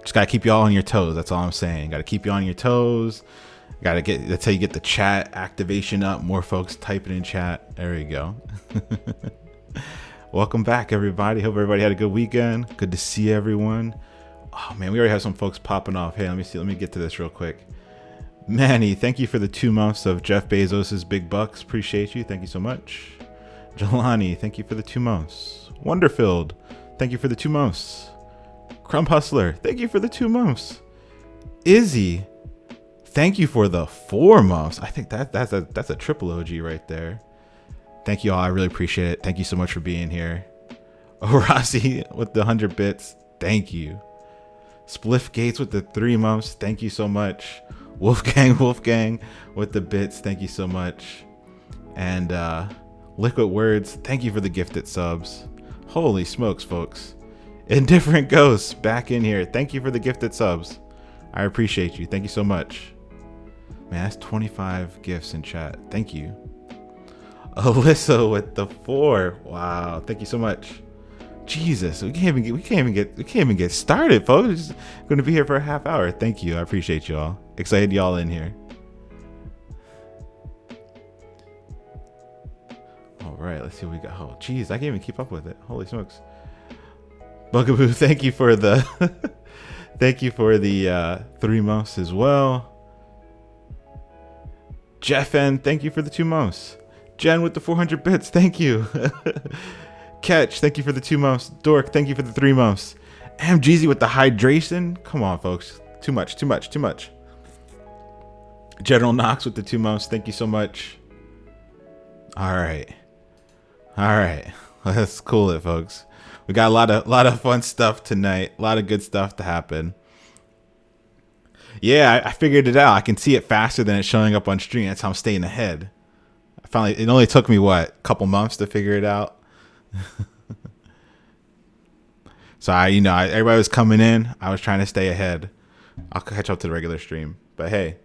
Just gotta keep y'all on your toes. That's all I'm saying. Gotta keep you on your toes. That's how you get the chat activation up. More folks typing in chat. There we go. Welcome back, everybody. Hope everybody had a good weekend. Good to see everyone. Oh man, we already have some folks popping off. Hey, let me see. Let me get to this real quick. Manny, thank you for the 2 months of Jeff Bezos's big bucks. Appreciate you. Thank you so much. Jelani, thank you for the 2 months. Wonderfilled, thank you for the 2 months. Crumb Hustler, thank you for the 2 months. Izzy, thank you for the 4 months. I think that's a triple OG right there. Thank you all. I really appreciate it. Thank you so much for being here. Rossi with the 100 bits. Thank you. Spliff Gates with the 3 months. Thank you so much. Wolfgang with the bits. Thank you so much. And Liquid Words, thank you for the gifted subs. Holy smokes, folks. Indifferent Ghosts back in here. Thank you for the gifted subs. I appreciate you. Thank you so much. Man, that's 25 gifts in chat. Thank you. Alyssa with the 4. Wow. Thank you so much. Jesus, we can't even get started, folks. We're just going to be here for a half hour. Thank you. I appreciate y'all. Excited y'all in here. All right, let's see what we got. Oh, geez, I can't even keep up with it. Holy smokes. Bugaboo, thank you for the thank you for the 3 months as well. Jeff N, thank you for the 2 months. Jen with the 400 bits, thank you. Catch, thank you for the 2 months. Dork, thank you for the 3 months. MGZ with the hydration. Come on, folks. Too much. General Knox with the 2 months. Thank you so much. All right. Let's cool it, folks. We got a lot of fun stuff tonight. A lot of good stuff to happen. Yeah, I figured it out. I can see it faster than it's showing up on stream. That's how I'm staying ahead. It only took me a couple months to figure it out. So everybody was coming in. I was trying to stay ahead. I'll catch up to the regular stream. But hey,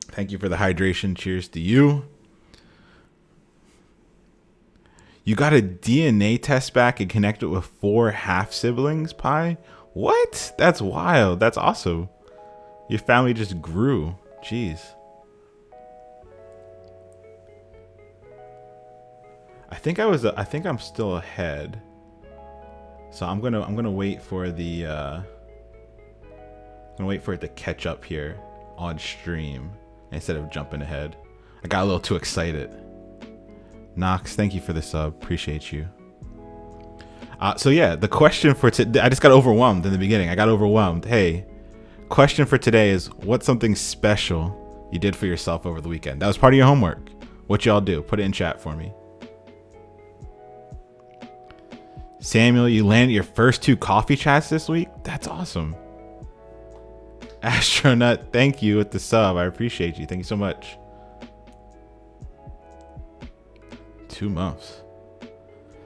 thank you for the hydration. Cheers to you. You got a DNA test back and connected with 4 half siblings, Pi? What? That's wild. That's awesome. Your family just grew. Jeez. I think I'm still ahead. So I'm gonna wait for the it to catch up here on stream instead of jumping ahead. I got a little too excited. Knox, thank you for the sub. Appreciate you. So yeah, the question for today, I just got overwhelmed in the beginning. I got overwhelmed. Hey, question for today is, what's something special you did for yourself over the weekend? That was part of your homework. What y'all do? Put it in chat for me. Samuel, you landed your first 2 coffee chats this week? That's awesome. Astronaut, thank you with the sub. I appreciate you. Thank you so much. 2 months.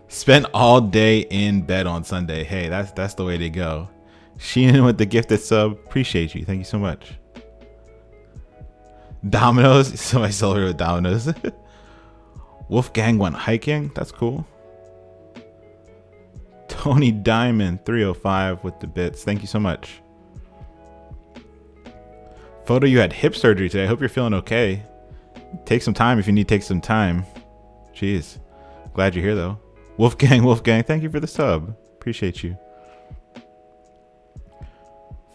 Spent all day in bed on Sunday. Hey, that's the way to go. Sheenan with the gifted sub. Appreciate you. Thank you so much. Dominoes. Somebody celebrated with Dominoes. Wolfgang went hiking. That's cool. Tony Diamond 305 with the bits. Thank you so much. Photo, you had hip surgery today. I hope you're feeling okay. Take some time if you need to take some time. Jeez. Glad you're here though. Wolfgang, thank you for the sub. Appreciate you.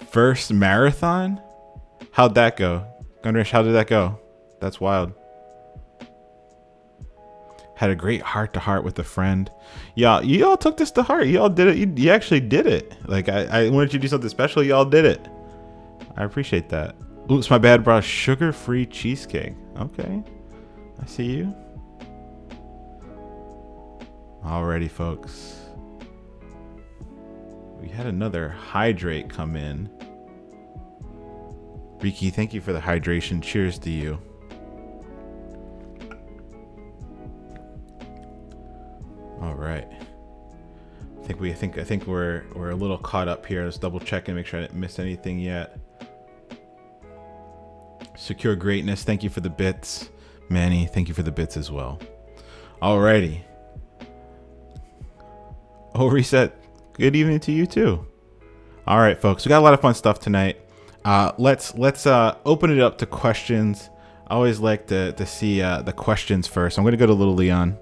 First marathon? How'd that go? Gunrish, how did that go? That's wild. Had a great heart-to-heart with a friend. Y'all took this to heart. Y'all did it. You actually did it. Like, I wanted you to do something special. Y'all did it. I appreciate that. Oops, my bad, bro. Sugar-free cheesecake. Okay. I see you. Alrighty, folks. We had another hydrate come in. Riki, thank you for the hydration. Cheers to you. All right. I think we're a little caught up here. Let's double check and make sure I didn't miss anything yet. Secure Greatness, thank you for the bits. Manny, thank you for the bits as well. Alrighty. Oh, Reset, good evening to you too. All right, folks, we got a lot of fun stuff tonight. Let's open it up to questions. I always like to see the questions first. I'm going to go to Little Leon.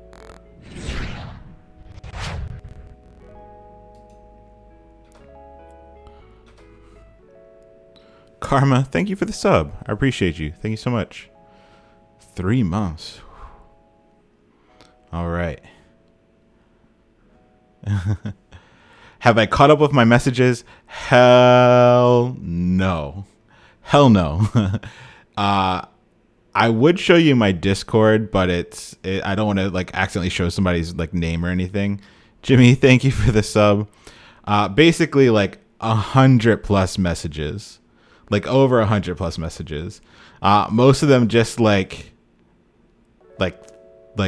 Karma, thank you for the sub. I appreciate you. Thank you so much. 3 months. All right. Have I caught up with my messages? Hell no. Hell no. I would show you my Discord, but I don't want to like accidentally show somebody's like name or anything. Jimmy, thank you for the sub. Basically like 100+ messages, like over 100+ messages. Most of them just like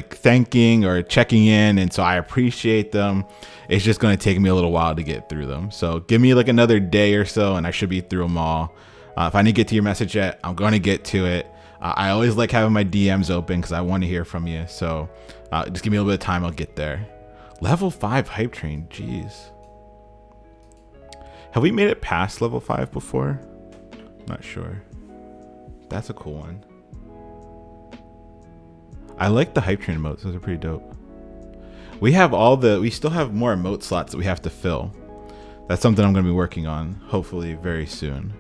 thanking or checking in, and so I appreciate them. It's just going to take me a little while to get through them, so give me like another day or so and I should be through them all. If I didn't get to your message yet, I'm going to get to it. I always like having my DMs open because I want to hear from you, so just give me a little bit of time, I'll get there. Level 5 hype train, jeez. Have we made it past level 5 before? Not sure. That's a cool one. I like the hype train emotes. Those are pretty dope. We still have more emote slots that we have to fill. That's something I'm going to be working on, hopefully very soon.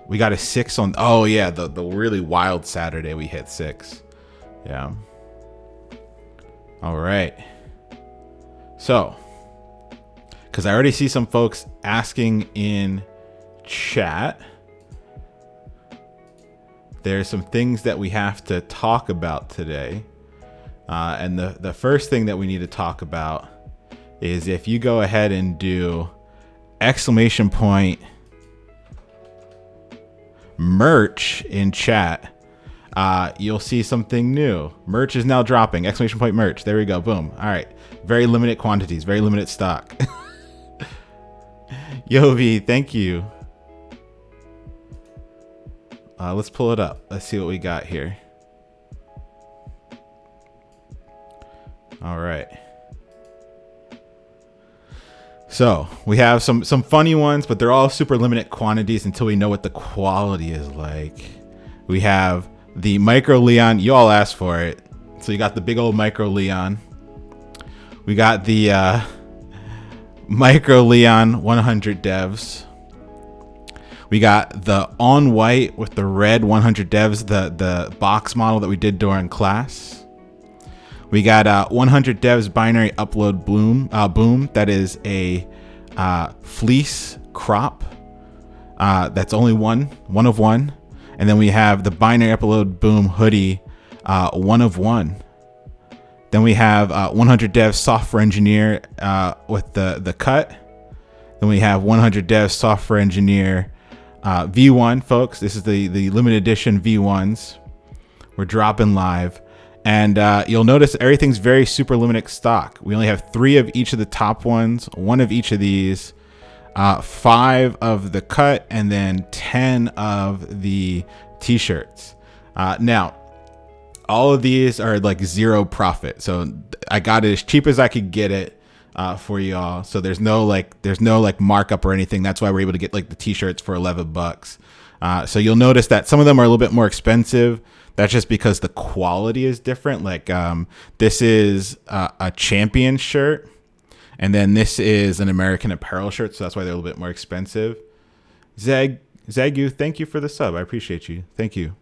We got a 6 on, oh yeah, the really wild Saturday we hit 6. Yeah. All right. So, because I already see some folks asking in chat, there's some things that we have to talk about today. And the first thing that we need to talk about is if you go ahead and do ! merch in chat, you'll see something new. Merch is now dropping. ! merch. There we go. Boom. All right. Very limited quantities, very limited stock. Yovi, thank you. Let's pull it up. Let's see what we got here. All right. So we have some funny ones, but they're all super limited quantities until we know what the quality is like. We have the Micro Leon. You all asked for it. So you got the big old Micro Leon. We got the Micro Leon 100 devs. We got the on white with the red 100 devs, the box model that we did during class. We got 100 devs binary upload boom. That is a fleece crop. That's only one of one. And then we have the binary upload boom hoodie, 1 of 1. Then we have 100 devs software engineer with the cut. Then we have 100 devs software engineer V1, folks. This is the limited edition V1s. We're dropping live. And you'll notice everything's very super limited stock. We only have 3 of each of the top ones, 1 of each of these, 5 of the cut, and then 10 of the t-shirts. Now, all of these are like 0 profit. So I got it as cheap as I could get it for y'all. So there's no markup or anything. That's why we're able to get like the t-shirts for $11. So you'll notice that some of them are a little bit more expensive. That's just because the quality is different. Like this is a champion shirt, and then this is an American Apparel shirt. So that's why they're a little bit more expensive. Zagu, thank you for the sub. I appreciate you. Thank you.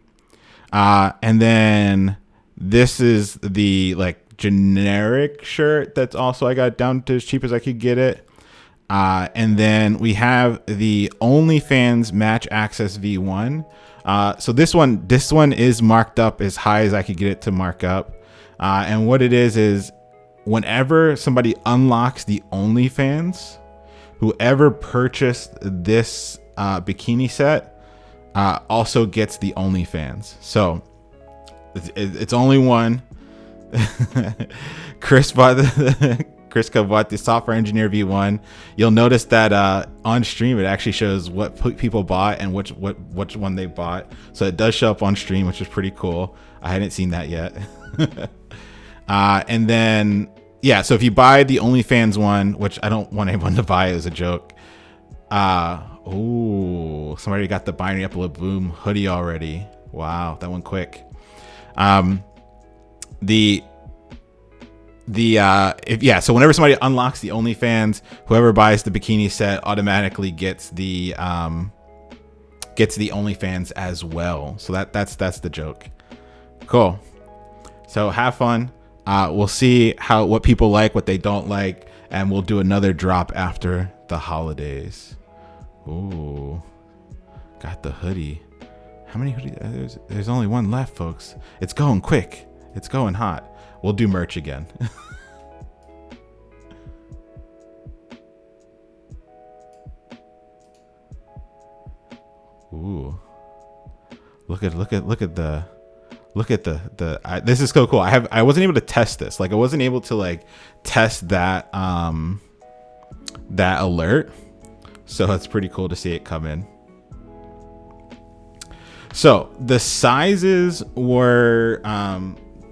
And then this is the like generic shirt that's also, I got down to as cheap as I could get it. And then we have the OnlyFans Match Access V1. So this one is marked up as high as I could get it to mark up. And what it is whenever somebody unlocks the OnlyFans, whoever purchased this bikini set also gets the OnlyFans. So it's only one. Chris bought the software engineer V1. You'll notice that on stream it actually shows what people bought and which one they bought. So it does show up on stream, which is pretty cool. I hadn't seen that yet. And then yeah, so if you buy the OnlyFans one, which I don't want anyone to buy as a joke. Oh, somebody got the Binary Upload Boom hoodie already. Wow, that went quick. So whenever somebody unlocks the OnlyFans, whoever buys the bikini set automatically gets the OnlyFans as well. So that's the joke. Cool. So have fun. We'll see what people like, what they don't like, and we'll do another drop after the holidays. Ooh, got the hoodie. How many hoodies? There's only one left, folks. It's going quick. It's going hot. We'll do merch again. Ooh, look at the this is so cool. I wasn't able to test this. Like I wasn't able to like test that that alert. So it's pretty cool to see it come in. So the sizes were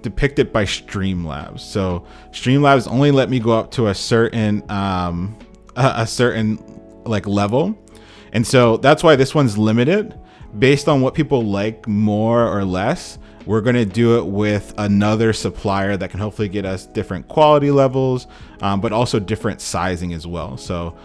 depicted by Streamlabs. So Streamlabs only let me go up to a certain like level. And so that's why this one's limited based on what people like more or less. We're going to do it with another supplier that can hopefully get us different quality levels, but also different sizing as well. So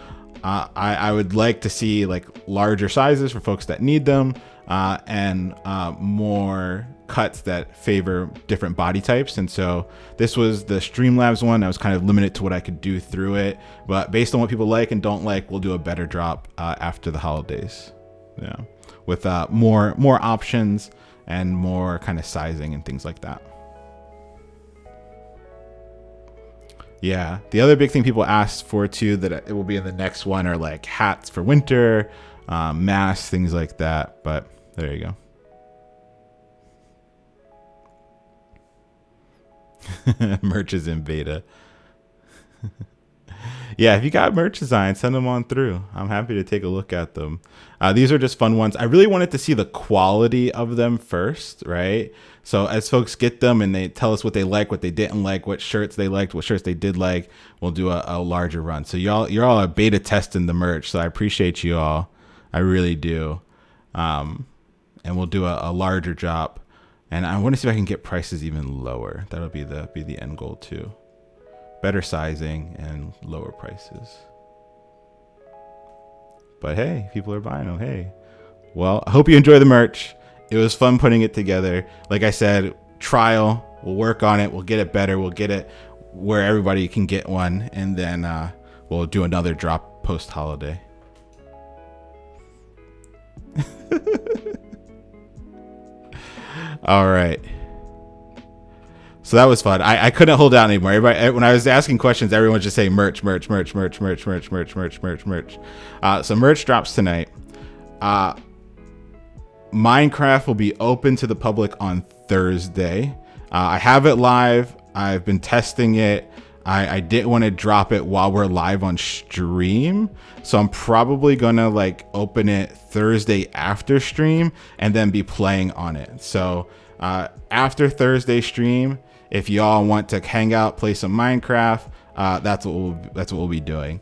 I would like to see like larger sizes for folks that need them, and more cuts that favor different body types. And so this was the Streamlabs one. I was kind of limited to what I could do through it, but based on what people like and don't like, we'll do a better drop after the holidays. Yeah, with more options and more kind of sizing and things like that. Yeah, the other big thing people asked for too, that it will be in the next one, are like hats for winter, masks, things like that. But there you go. Merch is in beta. Yeah, if you got merch designs, send them on through. I'm happy to take a look at them. These are just fun ones. I really wanted to see the quality of them first, right? So as folks get them and they tell us what they like, what they didn't like, what shirts they liked, what shirts they did like, we'll do a larger run. So you're all a beta testing the merch. So I appreciate you all. I really do. And we'll do a larger drop. And I want to see if I can get prices even lower. That'll be the end goal too. Better sizing and lower prices. But hey, people are buying them. Hey, well, I hope you enjoy the merch. It was fun putting it together. Like I said, trial. We'll work on it. We'll get it better. We'll get it where everybody can get one, and then we'll do another drop post holiday. All right. So that was fun. I couldn't hold out anymore. Everybody, when I was asking questions, everyone was just saying merch. So merch drops tonight. Minecraft will be open to the public on Thursday. I have it live. I've been testing it. I didn't want to drop it while we're live on stream. So I'm probably going to like open it Thursday after stream and then be playing on it. So after Thursday stream, if y'all want to hang out, play some Minecraft, that's what we'll be doing.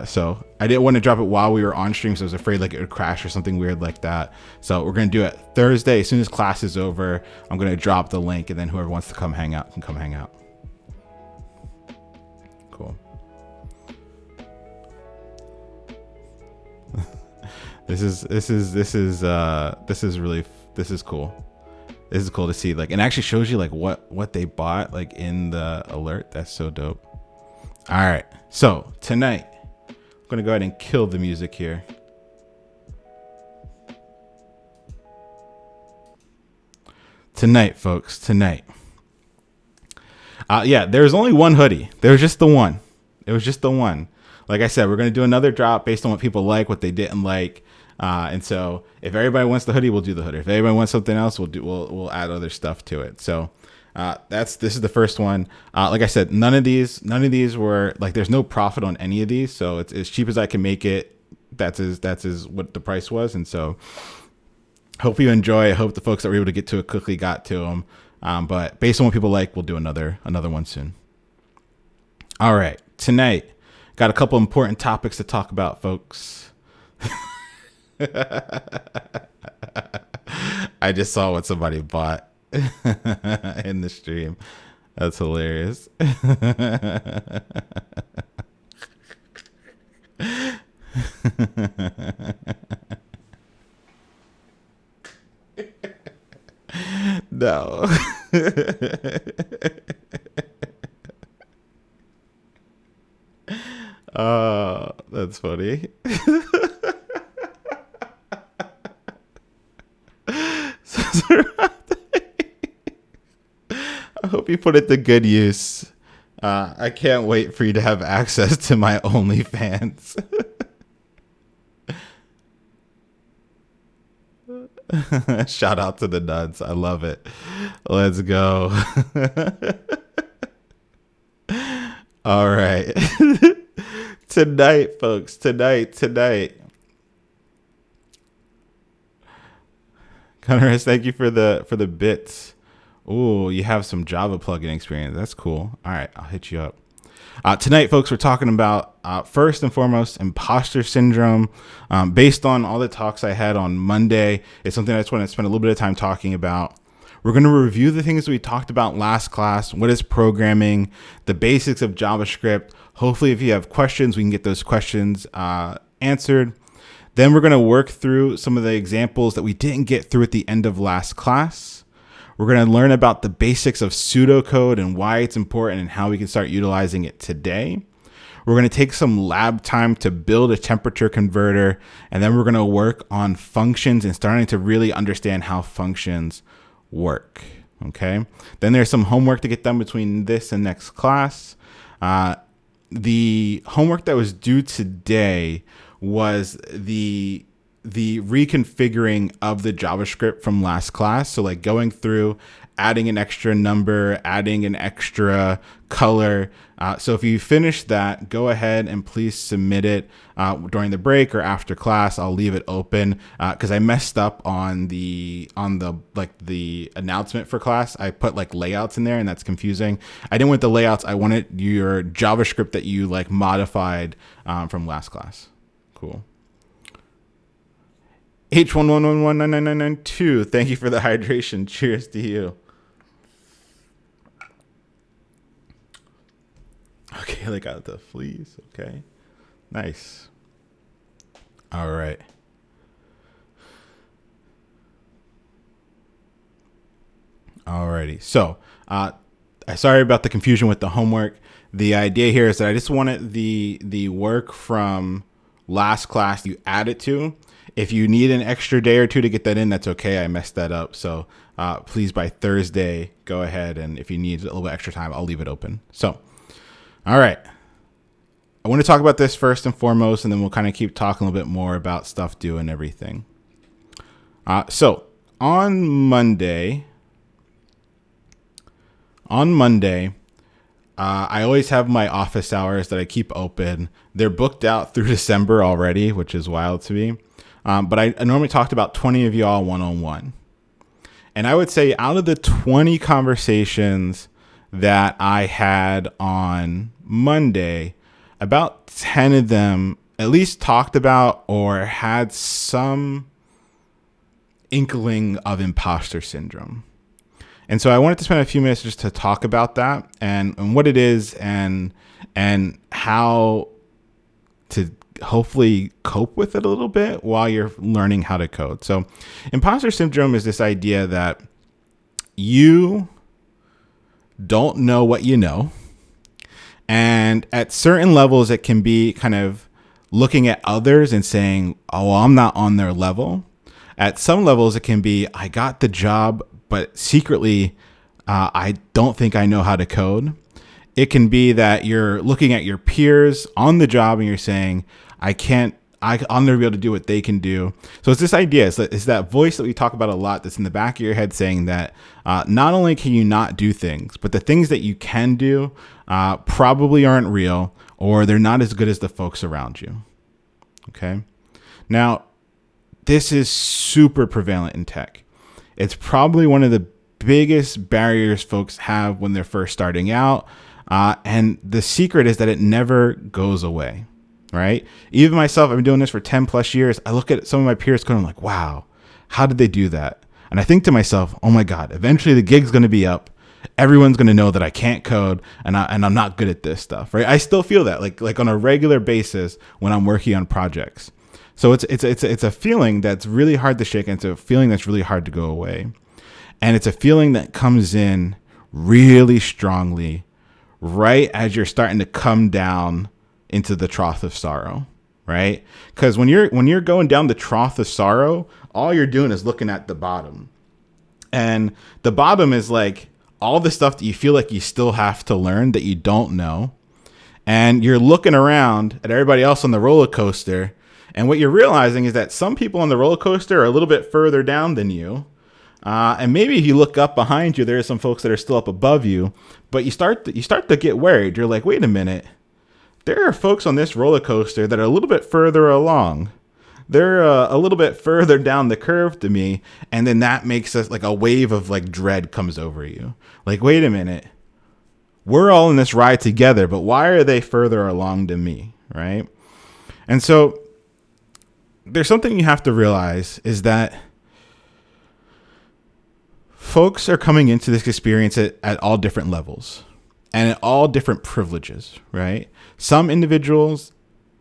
So I didn't want to drop it while we were on stream, so I was afraid like it would crash or something weird like that. So we're gonna do it Thursday as soon as class is over. I'm gonna drop the link, and then whoever wants to come hang out can come hang out. Cool. This is cool. This is cool to see, like, and actually shows you like what they bought like in the alert. That's so dope. All right, so tonight I'm gonna go ahead and kill the music here. Tonight, folks, tonight. Yeah, there's only one hoodie. There's just the one. It was just the one. Like I said, we're gonna do another drop based on what people like, what they didn't like. And so if everybody wants the hoodie, we'll do the hoodie. If everybody wants something else, we'll add other stuff to it. So this is the first one. Like I said, none of these were like, there's no profit on any of these. So it's as cheap as I can make it. That's what the price was. And so hope you enjoy. I hope the folks that were able to get to it quickly got to them. But based on what people like, we'll do another one soon. All right, tonight, got a couple important topics to talk about, folks. I just saw what somebody bought in the stream. That's hilarious. No. That's funny. I hope you put it to good use. I can't wait for you to have access to my OnlyFans. Shout out to the nuns. I love it. Let's go. All right. Tonight, folks. Tonight. Conrad, thank you for the bits. Ooh, you have some Java plugin experience. That's cool. All right, I'll hit you up. Tonight, folks, we're talking about, first and foremost, imposter syndrome. Based on all the talks I had on Monday, it's something I just want to spend a little bit of time talking about. We're going to review the things we talked about last class. What is programming? The basics of JavaScript. Hopefully, if you have questions, we can get those questions answered. Then we're going to work through some of the examples that we didn't get through at the end of last class. We're going to learn about the basics of pseudocode and why it's important and how we can start utilizing it today. We're going to take some lab time to build a temperature converter, and then we're going to work on functions and starting to really understand how functions work. Okay. Then there's some homework to get done between this and next class. The homework that was due today was the reconfiguring of the JavaScript from last class. So like going through, adding an extra number, adding an extra color. So if you finish that, go ahead and please submit it during the break or after class. I'll leave it open because I messed up on the announcement for class. I put like layouts in there and that's confusing. I didn't want the layouts. I wanted your JavaScript that you like modified from last class. Cool. H111199992. Thank you for the hydration. Cheers to you. Okay, they got the fleas. Okay, nice. All right. Alrighty. So, sorry about the confusion with the homework. The idea here is that I just wanted the work from last class you add it to. If you need an extra day or two to get that in, that's okay. I messed that up. So please, by Thursday, go ahead. And if you need a little bit extra time, I'll leave it open. So, all right. I want to talk about this first and foremost, and then we'll kind of keep talking a little bit more about stuff due and everything. So on Monday, I always have my office hours that I keep open. They're booked out through December already, which is wild to me. But I normally talked about 20 of y'all one-on-one. And I would say out of the 20 conversations that I had on Monday, about 10 of them at least talked about or had some inkling of imposter syndrome. And so I wanted to spend a few minutes just to talk about that and what it is and how to hopefully cope with it a little bit while you're learning how to code. So imposter syndrome is this idea that you don't know what you know. And at certain levels, it can be kind of looking at others and saying, oh, well, I'm not on their level. At some levels, it can be, I got the job, but secretly, I don't think I know how to code. It can be that you're looking at your peers on the job and you're saying, I'll never be able to do what they can do. So it's this idea, it's that voice that we talk about a lot that's in the back of your head saying that not only can you not do things, but the things that you can do probably aren't real or they're not as good as the folks around you. Okay. Now, this is super prevalent in tech. It's probably one of the biggest barriers folks have when they're first starting out. And the secret is that it never goes away, right? Even myself, I've been doing this for 10 plus years. I look at some of my peers going like, wow, how did they do that? And I think to myself, oh my God, eventually the gig's going to be up. Everyone's going to know that I can't code and I'm not good at this stuff, right? I still feel that like on a regular basis when I'm working on projects. So it's a feeling that's really hard to shake. And it's a feeling that's really hard to go away. And it's a feeling that comes in really strongly right as you're starting to come down into the trough of sorrow, right? Because when you're going down the trough of sorrow, all you're doing is looking at the bottom. And the bottom is like all the stuff that you feel like you still have to learn that you don't know. And you're looking around at everybody else on the roller coaster. And what you're realizing is that some people on the roller coaster are a little bit further down than you. And maybe if you look up behind you, there are some folks that are still up above you, but you start to get worried. You're like, wait a minute. There are folks on this roller coaster that are a little bit further along. They're a little bit further down the curve to me. And then that makes us like a wave of like dread comes over you. Like, wait a minute. We're all in this ride together, but why are they further along than me? Right. And so there's something you have to realize is that folks are coming into this experience at all different levels and at all different privileges, right? Some individuals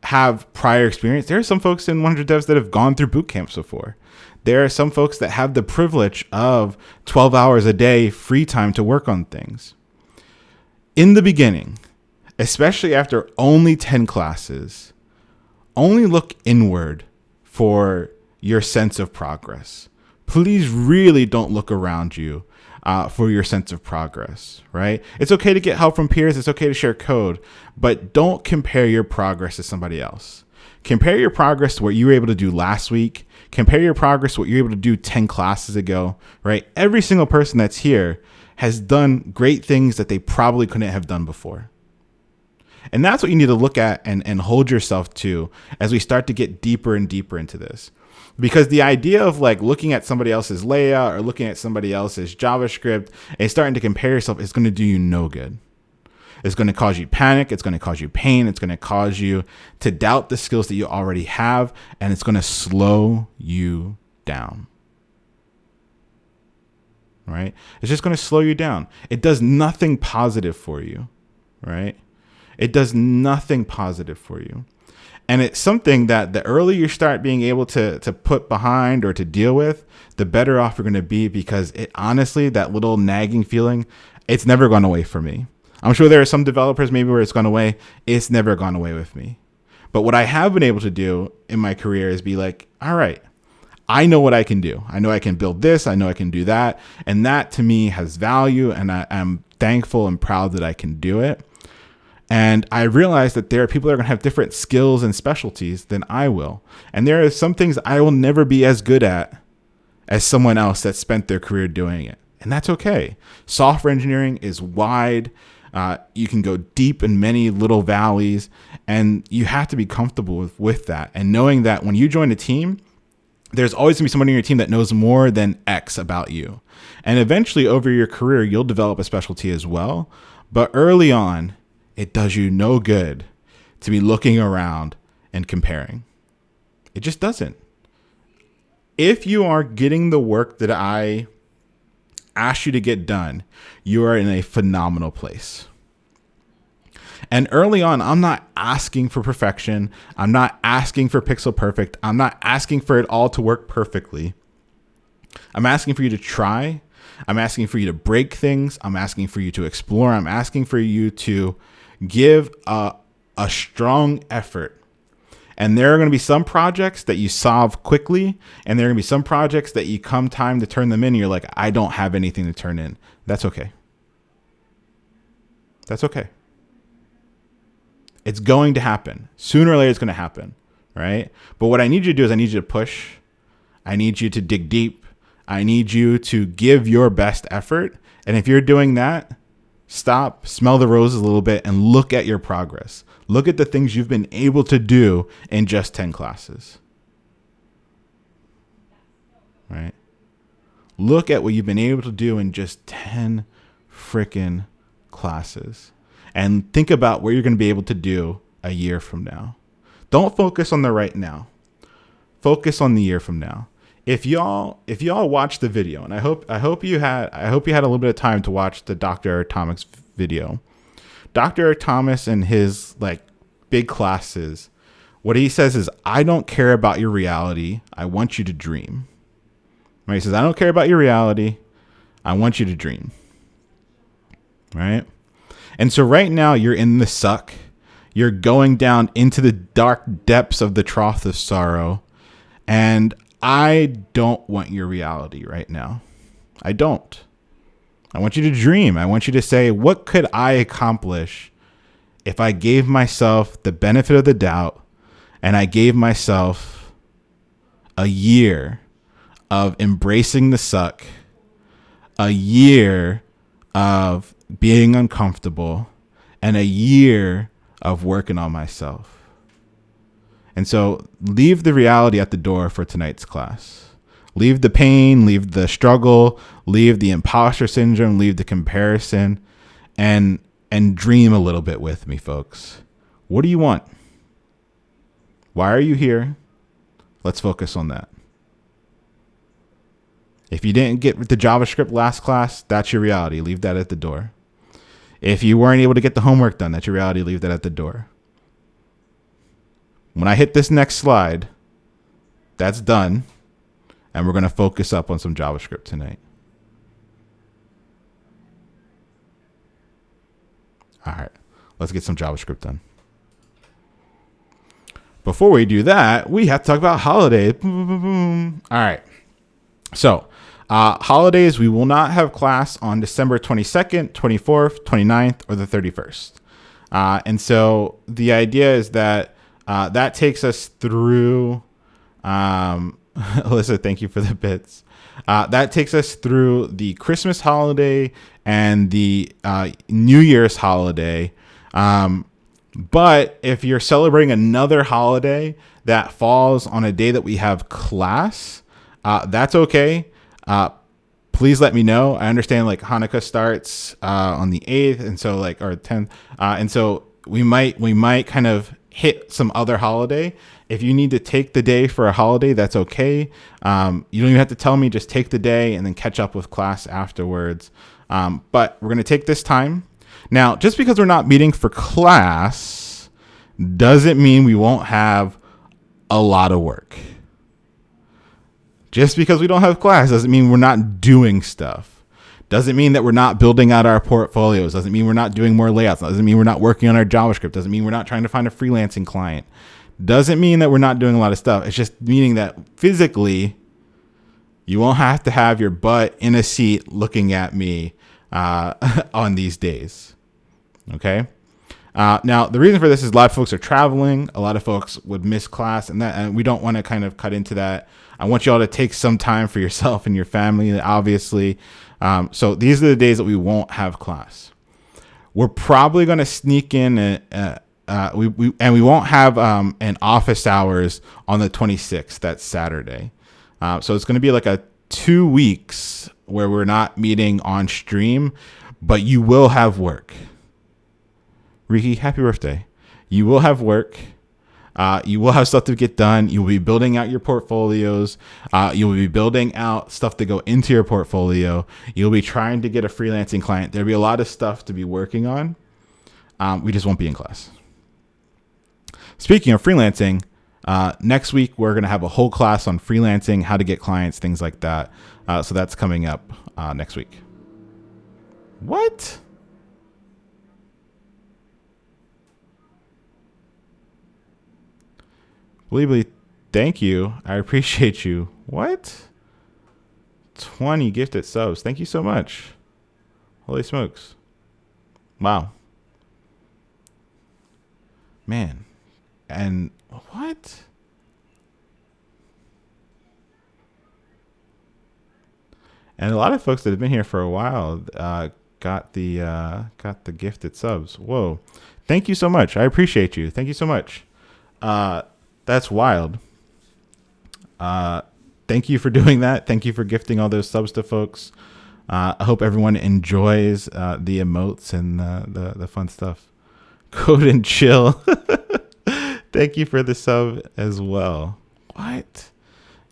have prior experience. There are some folks in 100 Devs that have gone through boot camps before. There are some folks that have the privilege of 12 hours a day free time to work on things. In the beginning, especially after only 10 classes, only look inward for your sense of progress. Please really don't look around you for your sense of progress, right? It's okay to get help from peers. It's okay to share code, but don't compare your progress to somebody else. Compare your progress to what you were able to do last week. Compare your progress to what you were able to do 10 classes ago, right? Every single person that's here has done great things that they probably couldn't have done before. And that's what you need to look at and hold yourself to as we start to get deeper and deeper into this. Because the idea of like looking at somebody else's layout or looking at somebody else's JavaScript and starting to compare yourself is going to do you no good. It's going to cause you panic. It's going to cause you pain. It's going to cause you to doubt the skills that you already have. And it's going to slow you down. Right? It's just going to slow you down. It does nothing positive for you. Right? It does nothing positive for you. And it's something that the earlier you start being able to put behind or to deal with, the better off you're going to be, because it honestly, that little nagging feeling, it's never gone away for me. I'm sure there are some developers maybe where it's gone away. It's never gone away with me. But what I have been able to do in my career is be like, all right, I know what I can do. I know I can build this. I know I can do that. And that to me has value. And I'm thankful and proud that I can do it. And I realized that there are people that are going to have different skills and specialties than I will. And there are some things I will never be as good at as someone else that spent their career doing it. And that's okay. Software engineering is wide. You can go deep in many little valleys, and you have to be comfortable with that. And knowing that when you join a team, there's always going to be somebody on your team that knows more than X about you. And eventually over your career, you'll develop a specialty as well. But early on, it does you no good to be looking around and comparing. It just doesn't. If you are getting the work that I asked you to get done, you are in a phenomenal place. And early on, I'm not asking for perfection. I'm not asking for pixel perfect. I'm not asking for it all to work perfectly. I'm asking for you to try. I'm asking for you to break things. I'm asking for you to explore. I'm asking for you to give a strong effort. And there are going to be some projects that you solve quickly, and there are going to be some projects that you come time to turn them in, and you're like, I don't have anything to turn in. That's okay. That's okay. It's going to happen. Sooner or later, it's going to happen, right? But what I need you to do is I need you to push. I need you to dig deep. I need you to give your best effort. And if you're doing that, stop, smell the roses a little bit, and look at your progress. Look at the things you've been able to do in just 10 classes. Right? Look at what you've been able to do in just 10 freaking classes. and think about what you're going to be able to do a year from now. Don't focus on the right now. Focus on the year from now. If y'all watch the video, and I hope you had a little bit of time to watch the Dr. Eric Thomas video. Dr. Eric Thomas and his like big classes, what he says is, I don't care about your reality. I want you to dream. Right? He says, I don't care about your reality. I want you to dream. Right? And so right now you're in the suck. You're going down into the dark depths of the trough of sorrow. And I don't want your reality right now. I don't. I want you to dream. I want you to say, what could I accomplish if I gave myself the benefit of the doubt and I gave myself a year of embracing the suck, a year of being uncomfortable, and a year of working on myself? And so leave the reality at the door for tonight's class. Leave the pain, leave the struggle, leave the imposter syndrome, leave the comparison, and dream a little bit with me, folks. What do you want? Why are you here? Let's focus on that. If you didn't get the JavaScript last class, that's your reality. Leave that at the door. If you weren't able to get the homework done, that's your reality. Leave that at the door. When I hit this next slide, that's done. And we're going to focus up on some JavaScript tonight. All right, let's get some JavaScript done. Before we do that, we have to talk about holidays. All right. So holidays, we will not have class on December 22nd, 24th, 29th, or the 31st. And so the idea is that that takes us through, Alyssa, thank you for the bits. That takes us through the Christmas holiday and the New Year's holiday. But if you're celebrating another holiday that falls on a day that we have class, that's okay. Please let me know. I understand like Hanukkah starts on the 8th and so like or 10th. And so we might kind of hit some other holiday. If you need to take the day for a holiday, that's okay. You don't even have to tell me, just take the day and then catch up with class afterwards. But we're going to take this time. Now, just because we're not meeting for class doesn't mean we won't have a lot of work. Just because we don't have class doesn't mean we're not doing stuff. Doesn't mean that we're not building out our portfolios. Doesn't mean we're not doing more layouts. Doesn't mean we're not working on our JavaScript. Doesn't mean we're not trying to find a freelancing client. Doesn't mean that we're not doing a lot of stuff. It's just meaning that physically you won't have to have your butt in a seat looking at me on these days. Okay. Now, the reason for this is a lot of folks are traveling. A lot of folks would miss class, and we don't want to kind of cut into that. I want you all to take some time for yourself and your family, obviously. So these are the days that we won't have class. We're probably going to sneak in, we won't have an office hours on the 26th. That's Saturday. So it's going to be like a 2 weeks where we're not meeting on stream, but you will have work. Riki, happy birthday. You will have work. You will have stuff to get done. You will be building out your portfolios. You will be building out stuff to go into your portfolio. You'll be trying to get a freelancing client. There'll be a lot of stuff to be working on. We just won't be in class. Speaking of freelancing, next week we're going to have a whole class on freelancing, how to get clients, things like that. So that's coming up next week. What? Beliebly, thank you. I appreciate you. What? 20 gifted subs. Thank you so much. Holy smokes. Wow. Man. And what? And a lot of folks that have been here for a while got the gifted subs. Whoa. Thank you so much. I appreciate you. Thank you so much. That's wild. Thank you for doing that. Thank you for gifting all those subs to folks. I hope everyone enjoys the emotes and the fun stuff. Code and chill. Thank you for the sub as well. What?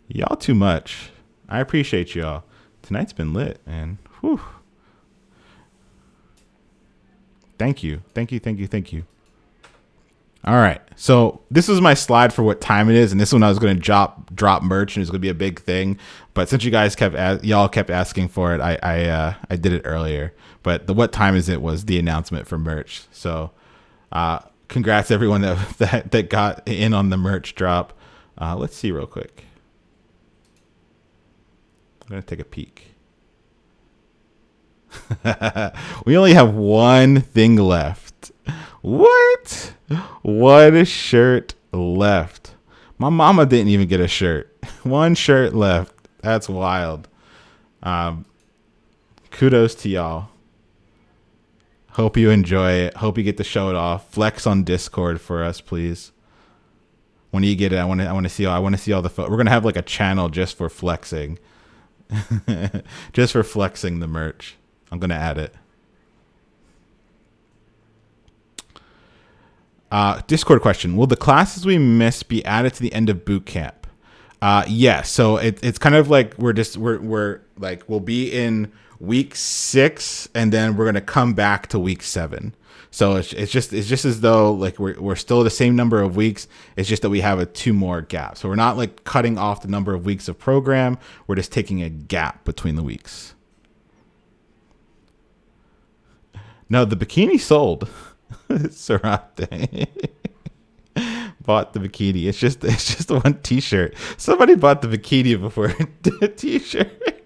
Y'all too much. I appreciate y'all. Tonight's been lit, man. Whew. Thank you. Thank you. Thank you. Thank you. All right. So this is my slide for what time it is. And this one I was going to drop merch and it's going to be a big thing. But since you guys y'all kept asking for it, I did it earlier. But the what time is it was the announcement for merch. So congrats everyone that got in on the merch drop. Let's see real quick. I'm going to take a peek. We only have one thing left. What? One shirt left. My mama didn't even get a shirt. One shirt left. That's wild. Kudos to y'all. Hope you enjoy it. Hope you get to show it off. Flex on Discord for us, please. When you get it, I want to see all the We're gonna have like a channel just for flexing. Just for flexing the merch. I'm going to add it. Discord question. Will the classes we miss be added to the end of Bootcamp? Yeah. So it's kind of like we'll be in week 6 and then we're going to come back to week 7. So it's just as though like we're still the same number of weeks. It's just that we have 2 more gaps. So we're not like cutting off the number of weeks of program. We're just taking a gap between the weeks. No, the bikini sold. Sarate bought the bikini. It's just the one T-shirt. Somebody bought the bikini before the T-shirt.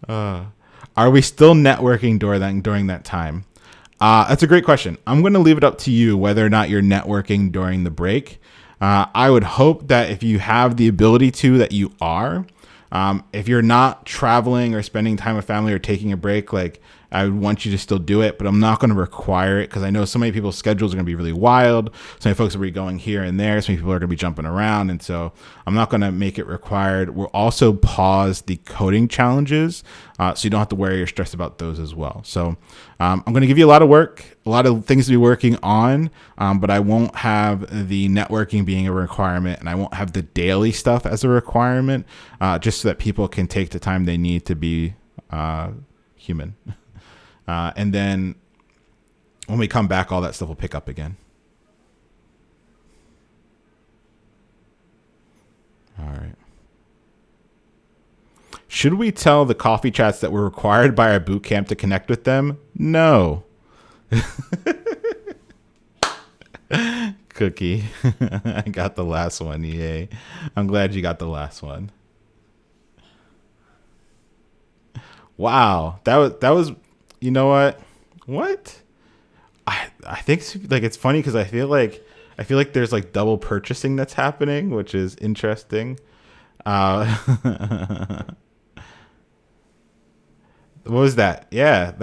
Are we still networking during that time? That's a great question. I'm going to leave it up to you whether or not you're networking during the break. I would hope that if you have the ability to, that you are. If you're not traveling or spending time with family or taking a break, like I would want you to still do it, but I'm not going to require it because I know so many people's schedules are going to be really wild. So many folks will be going here and there. So many people are going to be jumping around. And so I'm not going to make it required. We'll also pause the coding challenges so you don't have to worry or stress about those as well. So I'm going to give you a lot of work, a lot of things to be working on, but I won't have the networking being a requirement and I won't have the daily stuff as a requirement just so that people can take the time they need to be human. And then when we come back, all that stuff will pick up again. All right. Should we tell the coffee chats that we're required by our bootcamp to connect with them? No. Cookie. I got the last one. Yay. I'm glad you got the last one. Wow. That was you know what? What? I think like it's funny because I feel like there's like double purchasing that's happening, which is interesting. What was that? Yeah,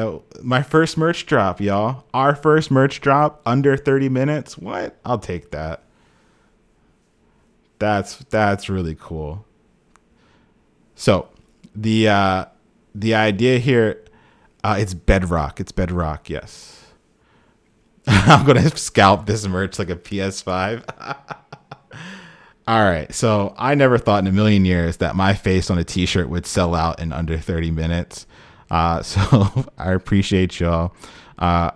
my first merch drop, y'all. Our first merch drop under 30 minutes. What? I'll take that. That's really cool. So the idea here. It's Bedrock. It's Bedrock, yes. I'm going to scalp this merch like a PS5. All right. So I never thought in a million years that my face on a T-shirt would sell out in under 30 minutes. So I appreciate y'all. I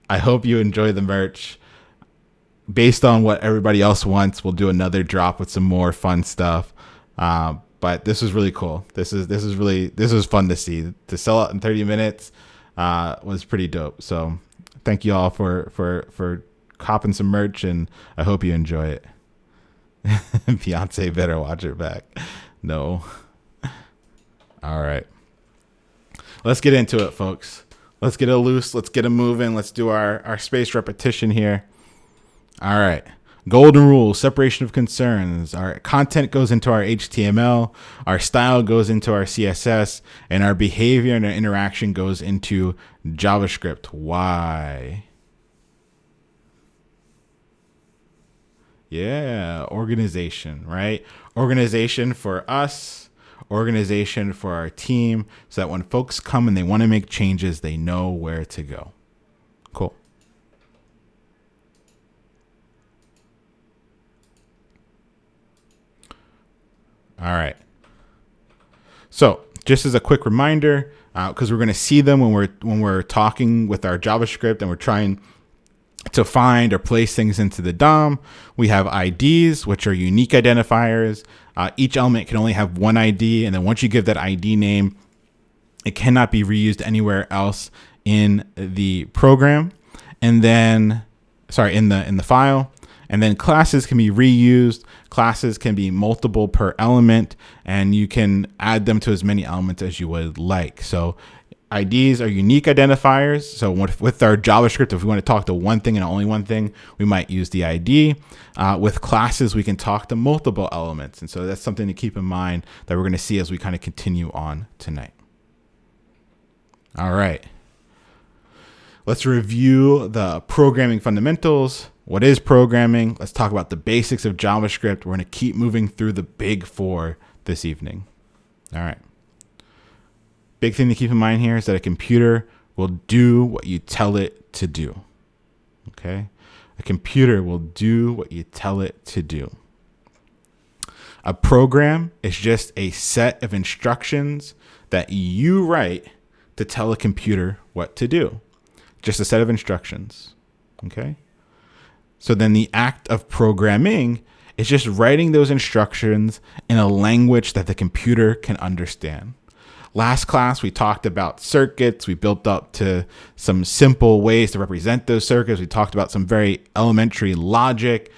hope you enjoy the merch. Based on what everybody else wants, we'll do another drop with some more fun stuff. But this was really cool. This was fun to see. To sell out in 30 minutes was pretty dope. So thank you all for copping some merch, and I hope you enjoy it. Beyonce better watch it back. No. All right. Let's get into it, folks. Let's get it loose. Let's get it moving. Let's do our spaced repetition here. All right. Golden rule, separation of concerns. Our content goes into our HTML, our style goes into our CSS, and our behavior and our interaction goes into JavaScript. Why? Yeah, organization, right? Organization for us, organization for our team so that when folks come and they want to make changes, they know where to go. Cool. All right. So just as a quick reminder, because we're going to see them when we're talking with our JavaScript and we're trying to find or place things into the DOM, we have IDs, which are unique identifiers. Each element can only have one ID, and then once you give that ID name, it cannot be reused anywhere else in the program. And then, in the file. And then classes can be reused. Classes can be multiple per element, and you can add them to as many elements as you would like. So IDs are unique identifiers. So with our JavaScript, if we want to talk to one thing and only one thing, we might use the ID. With classes, we can talk to multiple elements. And so that's something to keep in mind that we're going to see as we kind of continue on tonight. All right. Let's review the programming fundamentals. What is programming? Let's talk about the basics of JavaScript. We're going to keep moving through the big four this evening. All right. Big thing to keep in mind here is that a computer will do what you tell it to do. Okay? A computer will do what you tell it to do. A program is just a set of instructions that you write to tell a computer what to do. Just a set of instructions. Okay? So then the act of programming is just writing those instructions in a language that the computer can understand. Last class, we talked about circuits. We built up to some simple ways to represent those circuits. We talked about some very elementary logic.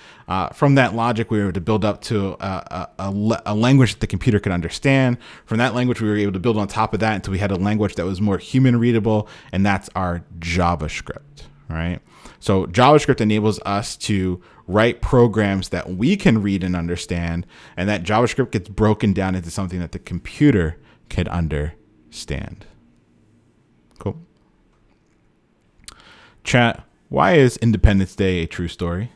From that logic, we were able to build up to a language that the computer could understand. From that language, we were able to build on top of that until we had a language that was more human readable, and that's our JavaScript, right? So JavaScript enables us to write programs that we can read and understand, and that JavaScript gets broken down into something that the computer can understand. Cool. Chat, why is Independence Day a true story?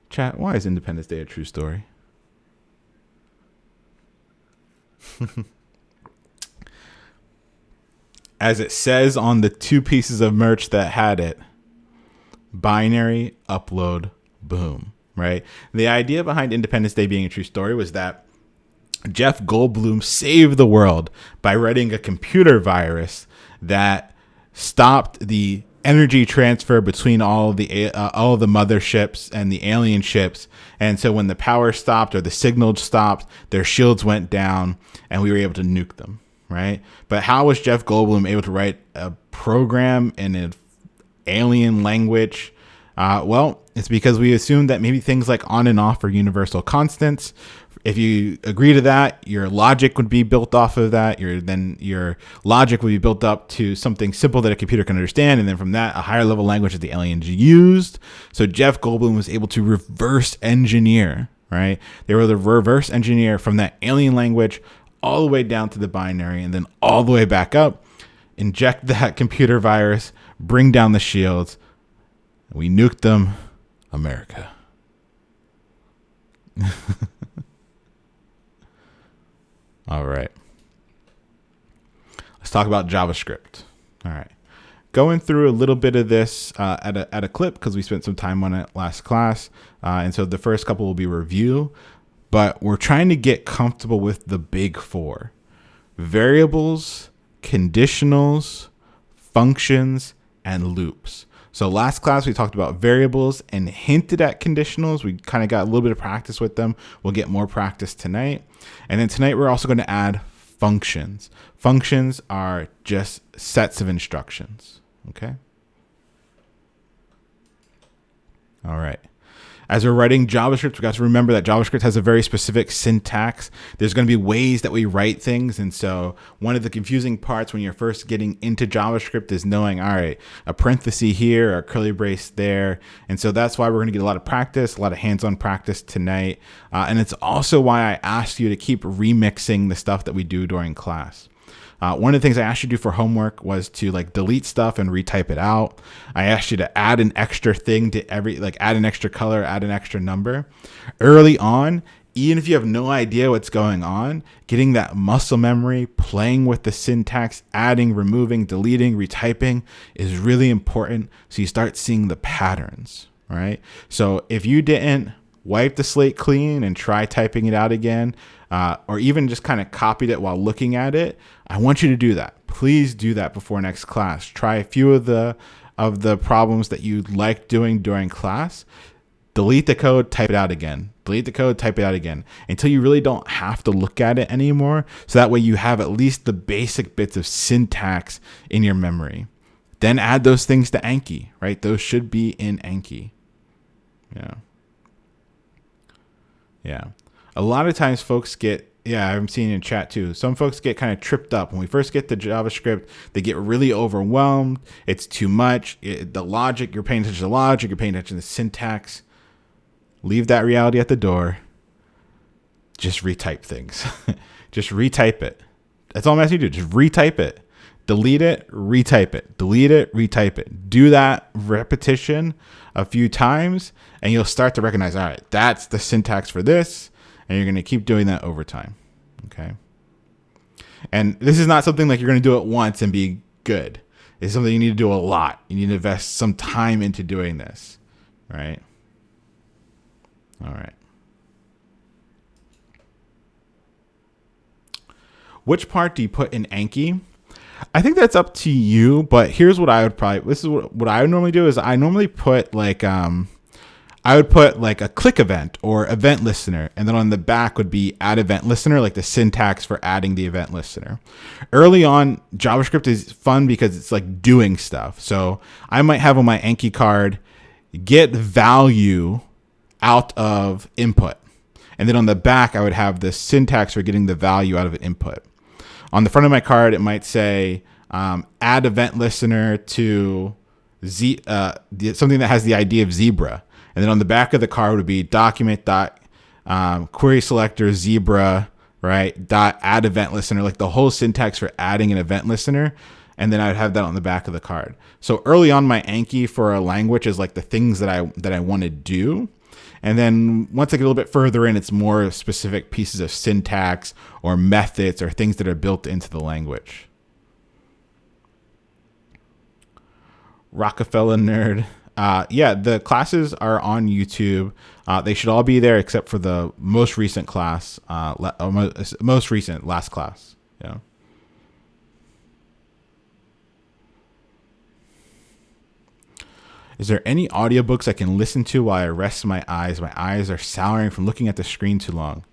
Chat, why is Independence Day a true story? As it says on the two pieces of merch that had it, binary, upload, boom, right? The idea behind Independence Day being a true story was that Jeff Goldblum saved the world by writing a computer virus that stopped the energy transfer between all of the motherships and the alien ships. And so when the power stopped or the signal stopped, their shields went down and we were able to nuke them. Right. But how was Jeff Goldblum able to write a program in an alien language? Well, it's because we assumed that maybe things like on and off are universal constants. If you agree to that, your logic would be built off of that. Your logic would be built up to something simple that a computer can understand. And then from that, a higher level language that the aliens used. So Jeff Goldblum was able to reverse engineer, right? They were able to reverse engineer from that alien language all the way down to the binary and then all the way back up, inject that computer virus, bring down the shields. We nuked them, America. All right. Let's talk about JavaScript. All right. Going through a little bit of this at a clip because we spent some time on it last class. And so the first couple will be review. But we're trying to get comfortable with the big four: variables, conditionals, functions, and loops. So last class, we talked about variables and hinted at conditionals. We kind of got a little bit of practice with them. We'll get more practice tonight. And then tonight, we're also going to add functions. Functions are just sets of instructions. Okay. All right. As we're writing JavaScript, we got to remember that JavaScript has a very specific syntax. There's going to be ways that we write things. And so one of the confusing parts when you're first getting into JavaScript is knowing, all right, a parenthesis here, a curly brace there. And so that's why we're going to get a lot of practice, a lot of hands-on practice tonight. And it's also why I asked you to keep remixing the stuff that we do during class. One of the things I asked you to do for homework was to delete stuff and retype it out. I asked you to add an extra thing to add an extra color, add an extra number. Early on, even if you have no idea what's going on, getting that muscle memory, playing with the syntax, adding, removing, deleting, retyping is really important. So you start seeing the patterns, right? So if you didn't wipe the slate clean and try typing it out again, or even just kind of copied it while looking at it, I want you to do that. Please do that before next class. Try a few of the problems that you like doing during class. Delete the code, type it out again. Delete the code, type it out again until you really don't have to look at it anymore. So that way you have at least the basic bits of syntax in your memory. Then add those things to Anki, right? Those should be in Anki. Yeah. A lot of times folks get, I'm seeing in chat too, some folks get kind of tripped up. When we first get to JavaScript, they get really overwhelmed. It's too much. The logic, you're paying attention to the logic, you're paying attention to the syntax. Leave that reality at the door. Just retype things. Just retype it. That's all I'm asking you to do. Just retype it. Delete it, retype it. Delete it, retype it. Do that repetition a few times, and you'll start to recognize, all right, that's the syntax for this, and you're going to keep doing that over time. Okay? And this is not something like you're going to do it once and be good. It's something you need to do a lot. You need to invest some time into doing this, right? All right. Which part do you put in Anki? I think that's up to you, but here's what I would this is what I would normally do is I normally put like, I would put like a click event or event listener. And then on the back would be add event listener, like the syntax for adding the event listener. Early on, JavaScript is fun because it's like doing stuff. So I might have on my Anki card, get value out of input. And then on the back, I would have the syntax for getting the value out of an input. On the front of my card, it might say add event listener to something that has the ID of zebra. And then on the back of the card would be document query selector zebra, right? Add event listener, like the whole syntax for adding an event listener. And then I would have that on the back of the card. So early on, my Anki for a language is like the things that I want to do. And then once I get a little bit further in, it's more specific pieces of syntax or methods or things that are built into the language. Rockefeller nerd. Yeah, the classes are on YouTube. They should all be there except for the most recent class, last class. Yeah. Is there any audiobooks I can listen to while I rest my eyes? My eyes are souring from looking at the screen too long.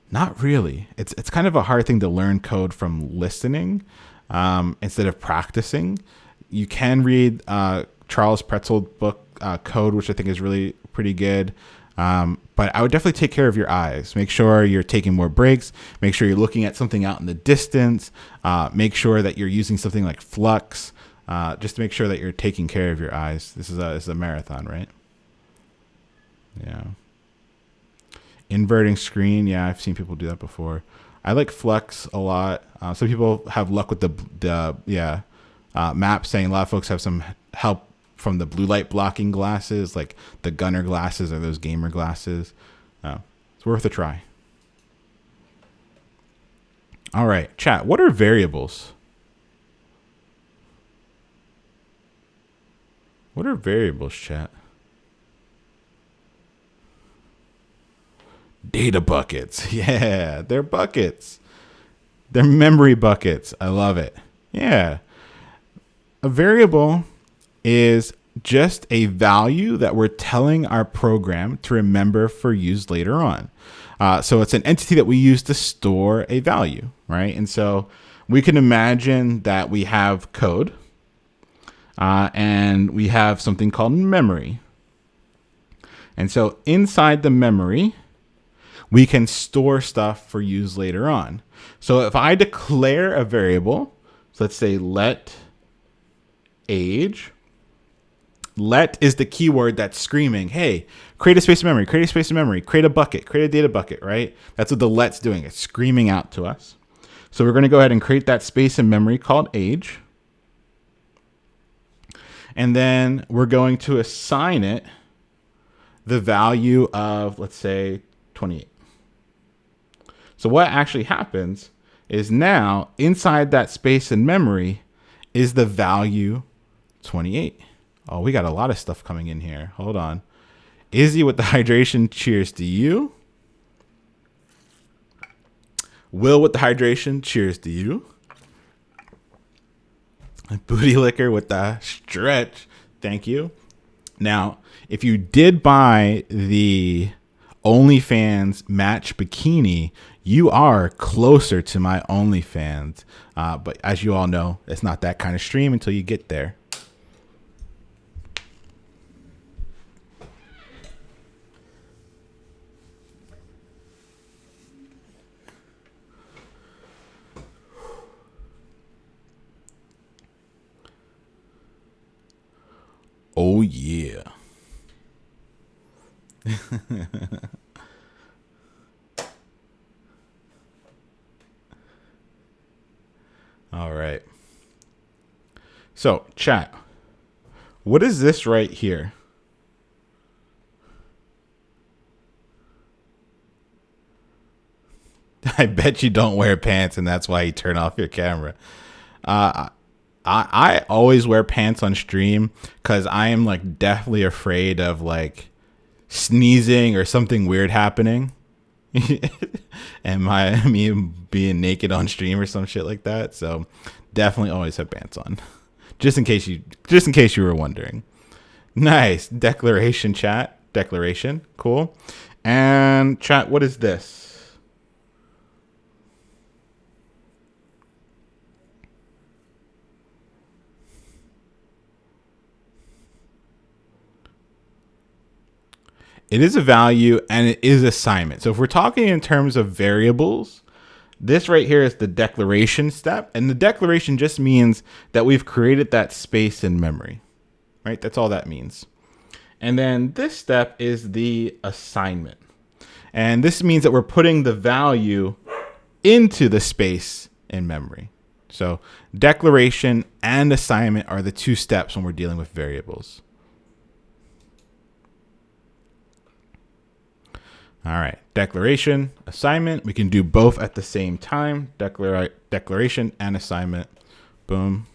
Not really. It's kind of a hard thing to learn code from listening instead of practicing. You can read Charles Pretzel's book, Code, which I think is really pretty good. But I would definitely take care of your eyes. Make sure you're taking more breaks. Make sure you're looking at something out in the distance. Make sure that you're using something like Flux. Just to make sure that you're taking care of your eyes. This is a marathon, right? Yeah. Inverting screen. Yeah, I've seen people do that before. I like Flux a lot. Some people have luck with the map, saying a lot of folks have some help from the blue light blocking glasses, like the gunner glasses or those gamer glasses. It's worth a try. All right, chat. What are variables? What are variables, chat? Data buckets. Yeah, they're buckets. They're memory buckets. I love it. Yeah. A variable is just a value that we're telling our program to remember for use later on. So it's an entity that we use to store a value, right? And so we can imagine that we have code. And we have something called memory. And so inside the memory, we can store stuff for use later on. So if I declare a variable, so let's say let age, let is the keyword that's screaming, hey, create a space of memory, create a space of memory, create a bucket, create a data bucket, right? That's what the let's doing. It's screaming out to us. So we're going to go ahead and create that space in memory called age. And then we're going to assign it the value of, let's say, 28. So what actually happens is now inside that space in memory is the value 28. Oh, we got a lot of stuff coming in here. Hold on. Izzy with the hydration, cheers to you. Will with the hydration, cheers to you. Booty Liquor with the stretch, thank you. Now, if you did buy the OnlyFans match bikini, you are closer to my OnlyFans. But as you all know, it's not that kind of stream until you get there. Oh, yeah. All right. So, chat. What is this right here? I bet you don't wear pants, and that's why you turn off your camera. I always wear pants on stream because I am like deathly afraid of like sneezing or something weird happening. And me being naked on stream or some shit like that. So definitely always have pants on. Just in case you were wondering. Nice. Declaration, chat. Declaration. Cool. And chat, what is this? It is a value and it is assignment. So if we're talking in terms of variables, this right here is the declaration step. And the declaration just means that we've created that space in memory, right? That's all that means. And then this step is the assignment. And this means that we're putting the value into the space in memory. So declaration and assignment are the two steps when we're dealing with variables. All right, declaration, assignment. We can do both at the same time. Declaration and assignment. Boom.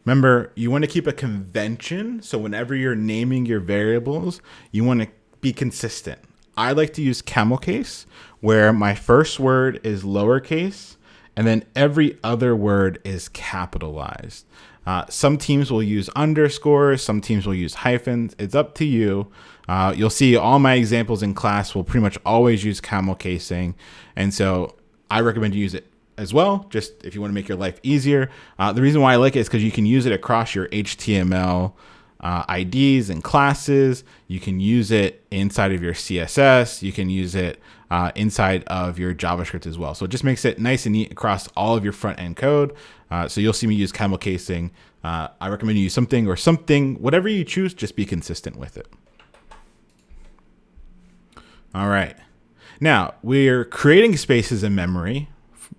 Remember, you want to keep a convention. So whenever you're naming your variables, you want to be consistent. I like to use camel case, where my first word is lowercase, and then every other word is capitalized. Some teams will use underscores. Some teams will use hyphens. It's up to you. You'll see all my examples in class will pretty much always use camel casing. And so I recommend you use it as well, just if you want to make your life easier. The reason why I like it is because you can use it across your HTML IDs and classes. You can use it inside of your CSS. You can use it inside of your JavaScript as well. So it just makes it nice and neat across all of your front end code. So you'll see me use camel casing. I recommend you use something, whatever you choose, just be consistent with it. All right. Now we're creating spaces in memory,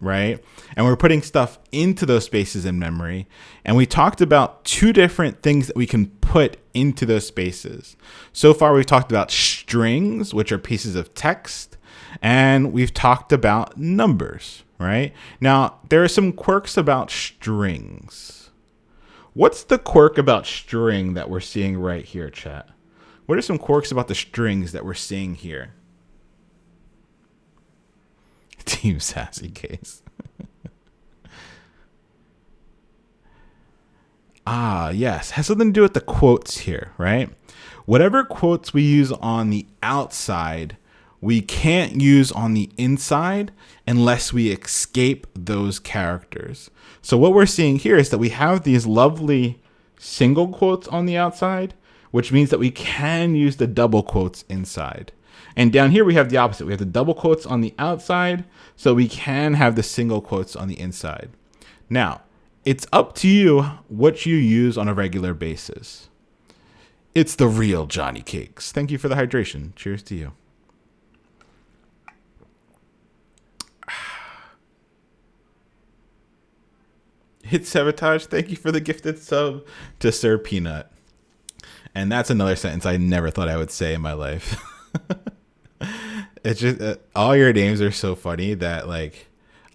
right? And we're putting stuff into those spaces in memory. And we talked about two different things that we can put into those spaces. So far, we've talked about strings, which are pieces of text, and we've talked about numbers, right? Now, there are some quirks about strings. What's the quirk about string that we're seeing right here, chat? What are some quirks about the strings that we're seeing here? Team Sassy Case. Yes. Has something to do with the quotes here, right? Whatever quotes we use on the outside, we can't use on the inside unless we escape those characters. So what we're seeing here is that we have these lovely single quotes on the outside, which means that we can use the double quotes inside. And down here, we have the opposite. We have the double quotes on the outside, so we can have the single quotes on the inside. Now, it's up to you what you use on a regular basis. It's the real Johnny Cakes. Thank you for the hydration. Cheers to you. Hit Sabotage. Thank you for the gifted sub to Sir Peanut. And that's another sentence I never thought I would say in my life. It's just all your names are so funny that like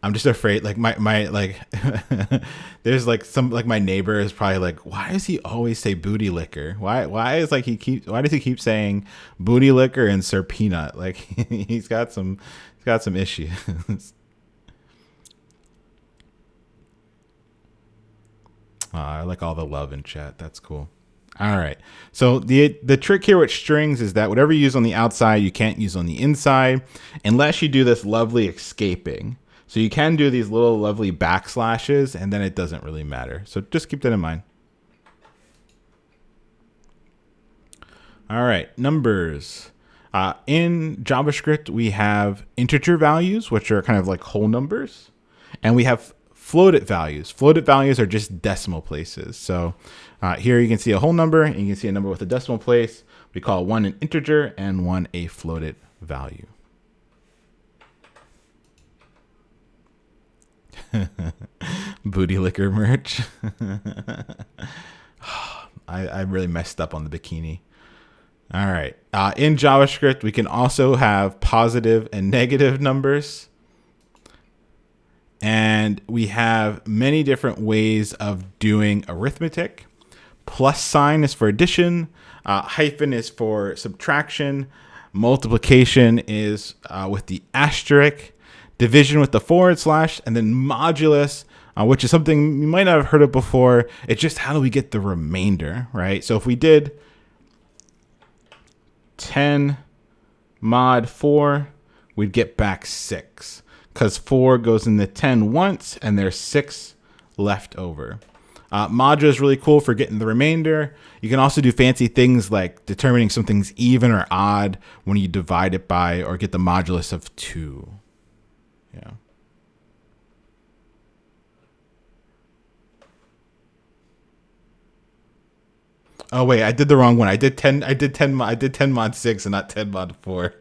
I'm just afraid. Like my like there's like some like my neighbor is probably like, why does he always say booty liquor? Why does he keep saying booty liquor and Sir Peanut? Like he's got some issues. I like all the love in chat. That's cool. All right. So the trick here with strings is that whatever you use on the outside, you can't use on the inside unless you do this lovely escaping. So you can do these little lovely backslashes and then it doesn't really matter. So just keep that in mind. All right. Numbers. In JavaScript, we have integer values, which are kind of like whole numbers. And we have floated values. Floated values are just decimal places. So here you can see a whole number and you can see a number with a decimal place. We call one an integer and one a floated value. Booty liquor merch. I really messed up on the bikini. All right. In JavaScript, we can also have positive and negative numbers. And we have many different ways of doing arithmetic. Plus sign is for addition. Hyphen is for subtraction. Multiplication is with the asterisk. Division with the forward slash. And then modulus, which is something you might not have heard of before. It's just how do we get the remainder, right? So if we did 10 mod 4, we'd get back 6. Because 4 goes in the 10 once, and there's 6 left over. Module is really cool for getting the remainder. You can also do fancy things like determining something's even or odd when you divide it by or get the modulus of 2. Yeah. Oh wait, I did the wrong one. I did 10 mod 6 and not 10 mod 4.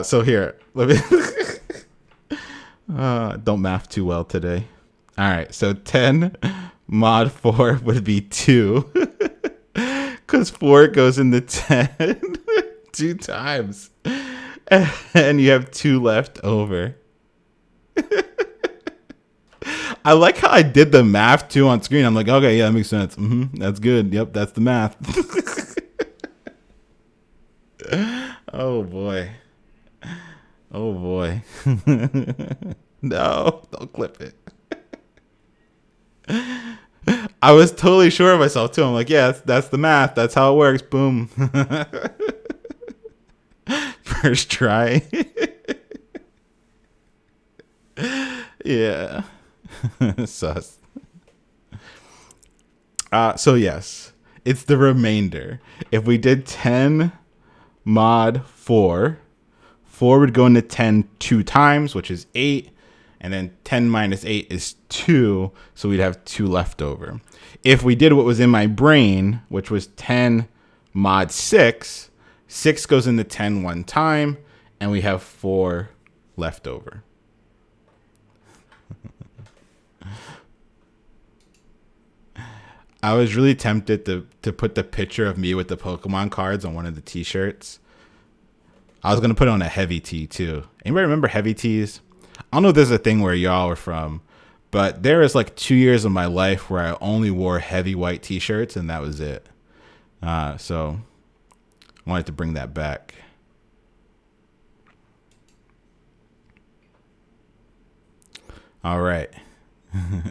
So here, let me don't math too well today. All right, so 10 mod 4 would be 2 because 4 goes in the 10 2 times, and you have 2 left over. I like how I did the math too on screen. I'm like, okay, yeah, that makes sense. That's good. Yep, that's the math. Oh boy. Oh boy. No, don't clip it. I was totally sure of myself too. I'm like, yeah, that's the math. That's how it works. Boom. First try. Yeah. Sus. So yes, it's the remainder. If we did 10 mod 4, 4 would go into 10 2 times, which is 8. And then 10 minus 8 is 2. So we'd have 2 left over. If we did what was in my brain, which was 10 mod 6, 6 goes into 10 one time. And we have 4 left over. I was really tempted to put the picture of me with the Pokemon cards on one of the t-shirts. I was going to put on a heavy tee too. Anybody remember heavy tees? I don't know if there's a thing where y'all are from, but there was like 2 years of my life where I only wore heavy white t-shirts and that was it. So I wanted to bring that back. All right.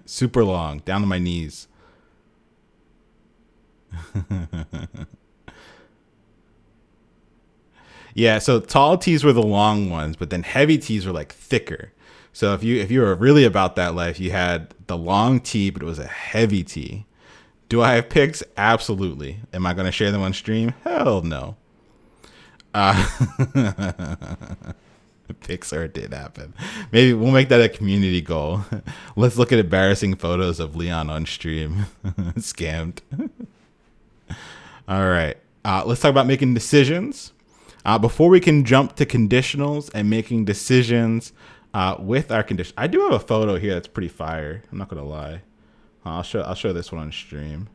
Super long, down to my knees. Yeah, so tall tees were the long ones, but then heavy tees were like thicker. So if you were really about that life, you had the long tee, but it was a heavy tee. Do I have pics? Absolutely. Am I going to share them on stream? Hell no. Pics, or it did happen. Maybe we'll make that a community goal. Let's look at embarrassing photos of Leon on stream. Scammed. All right. Let's talk about making decisions. Before we can jump to conditionals and making decisions with our condition, I do have a photo here that's pretty fire. I'm not gonna lie. I'll show this one on stream.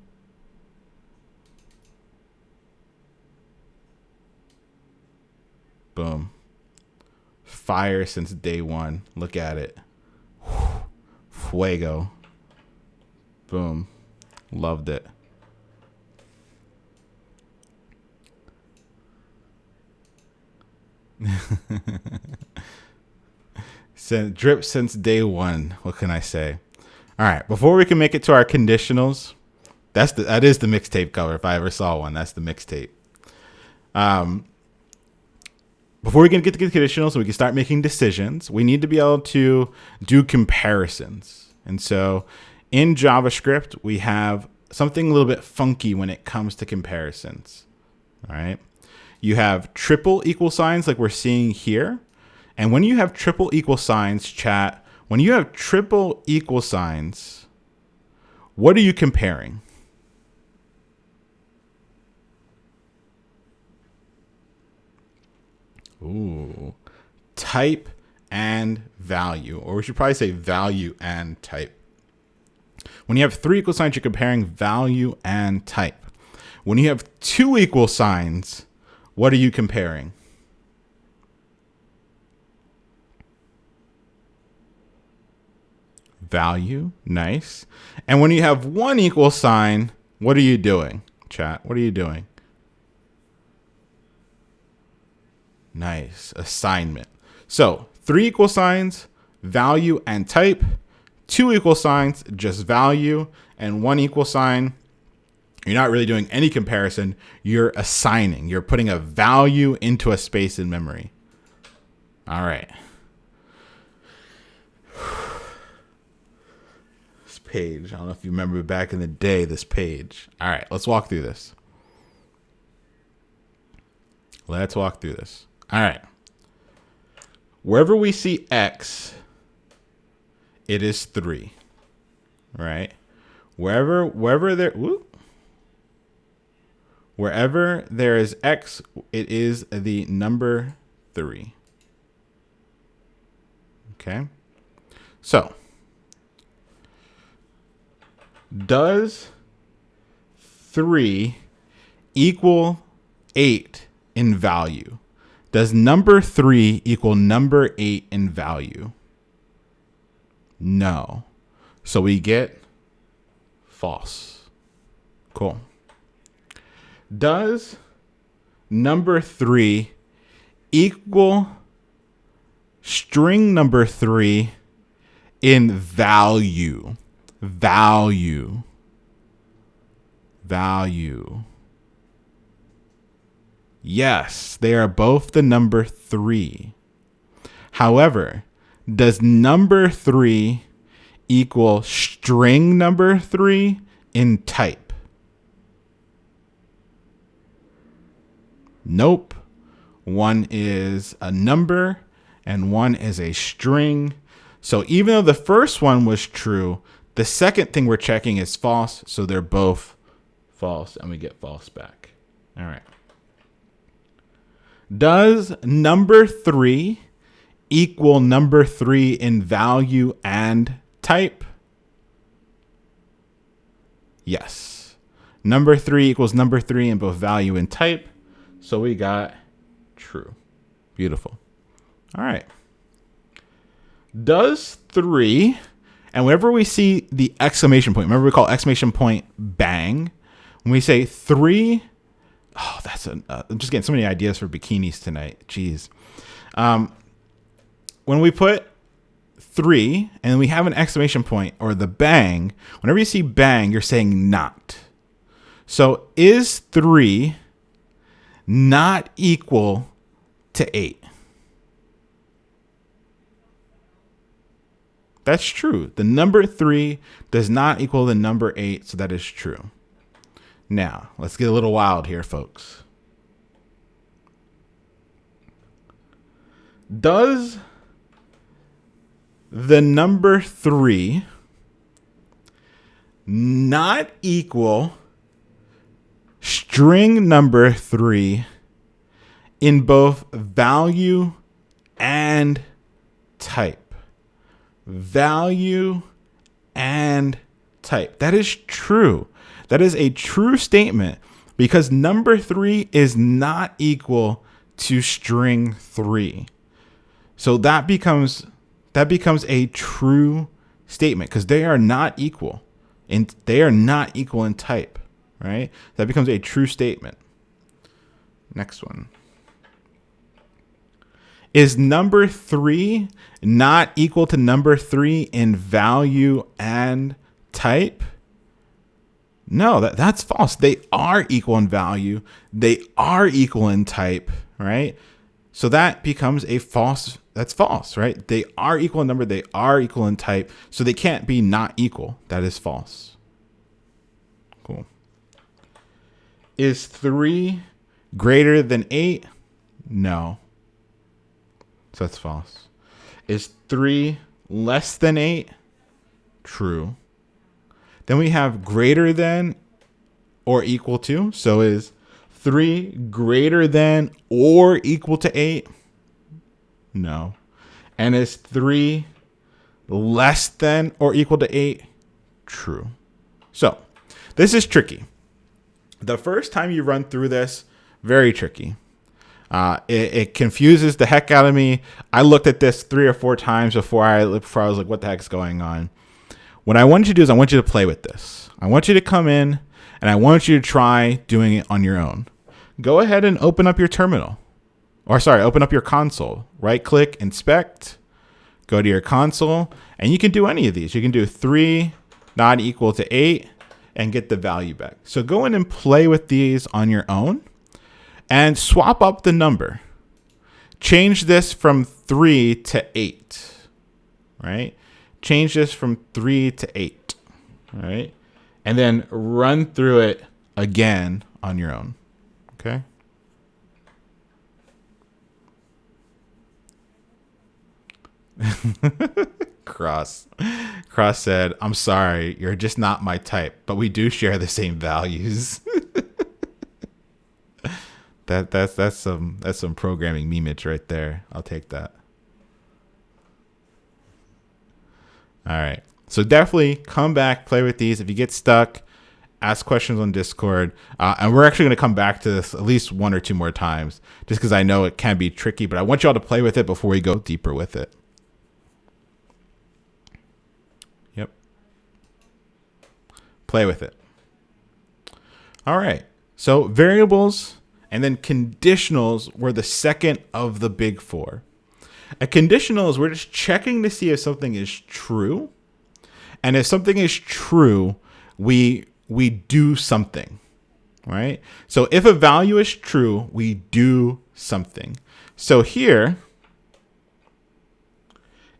Boom. Fire since day one. Look at it. Fuego. Boom. Loved it. Drip since day one. What can I say? All right. Before we can make it to our conditionals, that is the mixtape cover. If I ever saw one, that's the mixtape. Before we can get to the conditionals, so we can start making decisions, we need to be able to do comparisons. And so in JavaScript, we have something a little bit funky when it comes to comparisons. All right. You have triple equal signs like we're seeing here. And when you have triple equal signs, chat, when you have triple equal signs, what are you comparing? Ooh, type and value, or we should probably say value and type. When you have three equal signs, you're comparing value and type. When you have two equal signs, what are you comparing? Value. Nice. And when you have one equal sign, what are you doing? Chat, what are you doing? Nice. Assignment. So 3 equal signs, value and type. 2 equal signs, just value. And 1 equal sign, you're not really doing any comparison. You're assigning. You're putting a value into a space in memory. All right. This page. I don't know if you remember back in the day, this page. All right. Let's walk through this. Let's walk through this. All right. Wherever we see X, it is 3. Right? Wherever there is X, it is the number 3. Okay. So, does 3 equal 8 in value? Does number 3 equal number 8 in value? No. So we get false. Cool. Does number 3 equal string number 3 in value? Value. Yes, they are both the number 3. However, does number 3 equal string number 3 in type? Nope. One is a number and one is a string. So even though the first one was true, the second thing we're checking is false. So they're both false and we get false back. All right. Does number 3 equal number 3 in value and type? Yes. Number 3 equals number 3 in both value and type. So we got true. Beautiful. All right. Does 3, and whenever we see the exclamation point, remember we call exclamation point bang. When we say 3, oh, I'm just getting so many ideas for bikinis tonight. Jeez. When we put 3 and we have an exclamation point or the bang, whenever you see bang, you're saying not. So is 3 not equal to 8? That's true. The number 3 does not equal the number 8, so that is true. Now, let's get a little wild here, folks. Does the number 3 not equal string number 3 in both value and type? Value and type. That is true. That is a true statement because number 3 is not equal to string 3. So that becomes a true statement because they are not equal. And they are not equal in type, right? That becomes a true statement. Next one. Is number 3 not equal to number 3 in value and type? No, that's false. They are equal in value. They are equal in type, right? So that becomes a false. That's false, right? They are equal in number. They are equal in type. So they can't be not equal. That is false. Cool. Is 3 greater than 8? No. So that's false. Is 3 less than 8? True. Then we have greater than or equal to. So is 3 greater than or equal to 8? No. And is 3 less than or equal to 8? True. So this is tricky. The first time you run through this, very tricky. It confuses the heck out of me. I looked at this 3 or 4 times before I was like, what the heck's going on? What I want you to do is I want you to play with this. I want you to come in and I want you to try doing it on your own. Go ahead and open up your terminal. Open up your console. Right click, inspect, go to your console, and you can do any of these. You can do 3 not equal to 8 and get the value back. So go in and play with these on your own and swap up the number. Change this from 3 to 8, right? Change this from 3 to 8, right? And then run through it again on your own, okay? Cross said, I'm sorry, you're just not my type, but we do share the same values. That's some programming memeage right there. I'll take that. All right. So definitely come back, play with these. If you get stuck, ask questions on Discord. And we're actually going to come back to this at least 1 or 2 more times, just because I know it can be tricky, but I want you all to play with it before we go deeper with it. Yep. Play with it. All right. So variables and then conditionals were the second of the big 4. A conditional is we're just checking to see if something is true. And if something is true, we do something, right? So if a value is true, we do something. So here,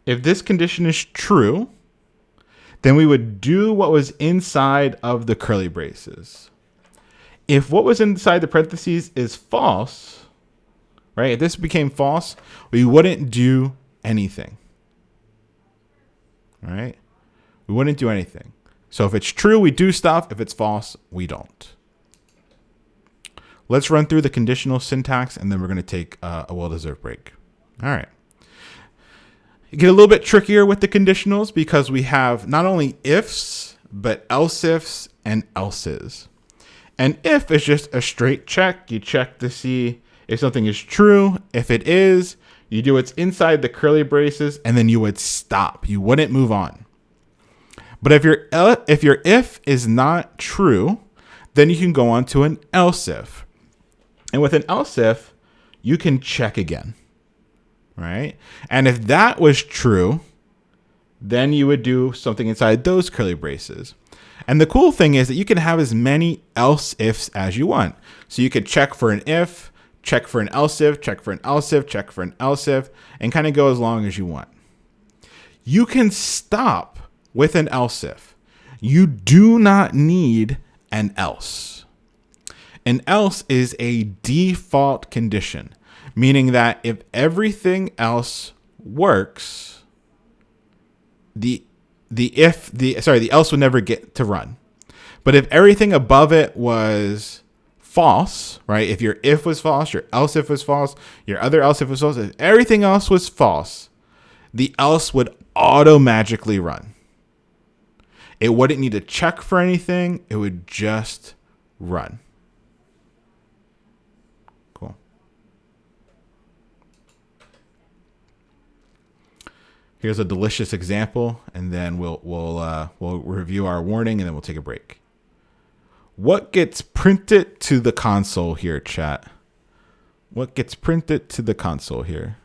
if this condition is true, then we would do what was inside of the curly braces. If what was inside the parentheses is false, right? If this became false, we wouldn't do anything, right? We wouldn't do anything. So if it's true, we do stuff. If it's false, we don't. Let's run through the conditional syntax, and then we're going to take a well-deserved break. All right. You get a little bit trickier with the conditionals because we have not only ifs, but else ifs and elses. An if is just a straight check. You check to see if something is true. If it is, you do what's inside the curly braces, and then you would stop. You wouldn't move on. But if your if is not true, then you can go on to an else if. And with an else if, you can check again, right? And if that was true, then you would do something inside those curly braces. And the cool thing is that you can have as many else ifs as you want. So you could check for an if, check for an else if, check for an else if, check for an else if, and kind of go as long as you want. You can stop with an else if. You do not need an else. An else is a default condition, meaning that if everything else works, the else would never get to run. But if everything above it was false, right? If your if was false, your else if was false, your other else if was false, if everything else was false, the else would automatically run. It wouldn't need to check for anything. It would just run. Cool. Here's a delicious example, and then we'll review our warning, and then we'll take a break. What gets printed to the console here, chat? What gets printed to the console here?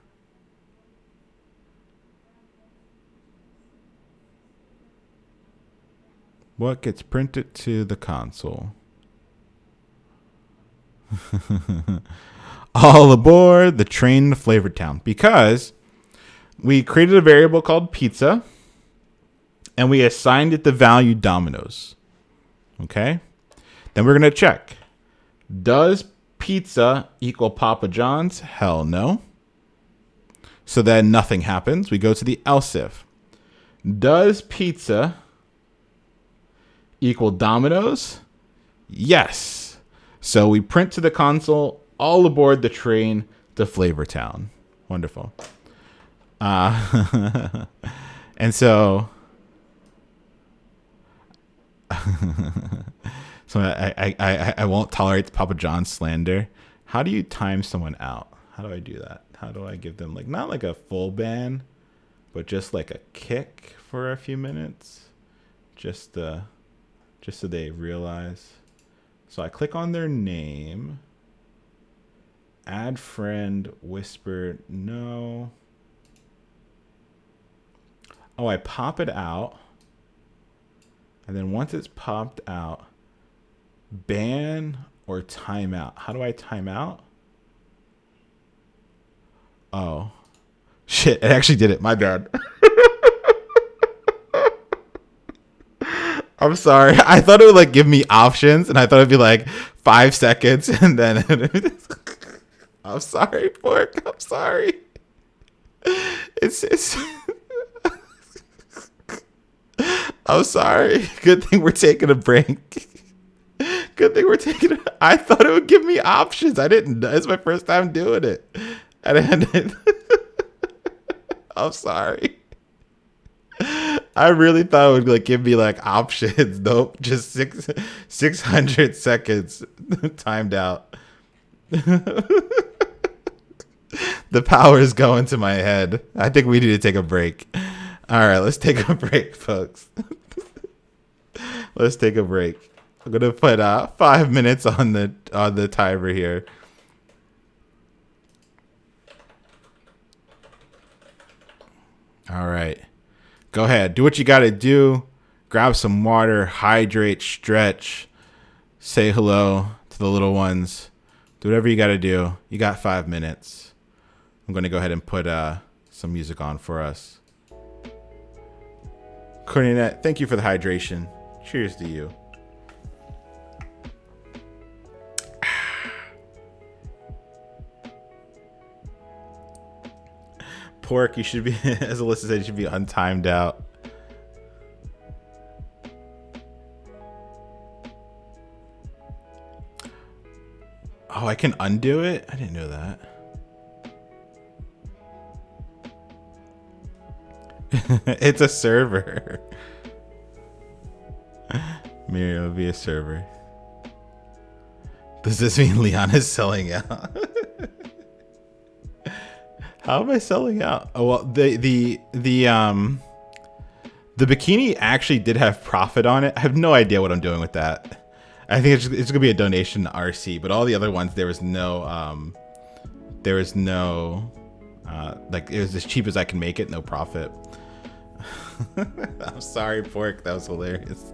What gets printed to the console? All aboard the train to Flavor Town, because we created a variable called pizza and we assigned it the value Domino's. Okay. Then we're going to check. Does pizza equal Papa John's? Hell no. So then nothing happens. We go to the else if. Does pizza equal Domino's? Yes. So we print to the console, all aboard the train to Flavor Town. Wonderful. And so, I won't tolerate the Papa John's slander. How do you time someone out? How do I do that? How do I give them like not like a full ban, but just like a kick for a few minutes, just so they realize. So I click on their name, add friend, whisper no. Oh, I pop it out. And then once it's popped out, ban or timeout. How do I time out? Oh, shit. It actually did it. My bad. I'm sorry. I thought it would like give me options, and I thought it'd be like 5 seconds, and then I'm sorry, Fork. I'm sorry. It's I'm sorry. Good thing we're taking a break. Good thing we're taking a... I thought it would give me options. I didn't. It's my first time doing it. And I'm sorry. I really thought it would like give me like options. Nope. Just 600 seconds timed out. The power is going to my head. I think we need to take a break. All right, let's take a break, folks. Let's take a break. I'm gonna put 5 minutes on the timer here. All right, go ahead. Do what you gotta do. Grab some water, hydrate, stretch, say hello to the little ones. Do whatever you gotta do. You got 5 minutes. I'm gonna go ahead and put some music on for us. Cornette, thank you for the hydration. Cheers to you. Pork, you should be, as Alyssa said, you should be untimed out. Oh, I can undo it? I didn't know that. It's a server. Miriam will be a server. Does this mean Leon is selling out? How am I selling out? Oh well, the bikini actually did have profit on it. I have no idea what I'm doing with that. I think it's gonna be a donation to RC, but all the other ones there was no like it was as cheap as I can make it, no profit. I'm sorry, Pork. That was hilarious.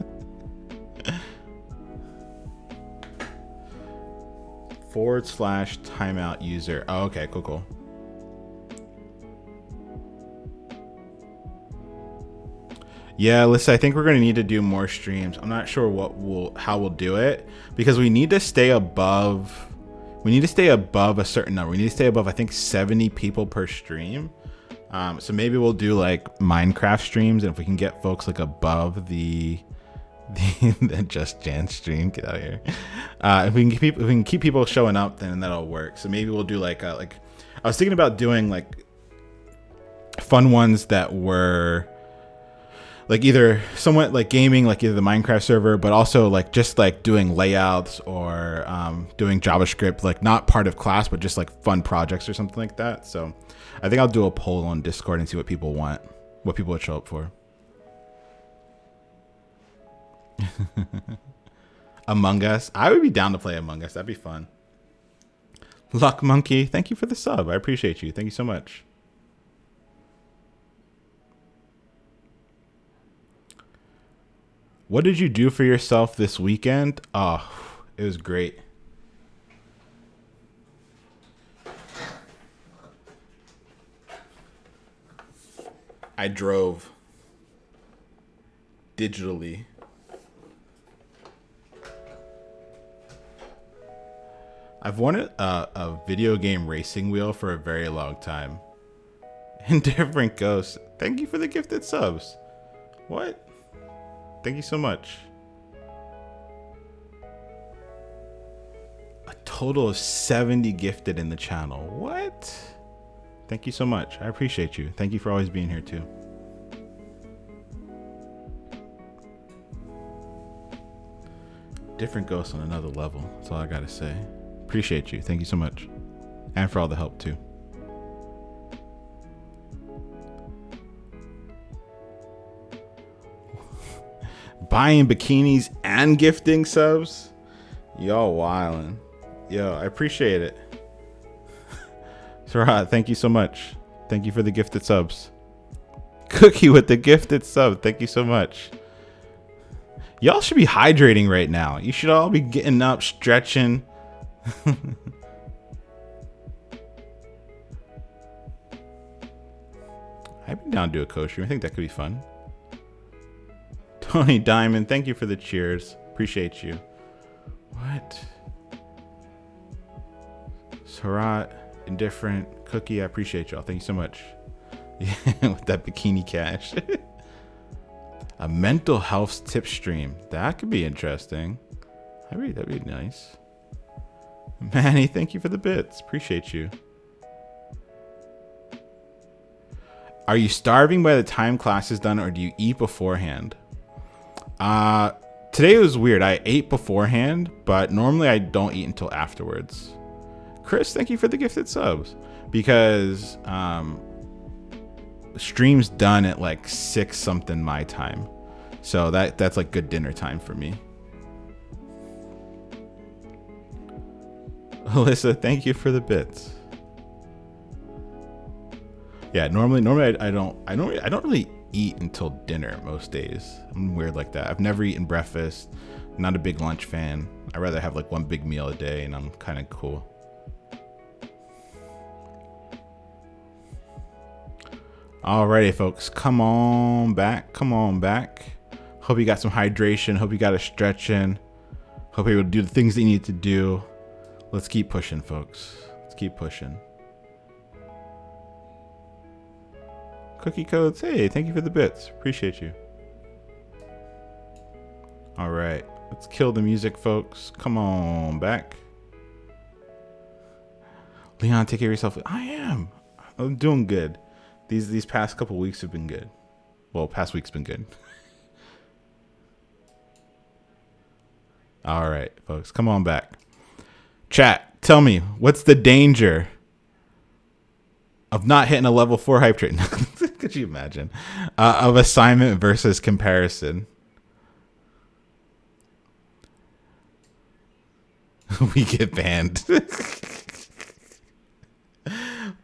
/ timeout user. Oh, okay, cool. Yeah, listen, I think we're gonna need to do more streams. I'm not sure how we'll do it, because we need to stay above a certain number. We need to stay above, I think, 70 people per stream. So maybe we'll do like Minecraft streams, and if we can get folks like above the Just Jan stream, get out of here. If we can keep people showing up, then that'll work. So maybe we'll do like I was thinking about doing like fun ones that were like either somewhat like gaming, like either the Minecraft server, but also like just like doing layouts or doing JavaScript, like not part of class, but just like fun projects or something like that. So I think I'll do a poll on Discord and see what people want. what people would show up for. Among Us. I would be down to play Among Us. That'd be fun. Luck Monkey, thank you for the sub. I appreciate you. Thank you so much. What did you do for yourself this weekend? Oh, it was great. I drove digitally. I've wanted a video game racing wheel for a very long time. Indifferent Ghost, thank you for the gifted subs. What? Thank you so much. A total of 70 gifted in the channel. What? Thank you so much. I appreciate you. Thank you for always being here too. Different Ghost on another level. That's all I gotta say. Appreciate you. Thank you so much. And for all the help too. Buying bikinis and gifting subs? Y'all wildin'. Yo, I appreciate it. Sarat, thank you so much. Thank you for the gifted subs. Cookie with the gifted sub. Thank you so much. Y'all should be hydrating right now. You should all be getting up, stretching. I'd be down to do a co-stream. I think that could be fun. Tony Diamond, thank you for the cheers. Appreciate you. What? Sarat, Indifferent, Cookie, I appreciate y'all. Thank you so much. Yeah, with that bikini cash. A mental health tip stream. That could be interesting. That'd be nice. Manny, thank you for the bits. Appreciate you. Are you starving by the time class is done, or do you eat beforehand? Today was weird. I ate beforehand, but normally I don't eat until afterwards. Chris, thank you for the gifted subs. Because stream's done at like 6 something my time. So that's like good dinner time for me. Alyssa, thank you for the bits. Yeah, normally I don't really eat until dinner most days. I'm weird like that. I've never eaten breakfast. Not a big lunch fan. I'd rather have like one big meal a day, and I'm kind of cool. Alrighty, folks, come on back. Hope you got some hydration. Hope you got a stretch in. Hope you're able to do the things that you need to do. Let's keep pushing, folks. Let's keep pushing. Cookie Codes, hey, thank you for the bits. Appreciate you. All right, let's kill the music, folks. Come on back. Leon, take care of yourself. I am. I'm doing good. These past couple weeks have been good. Well, past week's been good. All right, folks, come on back. Chat, tell me, what's the danger of not hitting a level 4 hype train? Could you imagine? Of assignment versus comparison. We get banned.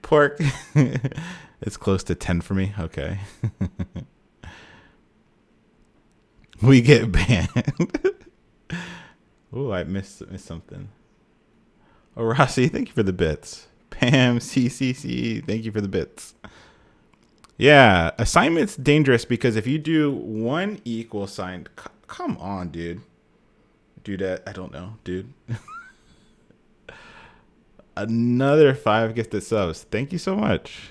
Pork. It's close to 10 for me. Okay. We get banned. Oh, I missed something. Oh, Rossi, thank you for the bits. Pam, CCC, thank you for the bits. Yeah, assignment's dangerous because if you do one equal sign, come on, dude. Do that. I don't know, dude. Another 5 gifted subs. Thank you so much.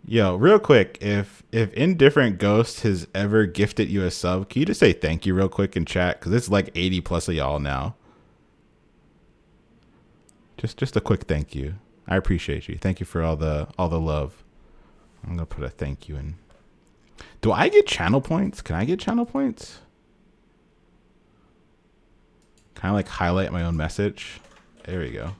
Yo, real quick, if Indifferent Ghost has ever gifted you a sub, can you just say thank you real quick in chat? Because it's like 80 plus of y'all now. Just a quick thank you. I appreciate you. Thank you for all the love. I'm gonna put a thank you in. Do I get channel points? Can I get channel points? Kind of like highlight my own message. There we go.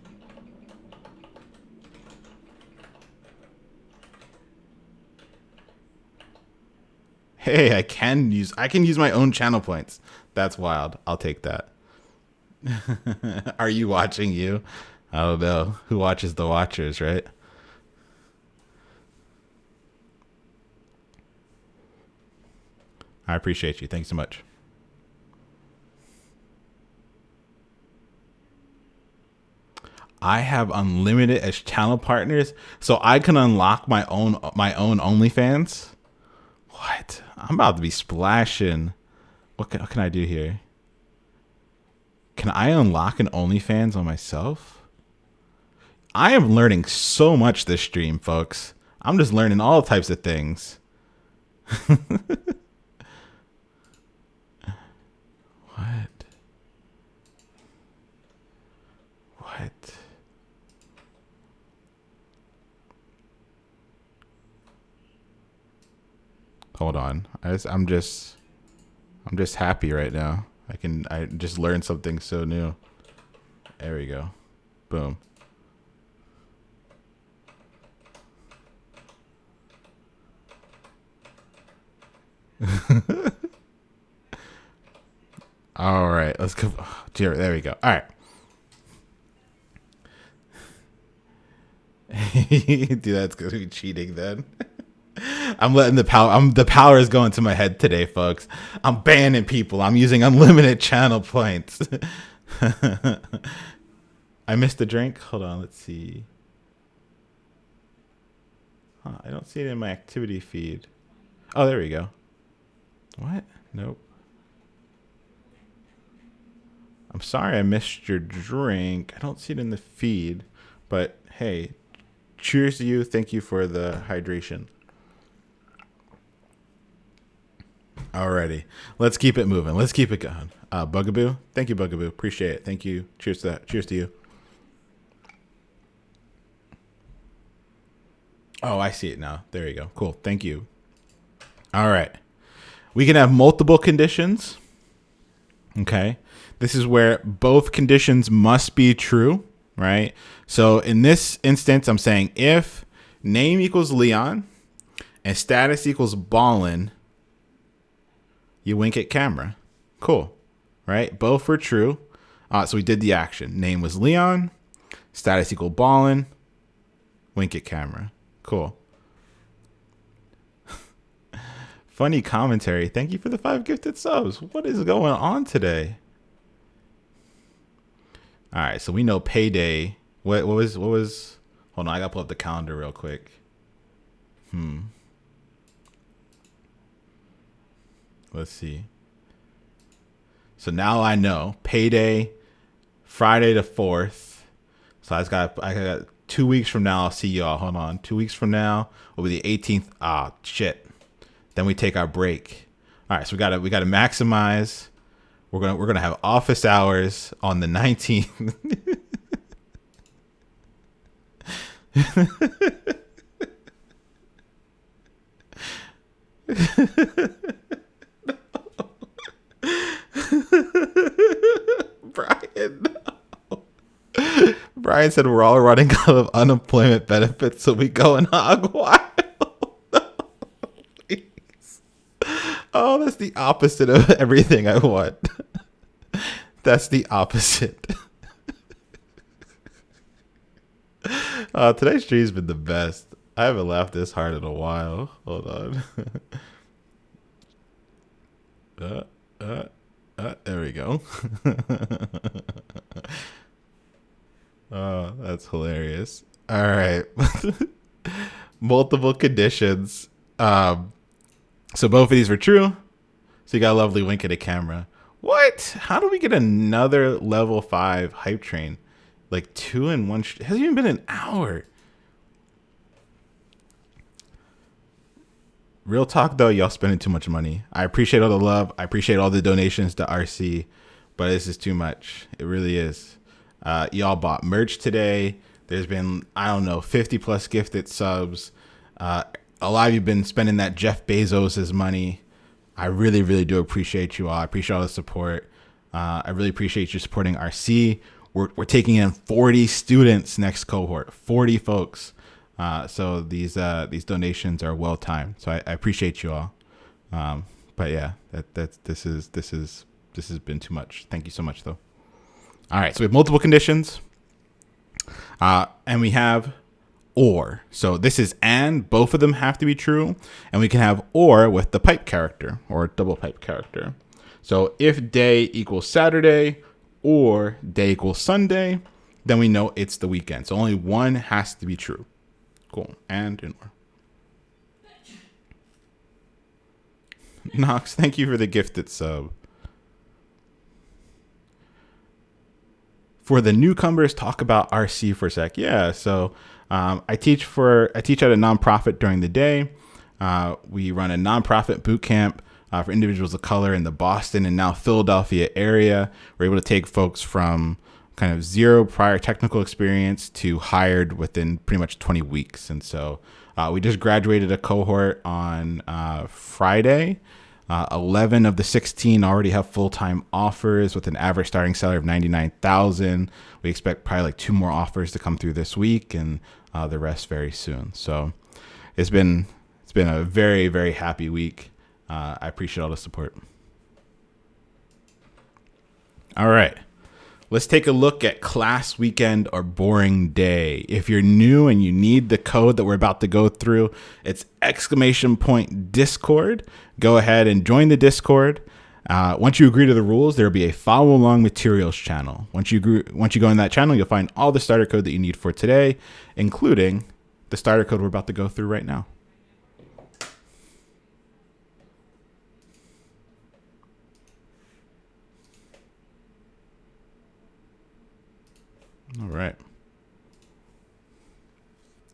Hey, I can use my own channel points. That's wild. I'll take that. Are you watching you? I don't know. Who watches the watchers, right? I appreciate you. Thanks so much. I have unlimited as channel partners, so I can unlock my own OnlyFans. What? I'm about to be splashing. What can I do here? Can I unlock an OnlyFans on myself? I am learning so much this stream, folks. I'm just learning all types of things. What? What? Hold on. I'm just happy right now. I just learned something so new. There we go. Boom. All right, let's go. There we go. All right. Dude, that's gonna be cheating then. I'm letting the power is going to my head today, folks. I'm banning people. I'm using unlimited channel points. I missed the drink. Hold on, let's see. Huh, I don't see it in my activity feed. Oh, there we go. What? Nope. I'm sorry I missed your drink. I don't see it in the feed, but hey, cheers to you. Thank you for the hydration. Alrighty, let's keep it moving. Let's keep it going. Bugaboo, thank you, Bugaboo. Appreciate it. Thank you. Cheers to that. Cheers to you. Oh, I see it now. There you go. Cool. Thank you. All right. We can have multiple conditions. Okay. This is where both conditions must be true, right? So in this instance, I'm saying if name equals Leon and status equals ballin', you wink at camera. Cool, right? Both were true. So we did the action. Name was Leon, status equal ballin', wink at camera. Cool. Funny commentary. Thank you for the 5 gifted subs. What is going on today? All right, so we know payday. What was? Hold on, I gotta pull up the calendar real quick. Let's see. So now I know payday, Friday the 4th. So I got 2 weeks from now. I'll see y'all. Hold on, 2 weeks from now will be the 18th. Ah, shit. Then we take our break. All right, so we gotta maximize. We're gonna have office hours on the 19th. Brian, no. Brian said we're all running out of unemployment benefits, so we go in hog wild. Oh, that's the opposite of everything I want. That's the opposite. Today's stream's been the best. I haven't laughed this hard in a while. Hold on. There we go. Oh, that's hilarious. All right. Multiple conditions. So both of these were true. So you got a lovely wink at a camera. What? How do we get another level 5 hype train? Like 2 in 1. It hasn't even been an hour. Real talk though, y'all spending too much money. I appreciate all the love. I appreciate all the donations to RC, but this is too much. It really is. Y'all bought merch today. There's been, I don't know, 50 plus gifted subs. A lot of you have been spending that Jeff Bezos' money. I really, really do appreciate you all. I appreciate all the support. I really appreciate you supporting RC. We're taking in 40 students next cohort, 40 folks. So these donations are well timed. So I appreciate you all. But yeah, this has been too much. Thank you so much though. All right, so we have multiple conditions, and we have or. So this is and, both of them have to be true, and we can have or with the pipe character or double pipe character. So if day equals Saturday or day equals Sunday, then we know it's the weekend. So only one has to be true. Cool. And or. Knox, thank you for the gifted sub. For the newcomers, talk about RC for a sec. Yeah, so I teach at a nonprofit during the day. We run a nonprofit boot camp for individuals of color in the Boston and now Philadelphia area. We're able to take folks from kind of zero prior technical experience to hired within pretty much 20 weeks. And so we just graduated a cohort on Friday. 11 of the 16 already have full-time offers with an average starting salary of $99,000. We expect probably like 2 more offers to come through this week, and the rest very soon. So it's been a very, very happy week. I appreciate all the support. All right. Let's take a look at class weekend or boring day. If you're new and you need the code that we're about to go through, it's !Discord. Go ahead and join the Discord. Once you agree to the rules, there'll be a follow along materials channel. Once you go in that channel, you'll find all the starter code that you need for today, including the starter code we're about to go through right now. All right.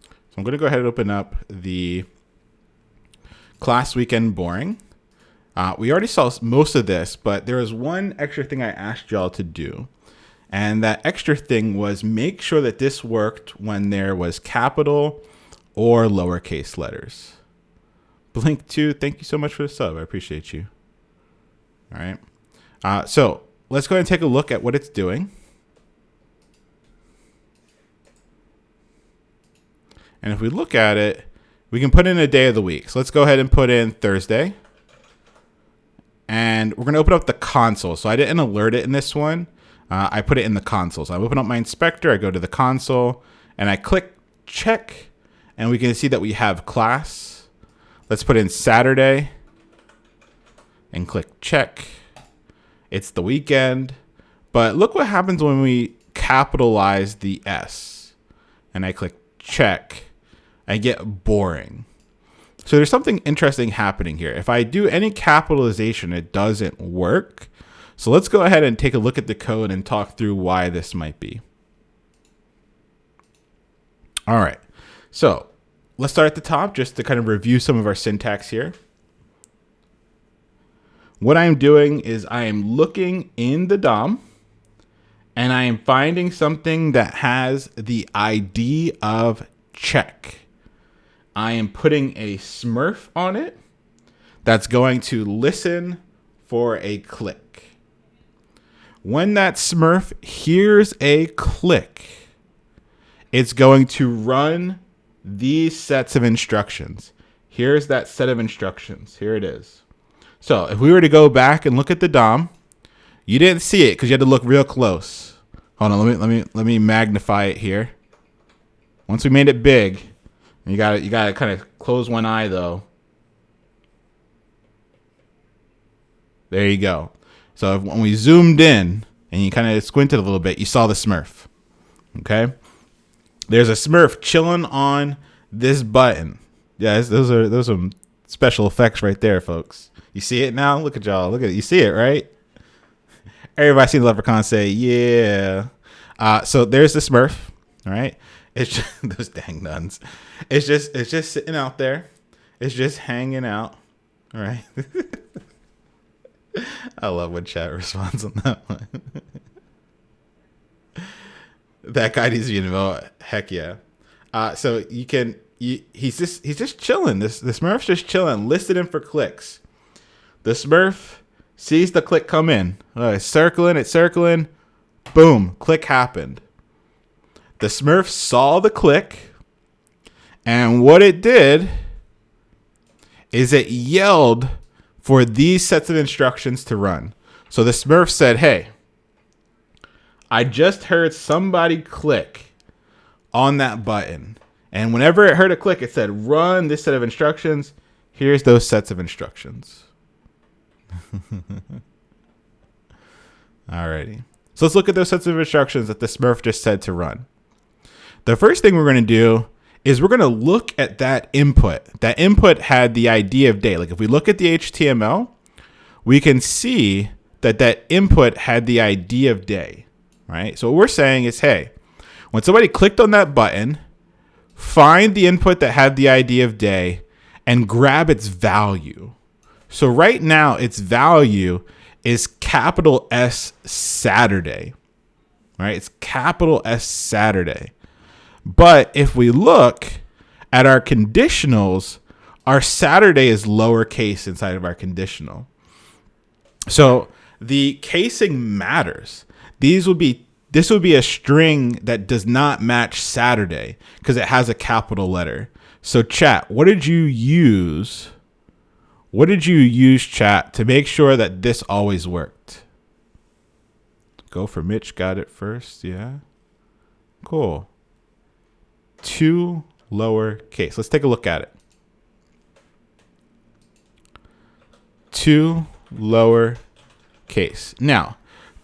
So I'm going to go ahead and open up the class weekend boring. We already saw most of this, but there was one extra thing I asked y'all to do. And that extra thing was make sure that this worked when there was capital or lowercase letters. Blink2, thank you so much for the sub. I appreciate you. All right. So let's go ahead and take a look at what it's doing. And if we look at it, we can put in a day of the week. So let's go ahead and put in Thursday. And we're going to open up the console. So I didn't alert it in this one. I put it in the console. So I open up my inspector. I go to the console and I click check. And we can see that we have class. Let's put in Saturday and click check. It's the weekend. But look what happens when we capitalize the S. And I click check. I get boring. So there's something interesting happening here. If I do any capitalization, it doesn't work. So let's go ahead and take a look at the code and talk through why this might be. All right. So let's start at the top just to kind of review some of our syntax here. What I'm doing is I am looking in the DOM and I am finding something that has the ID of check. I am putting a Smurf on it that's going to listen for a click. When that Smurf hears a click, it's going to run these sets of instructions. Here's that set of instructions. Here it is. So if we were to go back and look at the DOM, you didn't see it because you had to look real close. Hold on, let me magnify it here. Once we made it big, you gotta kind of close one eye though. There you go. So when we zoomed in and you kind of squinted a little bit, you saw the Smurf. Okay, there's a Smurf chilling on this button. Yeah, those are some special effects right there, folks. You see it now? Look at y'all. Look at it. You see it, right? Everybody seen the leprechaun say, yeah. So there's the Smurf. All right. It's just those dang nuns. It's just sitting out there. It's just hanging out. All right. I love when chat responds on that one. That guy needs to be involved. Heck yeah. So he's just chilling. The Smurf's just chilling, listening for clicks. The Smurf sees the click come in. It's circling. Boom, click happened. The Smurf saw the click, and what it did is it yelled for these sets of instructions to run. So the Smurf said, hey, I just heard somebody click on that button. And whenever it heard a click, it said, run this set of instructions. Here's those sets of instructions. Alrighty. So let's look at those sets of instructions that the Smurf just said to run. The first thing we're going to do is we're going to look at that input. That input had the ID of day. Like if we look at the HTML, we can see that that input had the ID of day, right? So what we're saying is, hey, when somebody clicked on that button, find the input that had the ID of day and grab its value. So right now its value is capital S Saturday, right? It's capital S Saturday. But if we look at our conditionals, our Saturday is lowercase inside of our conditional. So the casing matters. This would be a string that does not match Saturday because it has a capital letter. So chat, what did you use? What did you use, chat, to make sure that this always worked? Go for Mitch, got it first. Yeah. Cool. 2 lowercase. Let's take a look at it. 2 lowercase. Now,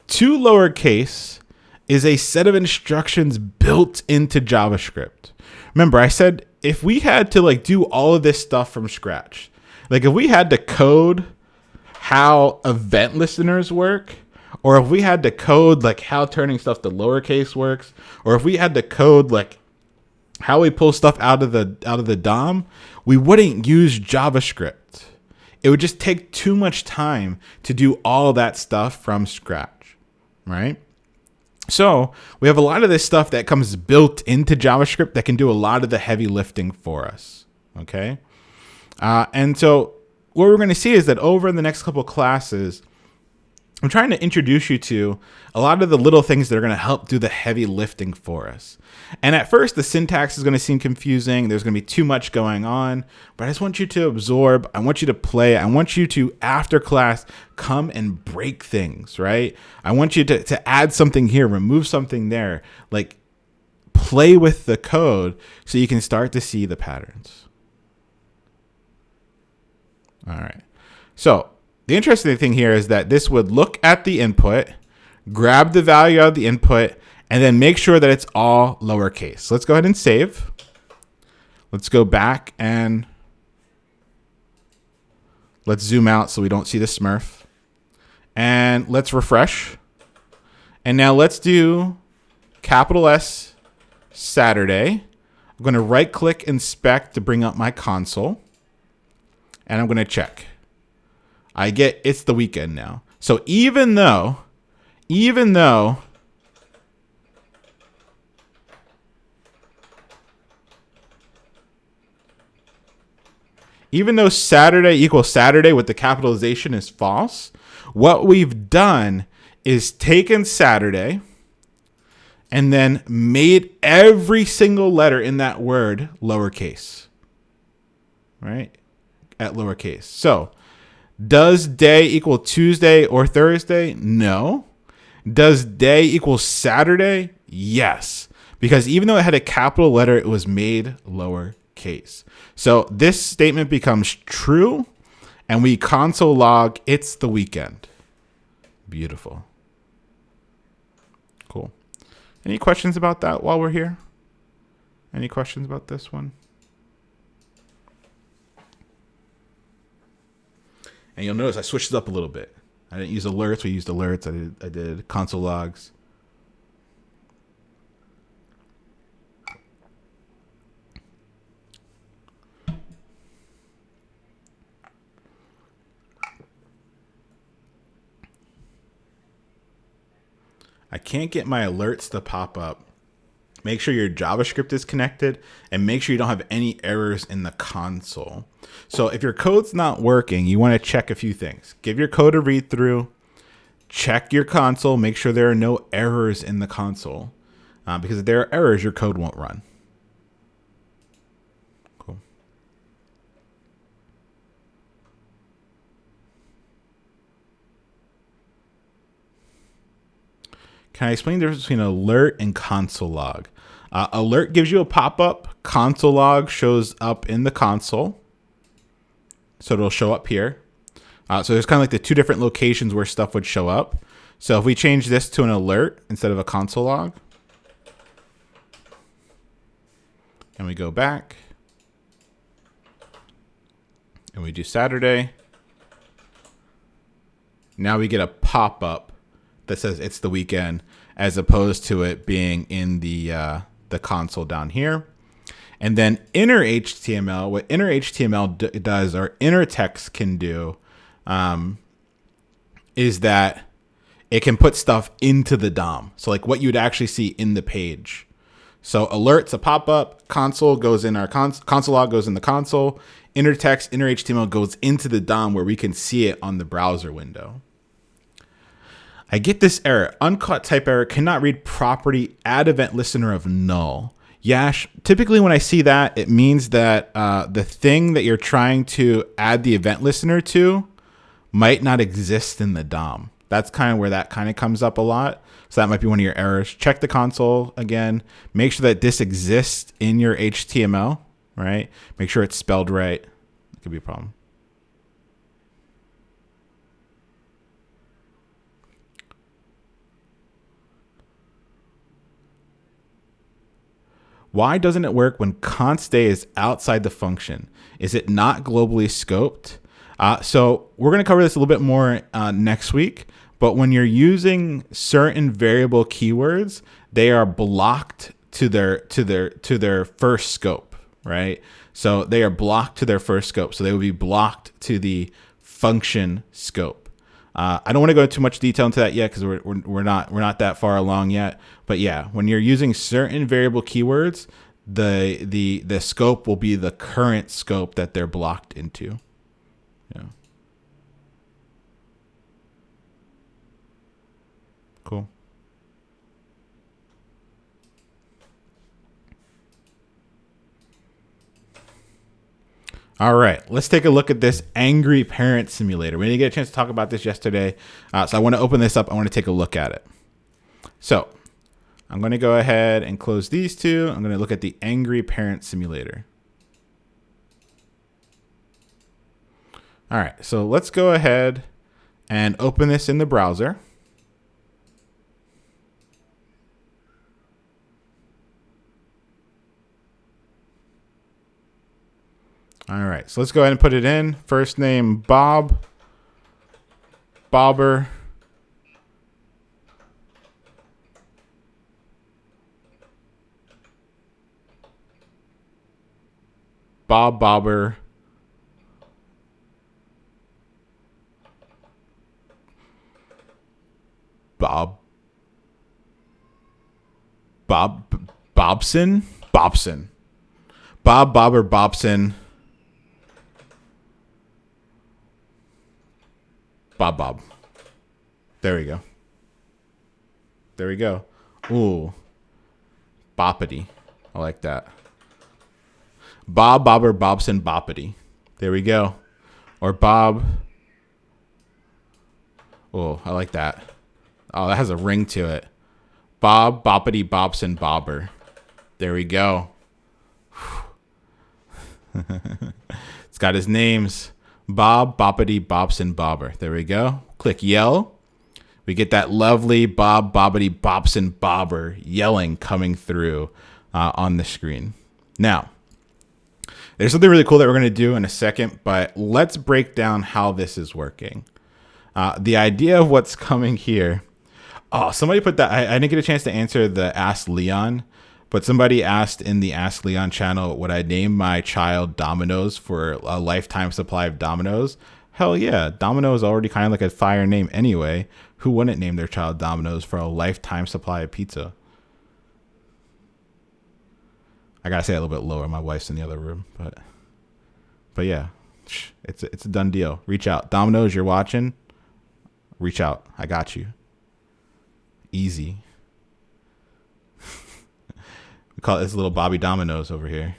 2 lowercase is a set of instructions built into JavaScript. Remember, I said if we had to do all of this stuff from scratch, like if we had to code how event listeners work, or if we had to code how turning stuff to lowercase works, or if we had to code how we pull stuff out of the DOM, we wouldn't use JavaScript. It would just take too much time to do all that stuff from scratch, right? So we have a lot of this stuff that comes built into JavaScript that can do a lot of the heavy lifting for us, okay? And so what we're going to see is that over the next couple of classes, I'm trying to introduce you to a lot of the little things that are going to help do the heavy lifting for us. And at first, the syntax is going to seem confusing. There's going to be too much going on. But I just want you to absorb. I want you to play. I want you to, after class, come and break things, right? I want you to add something here, remove something there. Play with the code so you can start to see the patterns. All right. So the interesting thing here is that this would look at the input, grab the value of the input, and then make sure that it's all lowercase. So let's go ahead and save. Let's go back and let's zoom out so we don't see the Smurf. And let's refresh. And now let's do capital S Saturday. I'm going to right click inspect to bring up my console. And I'm going to check. I get it's the weekend now. So even though Saturday equals Saturday with the capitalization is false, what we've done is taken Saturday and then made every single letter in that word lowercase, right? At lowercase. So does day equal Tuesday or Thursday? No. Does day equal Saturday? Yes. Because even though it had a capital letter, it was made lowercase. So this statement becomes true, and we console log, it's the weekend. Beautiful. Cool. Any questions about that while we're here? Any questions about this one? And you'll notice I switched it up a little bit. I didn't use alerts. We used alerts. I did console logs. I can't get my alerts to pop up. Make sure your JavaScript is connected and make sure you don't have any errors in the console. So if your code's not working, you want to check a few things. Give your code a read through, check your console, make sure there are no errors in the console. Because if there are errors, your code won't run. Cool. Can I explain the difference between alert and console log? Alert gives you a pop-up. Console log shows up in the console. So it'll show up here. So there's kind of like the two different locations where stuff would show up. So if we change this to an alert instead of a console log, and we go back, and we do Saturday, now we get a pop-up that says it's the weekend, as opposed to it being in the console down here. And then inner HTML, what inner HTML does, or inner text can do, is that it can put stuff into the DOM. So like what you'd actually see in the page. So alerts a pop-up, console goes in our console log goes in the console, inner text, inner HTML goes into the DOM where we can see it on the browser window. I get this error. Uncaught type error, cannot read property, add event listener of null. Yash, typically when I see that, it means that the thing that you're trying to add the event listener to might not exist in the DOM. That's kind of where that kind of comes up a lot. So that might be one of your errors. Check the console again. Make sure that this exists in your HTML, right? Make sure it's spelled right. It could be a problem. Why doesn't it work when const day is outside the function? Is it not globally scoped? So we're going to cover this a little bit more next week. But when you're using certain variable keywords, they are blocked to their first scope, right? So they are blocked to their first scope. So they will be blocked to the function scope. I don't want to go into too much detail into that yet because we're not that far along yet. But yeah, when you're using certain variable keywords, the scope will be the current scope that they're blocked into. Yeah. Cool. All right, let's take a look at this angry parent simulator. We didn't get a chance to talk about this yesterday, so I want to open this up. I want to take a look at it. So I'm going to go ahead and close these two. I'm going to look at the angry parent simulator. All right, so let's go ahead and open this in the browser. All right, so let's go ahead and put it in. First name, Bob, Bobber, Bob, Bobber, Bobson, Bob, Bobber, Bobson, Bob. There we go. There we go. Ooh. Boppity. I like that. Bob, Bobber, Bobson, Boppity. There we go. Or Bob. Oh, I like that. Oh, that has a ring to it. Bob, Boppity, Bobson, Bobber. There we go. It's got his names. Bob, Boppity, Bobson, Bobber. There we go. Click yell. We get that lovely Bob, Boppity, Bobson, Bobber yelling coming through on the screen. Now, there's something really cool that we're going to do in a second, but let's break down how this is working. The idea of what's coming here. Oh, somebody put that. I didn't get a chance to answer the Ask Leon, but somebody asked in the Ask Leon channel, would I name my child Domino's for a lifetime supply of Domino's? Hell yeah. Domino is already kind of like a fire name anyway. Who wouldn't name their child Domino's for a lifetime supply of pizza? I gotta say it a little bit lower. My wife's in the other room, but yeah, it's a done deal. Reach out. Domino's, you're watching. Reach out. I got you. Easy. We call it this little Bobby Domino's over here.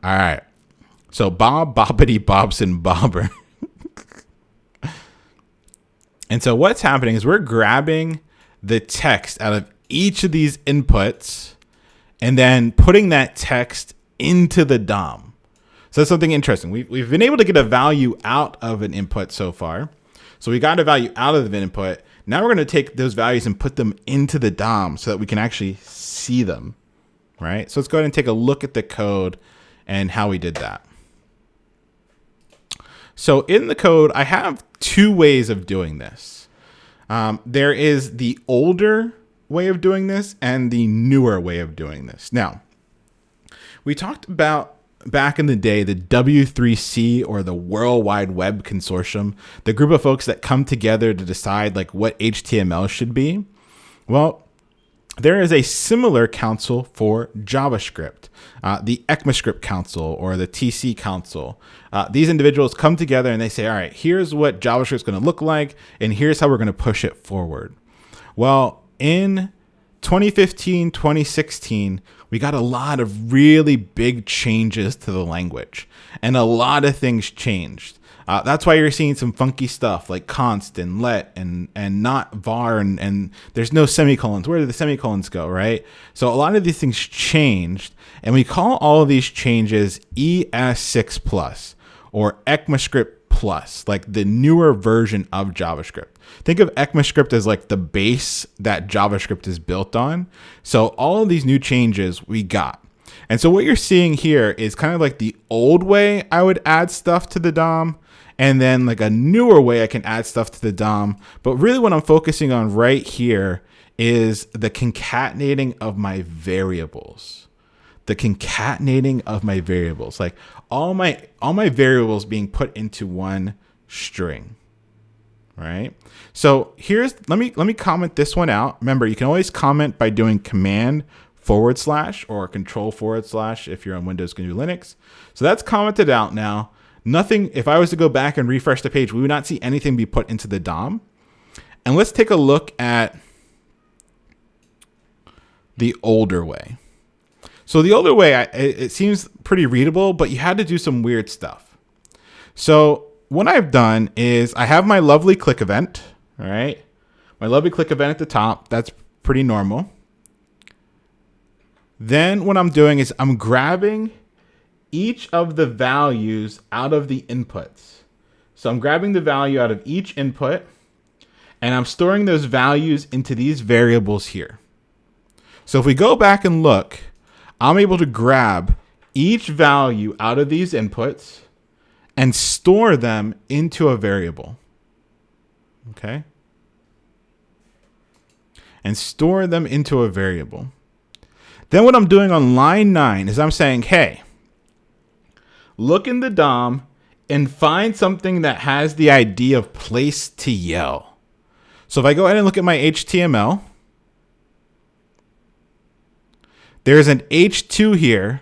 All right. So Bob, Boppity, Bobson, Bobber. And so what's happening is we're grabbing the text out of each of these inputs and then putting that text into the DOM. So that's something interesting. We've been able to get a value out of an input so far. So we got a value out of the input. Now we're going to take those values and put them into the DOM so that we can actually see them, right? So let's go ahead and take a look at the code and how we did that. So in the code, I have two ways of doing this. There is the older way of doing this and the newer way of doing this. Now, we talked about back in the day, the W3C, or the World Wide Web Consortium, the group of folks that come together to decide like what HTML should be. Well, there is a similar council for JavaScript, the ECMAScript Council or the TC Council. These individuals come together and they say, all right, here's what JavaScript is going to look like, and here's how we're going to push it forward. Well, in 2015, 2016, we got a lot of really big changes to the language, and a lot of things changed. That's why you're seeing some funky stuff like const and let and not var, and there's no semicolons. Where did the semicolons go, right? So a lot of these things changed, and we call all of these changes ES6 plus or ECMAScript plus, like the newer version of JavaScript. Think of ECMAScript as like the base that JavaScript is built on. So all of these new changes we got. And so what you're seeing here is kind of like the old way I would add stuff to the DOM, and then like a newer way I can add stuff to the DOM. But really what I'm focusing on right here is the concatenating of my variables. The concatenating of my variables, like all my variables being put into one string, right? So let me comment this one out. Remember, you can always comment by doing command / or control / if you're on Windows, GNU Linux. So that's commented out now. Nothing, if I was to go back and refresh the page, we would not see anything be put into the DOM. And let's take a look at the older way. So the older way, it seems pretty readable, but you had to do some weird stuff. So what I've done is I have my lovely click event, all right? My lovely click event at the top. That's pretty normal. Then what I'm doing is I'm grabbing each of the values out of the inputs. So I'm grabbing the value out of each input, and I'm storing those values into these variables here. So if we go back and look, I'm able to grab each value out of these inputs and store them into a variable. Okay? And store them into a variable. Then what I'm doing on line 9 is I'm saying, hey, look in the DOM and find something that has the ID of place to yell. So if I go ahead and look at my HTML, there's an H2 here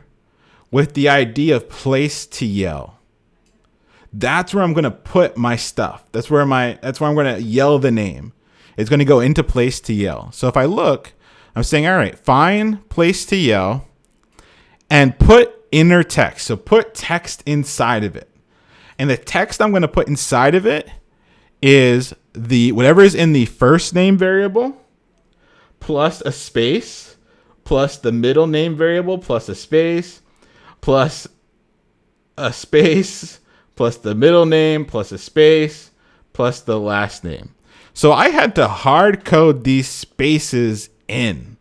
with the ID of place to yell. That's where I'm going to put my stuff. That's where I'm going to yell the name. It's going to go into place to yell. So if I look, I'm saying, all right, find place to yell and put inner text. So put text inside of it. And the text I'm going to put inside of it is whatever is in the first name variable plus a space plus the middle name variable plus a space plus the middle name plus a space plus the last name. So I had to hard code these spaces in,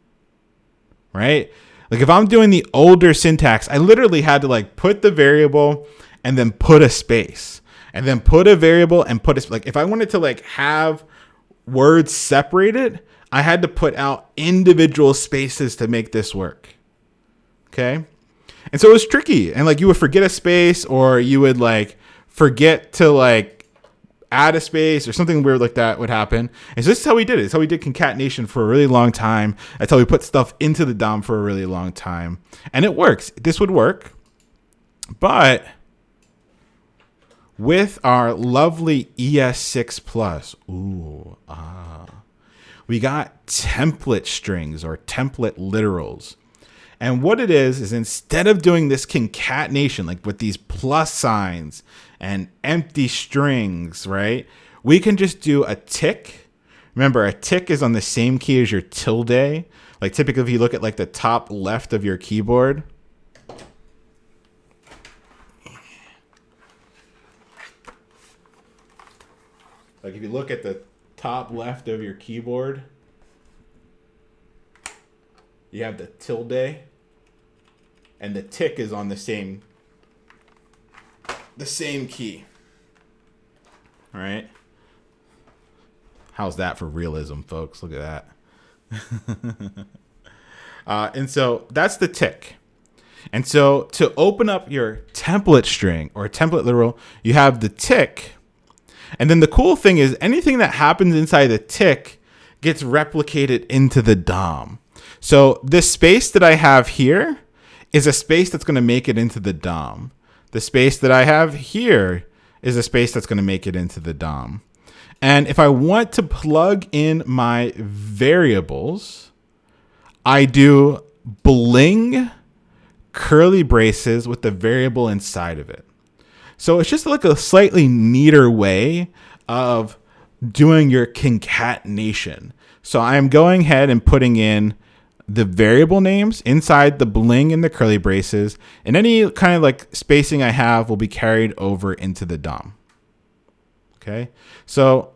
right? Like if I'm doing the older syntax, I literally had to like put the variable and then put a space and then put a variable and put a, like if I wanted to like have words separated, I had to put out individual spaces to make this work. Okay. And so it was tricky. And like you would forget a space, or you would like forget to like add a space, or something weird like that would happen. And so this is how we did it. It's how we did concatenation for a really long time. That's how we put stuff into the DOM for a really long time. And it works. This would work. But with our lovely ES6 plus, we got template strings or template literals. And what it is instead of doing this concatenation, like with these plus signs and empty strings, right? We can just do a tick Remember, a tick is on the same key as your tilde. Like typically if you look at like the top left of your keyboard, like if you look at the top left of your keyboard, you have the tilde, and the tick is on the same key. All right. How's that for realism, folks? Look at that. And so that's the tick. And so to open up your template string or template literal, you have the tick. And then the cool thing is anything that happens inside the tick gets replicated into the DOM. So this space that I have here is a space that's going to make it into the DOM. The space that I have here is a space that's going to make it into the DOM. And if I want to plug in my variables, I do bling curly braces with the variable inside of it. So it's just like a slightly neater way of doing your concatenation. So I'm going ahead and putting in the variable names inside the bling and the curly braces, and any kind of like spacing I have will be carried over into the DOM. Okay, so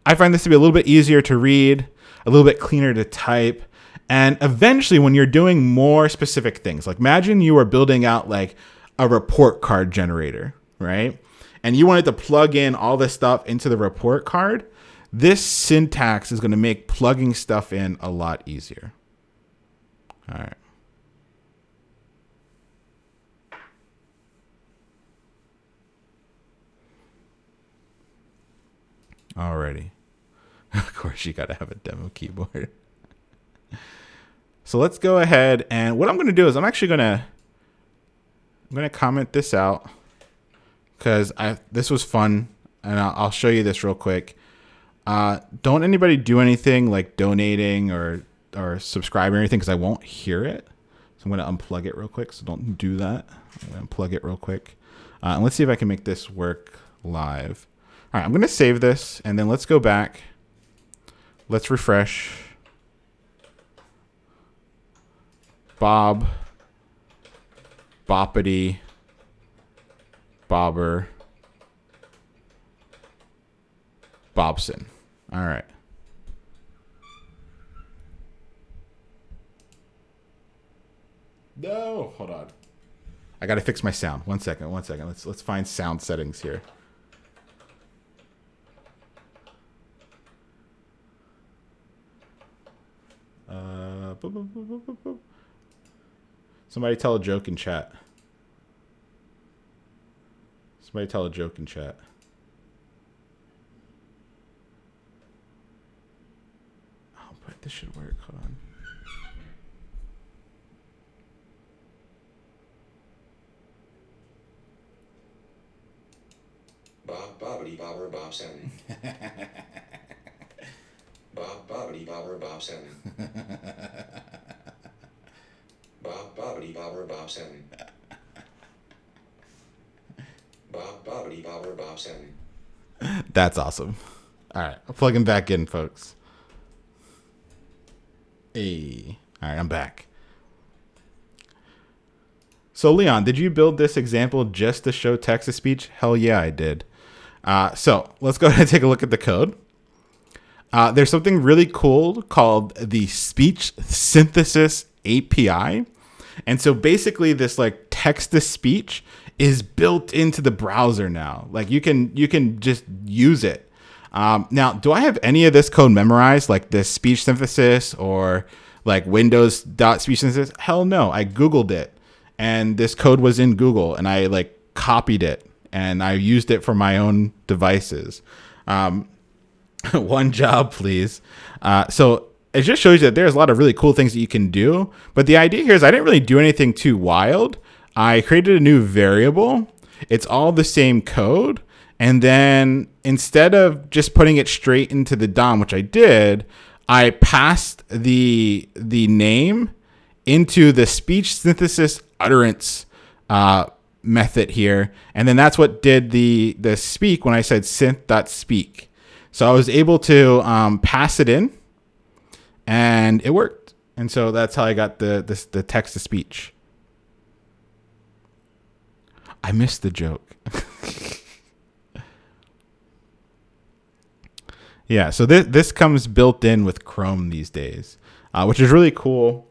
I find this to be a little bit easier to read, a little bit cleaner to type. And eventually when you're doing more specific things, like imagine you are building out like a report card generator, right? And you wanted to plug in all this stuff into the report card. This syntax is going to make plugging stuff in a lot easier. All right. Alrighty. Of course, you got to have a demo keyboard. So let's go ahead, and what I'm going to do is I'm going to comment this out because this was fun, and I'll show you this real quick. Don't anybody do anything like donating or subscribing or anything because I won't hear it. So I'm going to unplug it real quick. So don't do that. I'm going to unplug it real quick. And let's see if I can make this work live. All right, I'm going to save this, and then let's go back. Let's refresh. Bob, Boppity, Bobber, Bobson. All right. No, hold on. I got to fix my sound. One second. Let's find sound settings here. Somebody tell a joke in chat. Somebody tell a joke in chat. Oh, but this should work. Hold on. Bob Bobbity Bobber Bobson. Bob Bobbity Bobber Bobson. Bob Bobbity Bobber Bobson. Bob Bobbity Bobber Bobson. That's awesome. All right, I'll plug him back in, folks. Hey. All right, I'm back. So, Leon, did you build this example just to show text-to-speech? Hell yeah, I did. So let's go ahead and take a look at the code. There's something really cool called the Speech Synthesis API. And so basically this like text-to-speech is built into the browser now. Like you can just use it. Now, do I have any of this code memorized, like this speech synthesis or like Windows.speech synthesis? Hell no. I Googled it, and this code was in Google, and I like copied it, and I used it for my own devices. One job, please. So it just shows you that there's a lot of really cool things that you can do. But the idea here is I didn't really do anything too wild. I created a new variable. It's all the same code. And then instead of just putting it straight into the DOM, which I did, I passed the name into the speech synthesis utterance method here. And then that's what did the speak when I said synth.speak. So I was able to pass it in, and it worked. And so that's how I got the text to speech. I missed the joke. Yeah, so this comes built in with Chrome these days, which is really cool.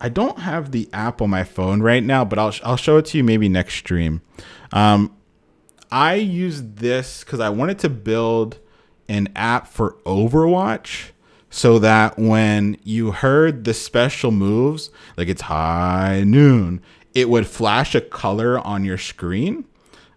I don't have the app on my phone right now, but I'll show it to you maybe next stream. I used this because I wanted to build an app for Overwatch so that when you heard the special moves, like it's high noon, it would flash a color on your screen,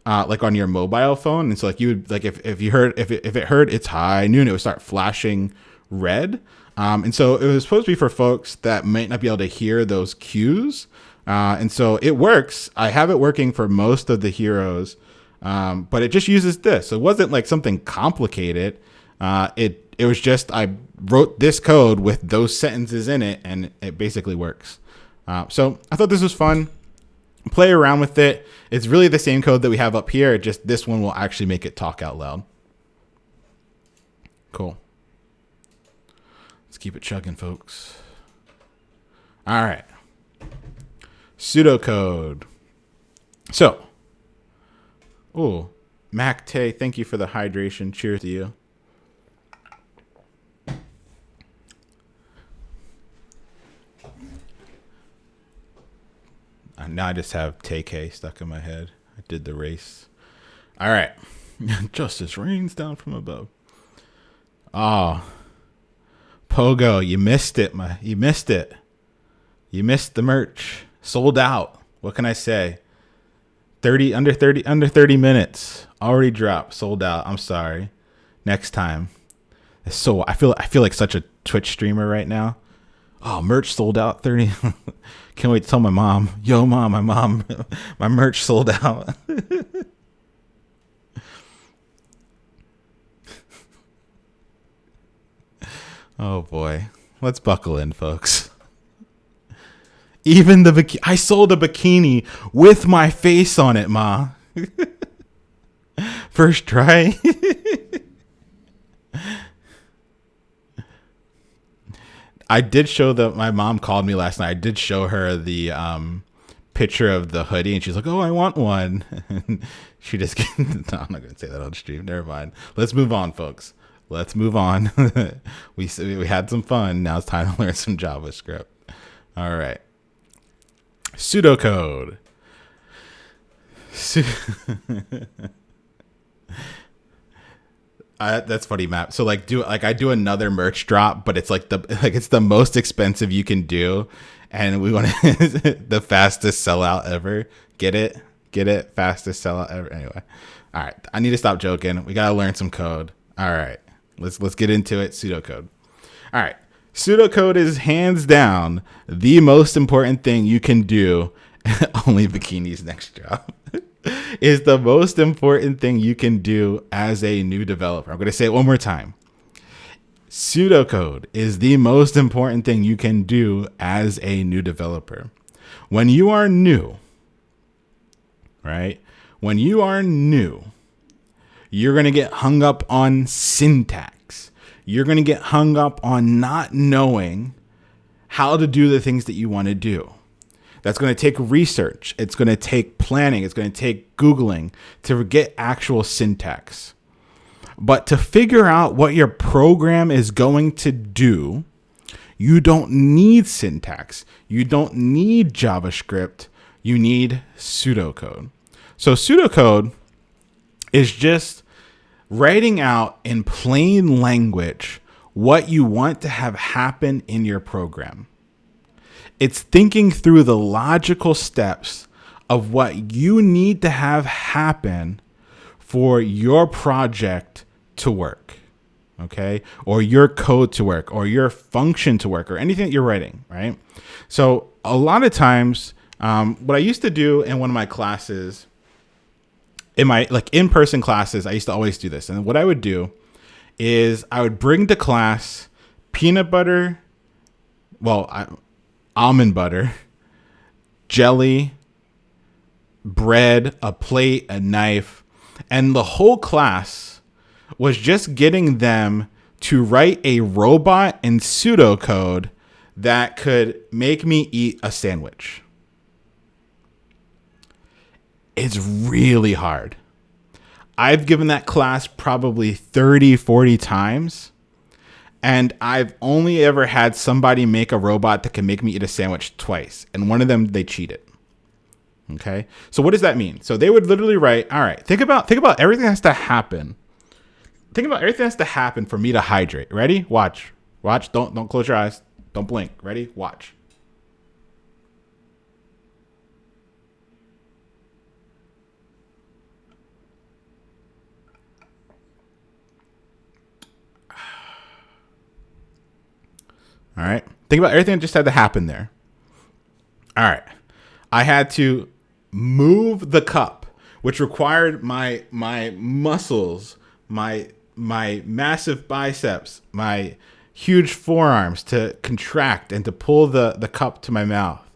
like on your mobile phone. And so like you would, like if it heard it's high noon, it would start flashing red. And so it was supposed to be for folks that might not be able to hear those cues. And so it works. I have it working for most of the heroes. But it just uses this. So it wasn't like something complicated. It was just, I wrote this code with those sentences in it, and it basically works. So I thought this was fun. Play around with it. It's really the same code that we have up here. Just this one will actually make it talk out loud. Cool. Let's keep it chugging, folks. All right. Pseudocode. So, oh, Mac Tay, thank you for the hydration. Cheers to you. Now I just have Tay K stuck in my head. I did the race. All right. Justice rains down from above. Oh, Pogo, you missed it. You missed it. You missed the merch. Sold out. What can I say? Under 30 minutes. Already dropped. Sold out. I'm sorry. Next time. So I feel like such a Twitch streamer right now. Oh, merch sold out. 30. Can't wait to tell my mom. Yo, mom, my merch sold out. Oh boy. Let's buckle in, folks. Even I sold a bikini with my face on it, ma. First try. I did show my mom called me last night. I did show her the picture of the hoodie, and she's like, "Oh, I want one." She just no, I'm not going to say that on stream. Never mind. Let's move on, folks. Let's move on. We had some fun. Now it's time to learn some JavaScript. All right. Pseudocode. That's funny, Matt. So I do another merch drop, but it's it's the most expensive you can do, and we want the fastest sellout ever. Get it? Fastest sellout ever. Anyway, all right. I need to stop joking. We gotta learn some code. All right, let's get into it. Pseudocode. All right, pseudocode is hands down the most important thing you can do. Only bikinis next job. Is the most important thing you can do as a new developer. I'm going to say it one more time. Pseudocode is the most important thing you can do as a new developer. When you are new, right? When you are new, you're going to get hung up on syntax. You're going to get hung up on not knowing how to do the things that you want to do. That's going to take research. It's going to take planning. It's going to take Googling to get actual syntax. But to figure out what your program is going to do, you don't need syntax. You don't need JavaScript. You need pseudocode. So pseudocode is just writing out in plain language what you want to have happen in your program. It's thinking through the logical steps of what you need to have happen for your project to work, okay? Or your code to work, or your function to work, or anything that you're writing, right? So a lot of times, what I used to do in one of my classes, in my in-person classes, I used to always do this. And what I would do is I would bring to class peanut butter, almond butter, jelly, bread, a plate, a knife, and the whole class was just getting them to write a robot in pseudocode that could make me eat a sandwich. It's really hard. I've given that class probably 30, 40 times. And I've only ever had somebody make a robot that can make me eat a sandwich twice. And one of them, they cheated. Okay. So what does that mean? So they would literally write, all right, think about everything that has to happen. Think about everything that has to happen for me to hydrate. Ready? Watch. Don't close your eyes. Don't blink. Ready? Watch. All right. Think about everything that just had to happen there. All right. I had to move the cup, which required my muscles, my massive biceps, my huge forearms to contract and to pull the cup to my mouth.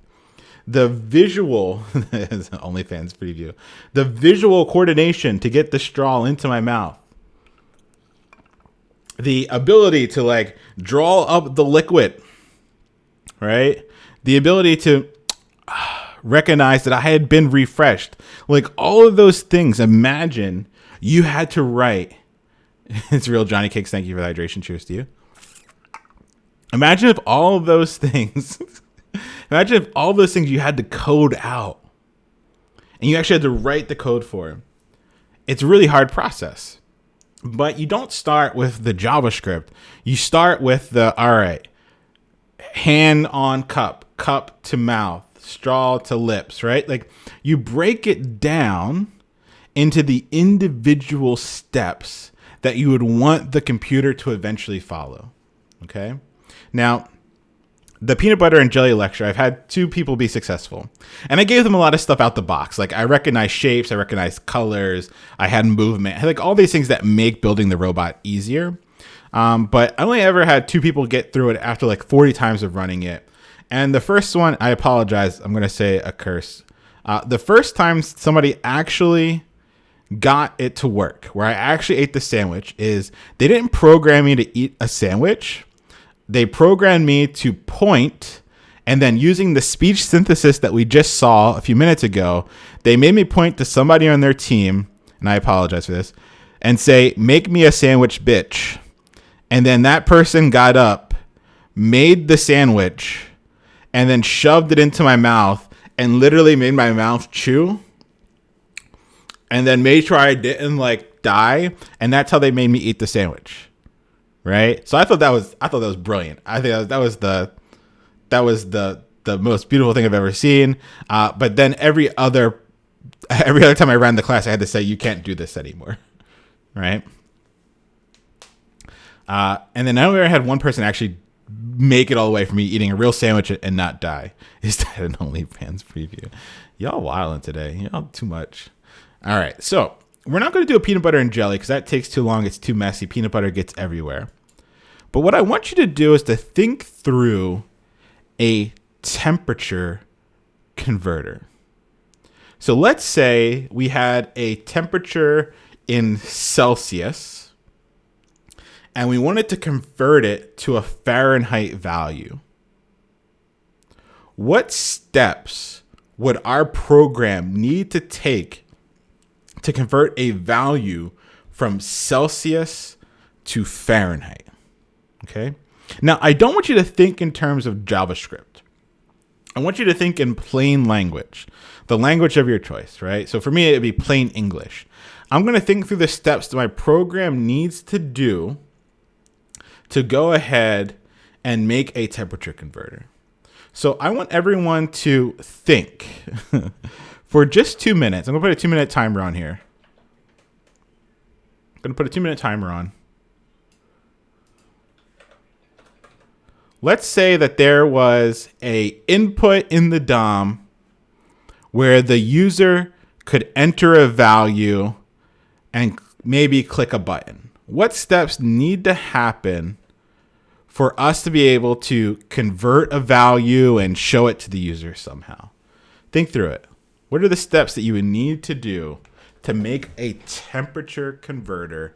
The visual, OnlyFans preview, the visual coordination to get the straw into my mouth. The ability to like draw up the liquid, right? The ability to recognize that I had been refreshed. Like all of those things, imagine you had to write. It's real, Johnny Cakes. Thank you for the hydration. Cheers to you. Imagine if all of those things, you had to code out and you actually had to write the code for. It's a really hard process. But you don't start with the JavaScript. You start with the, all right, hand on cup, cup to mouth, straw to lips, right? Like you break it down into the individual steps that you would want the computer to eventually follow. Okay. Now, the peanut butter and jelly lecture, I've had 2 people be successful. And I gave them a lot of stuff out the box. Like I recognize shapes, I recognize colors, I had movement, I had like all these things that make building the robot easier. But I only ever had 2 people get through it after like 40 times of running it. And the first one, I apologize, I'm going to say a curse. The first time somebody actually got it to work, where I actually ate the sandwich, is they didn't program me to eat a sandwich. They programmed me to point, and then using the speech synthesis that we just saw a few minutes ago, they made me point to somebody on their team, and I apologize for this, and say, make me a sandwich, bitch. And then that person got up, made the sandwich, and then shoved it into my mouth and literally made my mouth chew, and then made sure I didn't like die. And that's how they made me eat the sandwich. Right. So I thought that was brilliant. I think that was the most beautiful thing I've ever seen. But then every other time I ran the class, I had to say, you can't do this anymore. Right. And then I only had one person actually make it all the way for me eating a real sandwich and not die. Is that an OnlyFans preview? Y'all wilding today. Y'all too much. All right. So we're not going to do a peanut butter and jelly because that takes too long. It's too messy. Peanut butter gets everywhere. But what I want you to do is to think through a temperature converter. So let's say we had a temperature in Celsius and we wanted to convert it to a Fahrenheit value. What steps would our program need to take to convert a value from Celsius to Fahrenheit? Okay. Now, I don't want you to think in terms of JavaScript. I want you to think in plain language, the language of your choice, right? So for me, it'd be plain English. I'm going to think through the steps that my program needs to do to go ahead and make a temperature converter. So I want everyone to think for just 2 minutes. I'm going to put a 2-minute timer on here. I'm going to put a 2-minute timer on. Let's say that there was a input in the DOM where the user could enter a value and maybe click a button. What steps need to happen for us to be able to convert a value and show it to the user somehow? Think through it. What are the steps that you would need to do to make a temperature converter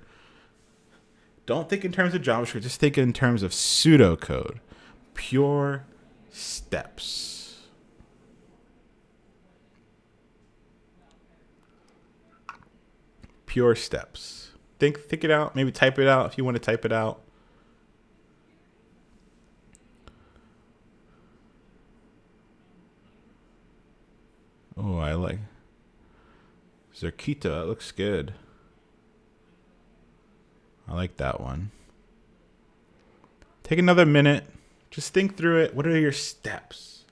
Don't think in terms of JavaScript. Just think in terms of pseudocode. Pure steps. Pure steps. Think it out. Maybe type it out if you want to type it out. Oh, I like Zerkita. That looks good. I like that one. Take another minute. Just think through it. What are your steps?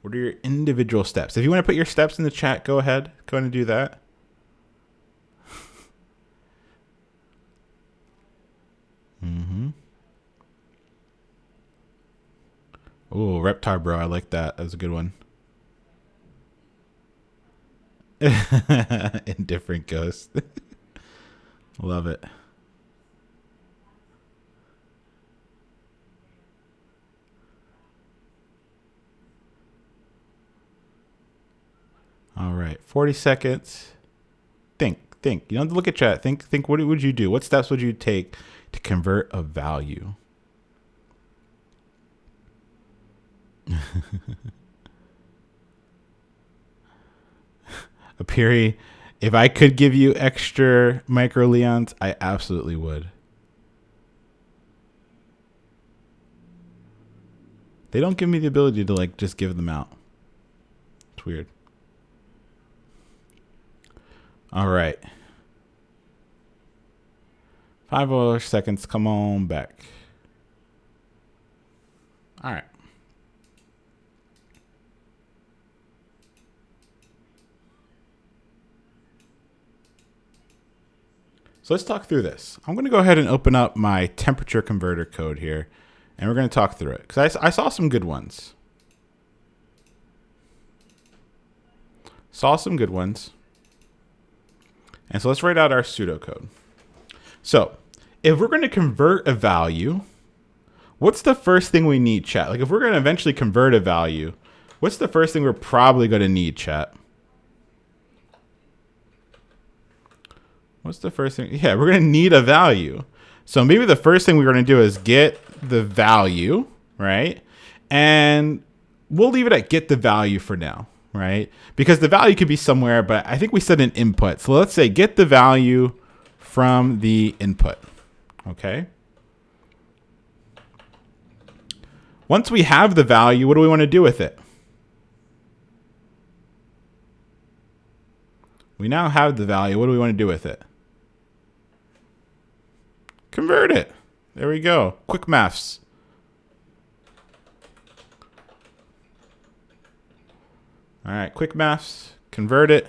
What are your individual steps? If you want to put your steps in the chat, go ahead. Go ahead and do that. Oh, Reptar bro. I like that. That was a good one. Indifferent ghost. Love it. All right, 40 seconds. Think. You don't have to look at chat. Think. What would you do? What steps would you take to convert a value? Apiri, if I could give you extra microleons, I absolutely would. They don't give me the ability to like just give them out. It's weird. All right. 5 more seconds. Come on back. All right. So let's talk through this. I'm going to go ahead and open up my temperature converter code here, and we're going to talk through it because I saw some good ones. And so let's write out our pseudocode. So if we're going to convert a value, what's the first thing we need, chat? Like if we're going to eventually convert a value, what's the first thing we're probably going to need, chat? What's the first thing? Yeah, we're going to need a value. So maybe the first thing we're going to do is get the value, right? And we'll leave it at get the value for now, right? Because the value could be somewhere, but I think we said an input. So let's say get the value from the input, okay? Once we have the value, what do we want to do with it? We now have the value. What do we want to do with it? Convert it. There we go. Quick maths. All right, quick maths. Convert it.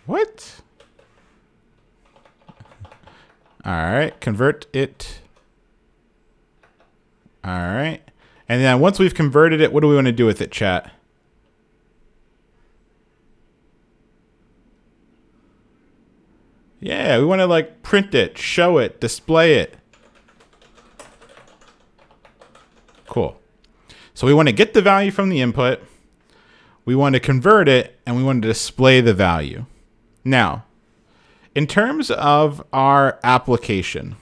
What? All right, convert it. All right. And then once we've converted it, what do we want to do with it, chat? Yeah, we want to like print it, show it, display it. Cool. So we want to get the value from the input. We want to convert it, and we want to display the value. Now, in terms of our application,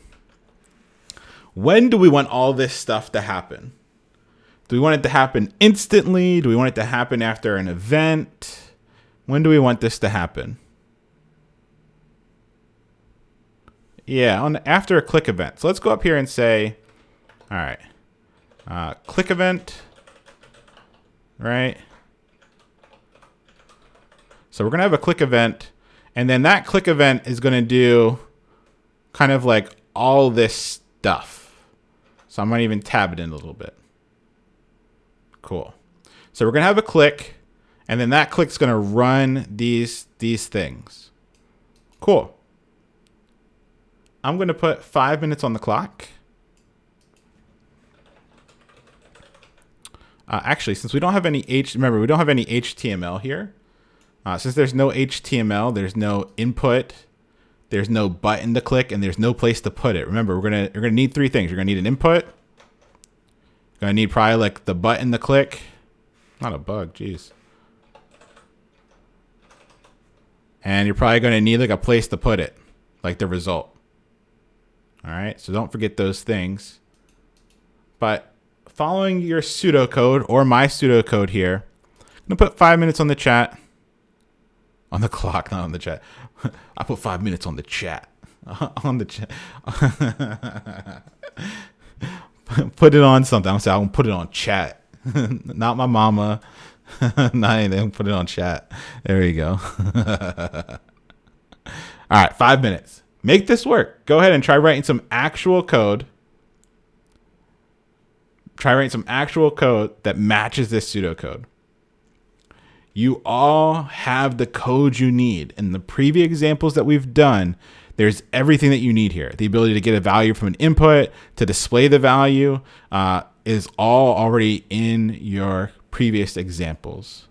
when do we want all this stuff to happen? Do we want it to happen instantly? Do we want it to happen after an event? When do we want this to happen? Yeah, after a click event. So let's go up here and say, all right, click event, right? So we're going to have a click event, and then that click event is going to do kind of like all this stuff. So I'm going to even tab it in a little bit. Cool. So we're going to have a click, and then that click's going to run these things. Cool. I'm going to put 5 minutes on the clock. Actually, since we don't have any remember, we don't have any HTML here. Since there's no HTML, there's no input, there's no button to click, and there's no place to put it. Remember, we're gonna need 3 things. You're gonna need an input. You're gonna need probably like the button to click. Not a bug, jeez. And you're probably going to need like a place to put it, like the result. All right, so don't forget those things. But following your pseudocode or my pseudocode here, I'm going to put 5 minutes on the chat. On the clock, not on the chat. I put 5 minutes on the chat. On the chat. Put it on something. I'm saying I'm going to put it on chat. Not my mama. Not anything. Put it on chat. There you go. All right, 5 minutes. Make this work. Go ahead and try writing some actual code. Try writing some actual code that matches this pseudocode. You all have the code you need. In the previous examples that we've done, there's everything that you need here. The ability to get a value from an input, to display the value, is all already in your previous examples.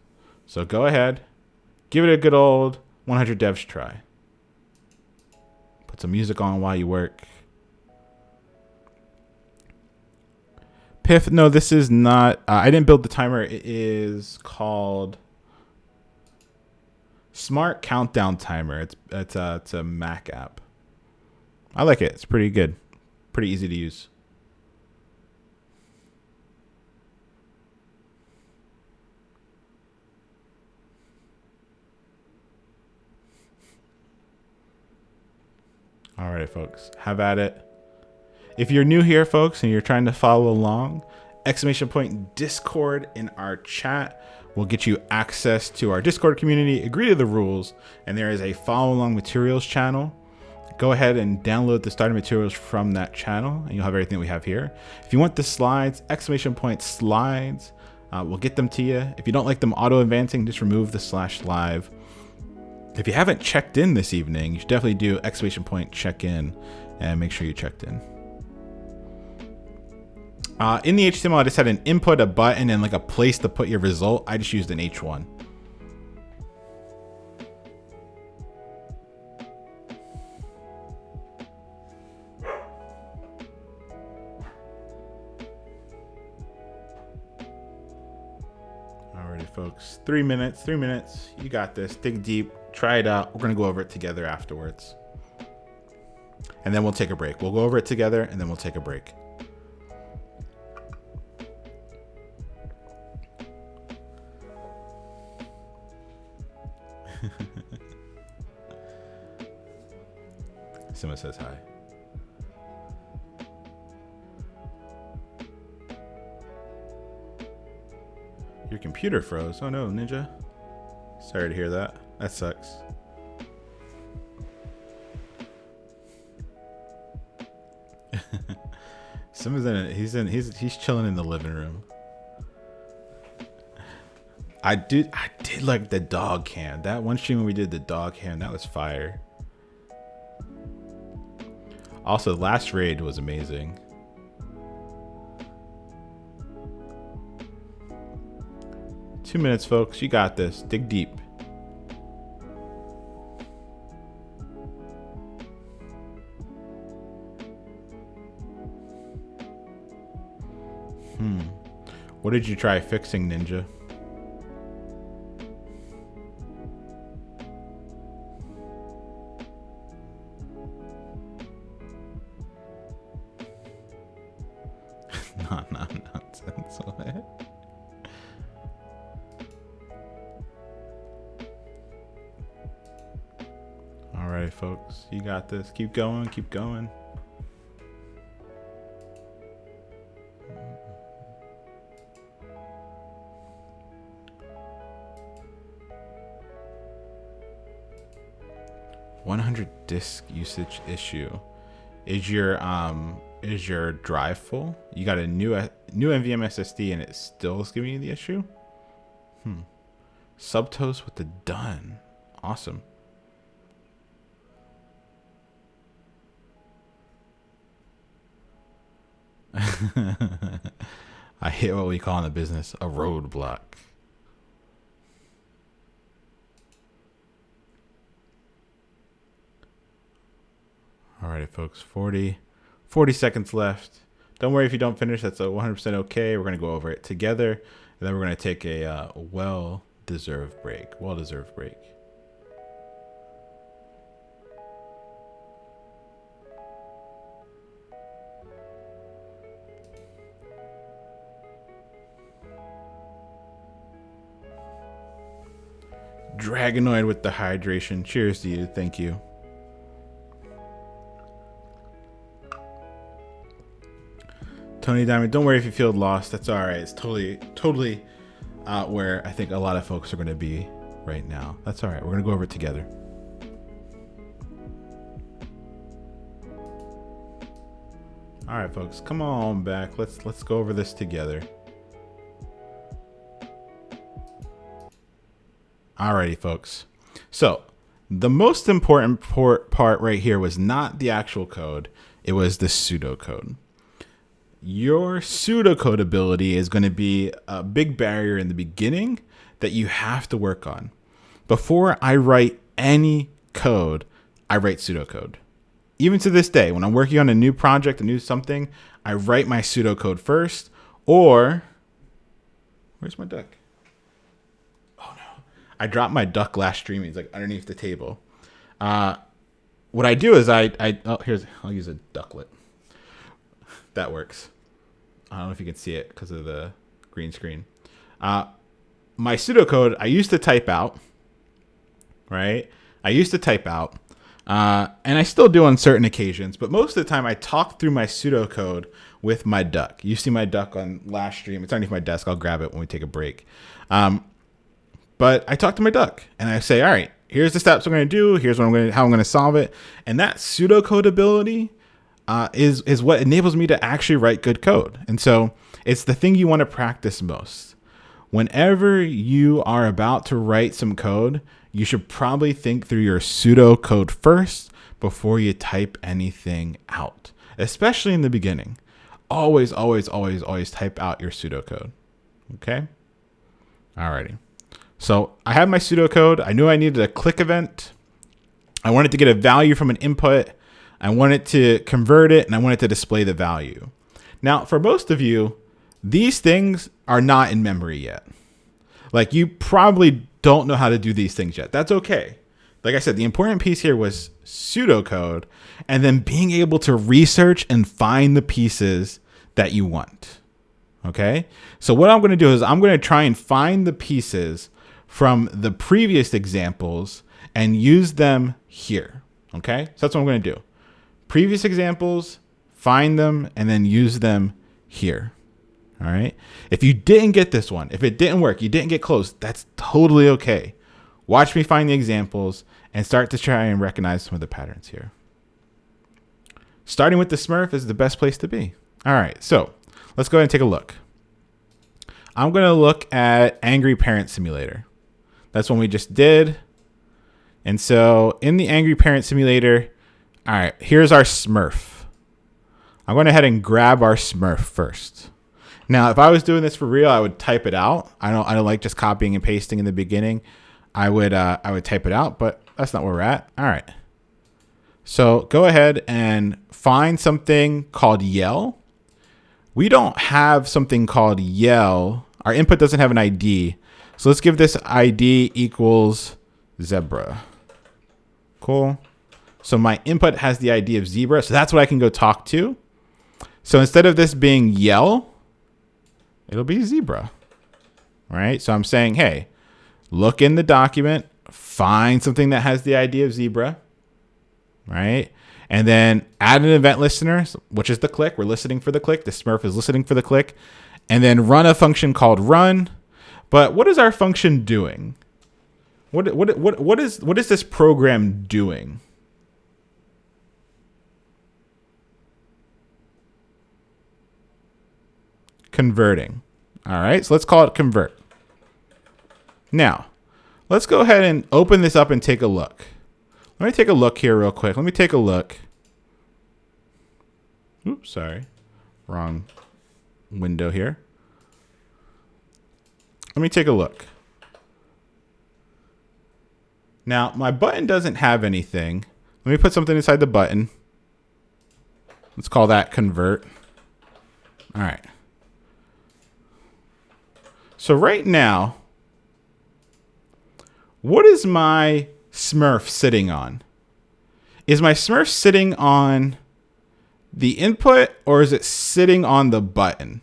So go ahead, give it a good old 100 devs try. Put some music on while you work. Piff, no, this is not, I didn't build the timer. It is called Smart Countdown Timer. It's a Mac app. I like it. It's pretty good. Pretty easy to use. All right, folks, have at it. If you're new here, folks, and you're trying to follow along, !Discord in our chat will get you access to our Discord community. Agree to the rules, and there is a follow along materials channel. Go ahead and download the starter materials from that channel, and you'll have everything we have here. If you want the slides, !Slides, we'll get them to you. If you don't like them auto advancing, just remove the /live. If you haven't checked in this evening, you should definitely do !check in and make sure you checked in. In the HTML, I just had an input, a button, and like a place to put your result. I just used an H1. Alrighty, folks. 3 minutes. 3 minutes. You got this. Dig deep. Try it out. We're going to go over it together afterwards. And then we'll take a break. We'll go over it together, and then we'll take a break. Someone says hi. Your computer froze. Oh no, Ninja. Sorry to hear that. That sucks. He's chilling in the living room. I did like the dog cam. That one stream when we did the dog cam, that was fire. Also, the last raid was amazing. Two minutes, folks. You got this. Dig deep. What did you try fixing, Ninja? Nonsense. All right, folks, you got this. Keep going. Keep going. $100 disk usage issue. Is your drive full? You got a new NVMe SSD and it still is giving you the issue? Subtoast with the done. Awesome. I hit what we call in the business a roadblock. Alrighty, folks, 40 seconds left. Don't worry if you don't finish. That's 100% okay. We're going to go over it together, and then we're going to take a well-deserved break. Dragonoid with the hydration. Cheers to you. Thank you. Tony Diamond, don't worry if you feel lost. That's all right. It's totally where I think a lot of folks are going to be right now. That's all right. We're going to go over it together. All right, folks, come on back. Let's go over this together. Alrighty, folks. So the most important part right here was not the actual code. It was the pseudocode. Your pseudocode ability is going to be a big barrier in the beginning that you have to work on. Before I write any code, I write pseudocode. Even to this day, when I'm working on a new project, a new something, I write my pseudocode first. Or, where's my duck? Oh no, I dropped my duck last stream. He's like underneath the table. What I do is I'll use a ducklet. That works. I don't know if you can see it because of the green screen. My pseudocode, I used to type out, right? And I still do on certain occasions, but most of the time I talk through my pseudocode with my duck. You see my duck on last stream. It's underneath my desk. I'll grab it when we take a break. But I talk to my duck and I say, all right, here's the steps I'm going to do. Here's how I'm going to solve it. And that pseudocode ability is what enables me to actually write good code. And so it's the thing you want to practice most. Whenever you are about to write some code, you should probably think through your pseudocode first before you type anything out, especially in the beginning. Always type out your pseudocode. Okay? Alrighty. So I have my pseudocode. I knew I needed a click event. I wanted to get a value from an input. I wanted to convert it, and I wanted to display the value. Now, for most of you, these things are not in memory yet. Like, you probably don't know how to do these things yet. That's okay. Like I said, the important piece here was pseudocode and then being able to research and find the pieces that you want. Okay? So what I'm going to do is I'm going to try and find the pieces from the previous examples and use them here. Okay? So that's what I'm going to do. Previous examples, find them, and then use them here. All right. If you didn't get this one, if it didn't work, you didn't get close, that's totally okay. Watch me find the examples and start to try and recognize some of the patterns here. Starting with the Smurf is the best place to be. All right. So let's go ahead and take a look. I'm going to look at Angry Parent Simulator. That's one we just did. And so in the Angry Parent Simulator, all right, here's our Smurf. I'm going to head and grab our Smurf first. Now, if I was doing this for real, I would type it out. I don't like just copying and pasting in the beginning. I would type it out, but that's not where we're at. All right. So go ahead and find something called yell. We don't have something called yell. Our input doesn't have an ID. So let's give this ID equals zebra. Cool. So my input has the ID of zebra. So that's what I can go talk to. So instead of this being yell, it'll be zebra, right? So I'm saying, hey, look in the document, find something that has the ID of zebra, right? And then add an event listener, which is the click. We're listening for the click. The Smurf is listening for the click. And then run a function called run. But what is our function doing? What is this program doing? Converting. All right, so let's call it convert. Now, let's go ahead and open this up and take a look. Let me take a look here real quick. Let me take a look. Oops, sorry. Wrong window here. Let me take a look. Now, my button doesn't have anything. Let me put something inside the button. Let's call that convert. All right. So right now, what is my Smurf sitting on? Is my Smurf sitting on the input or is it sitting on the button?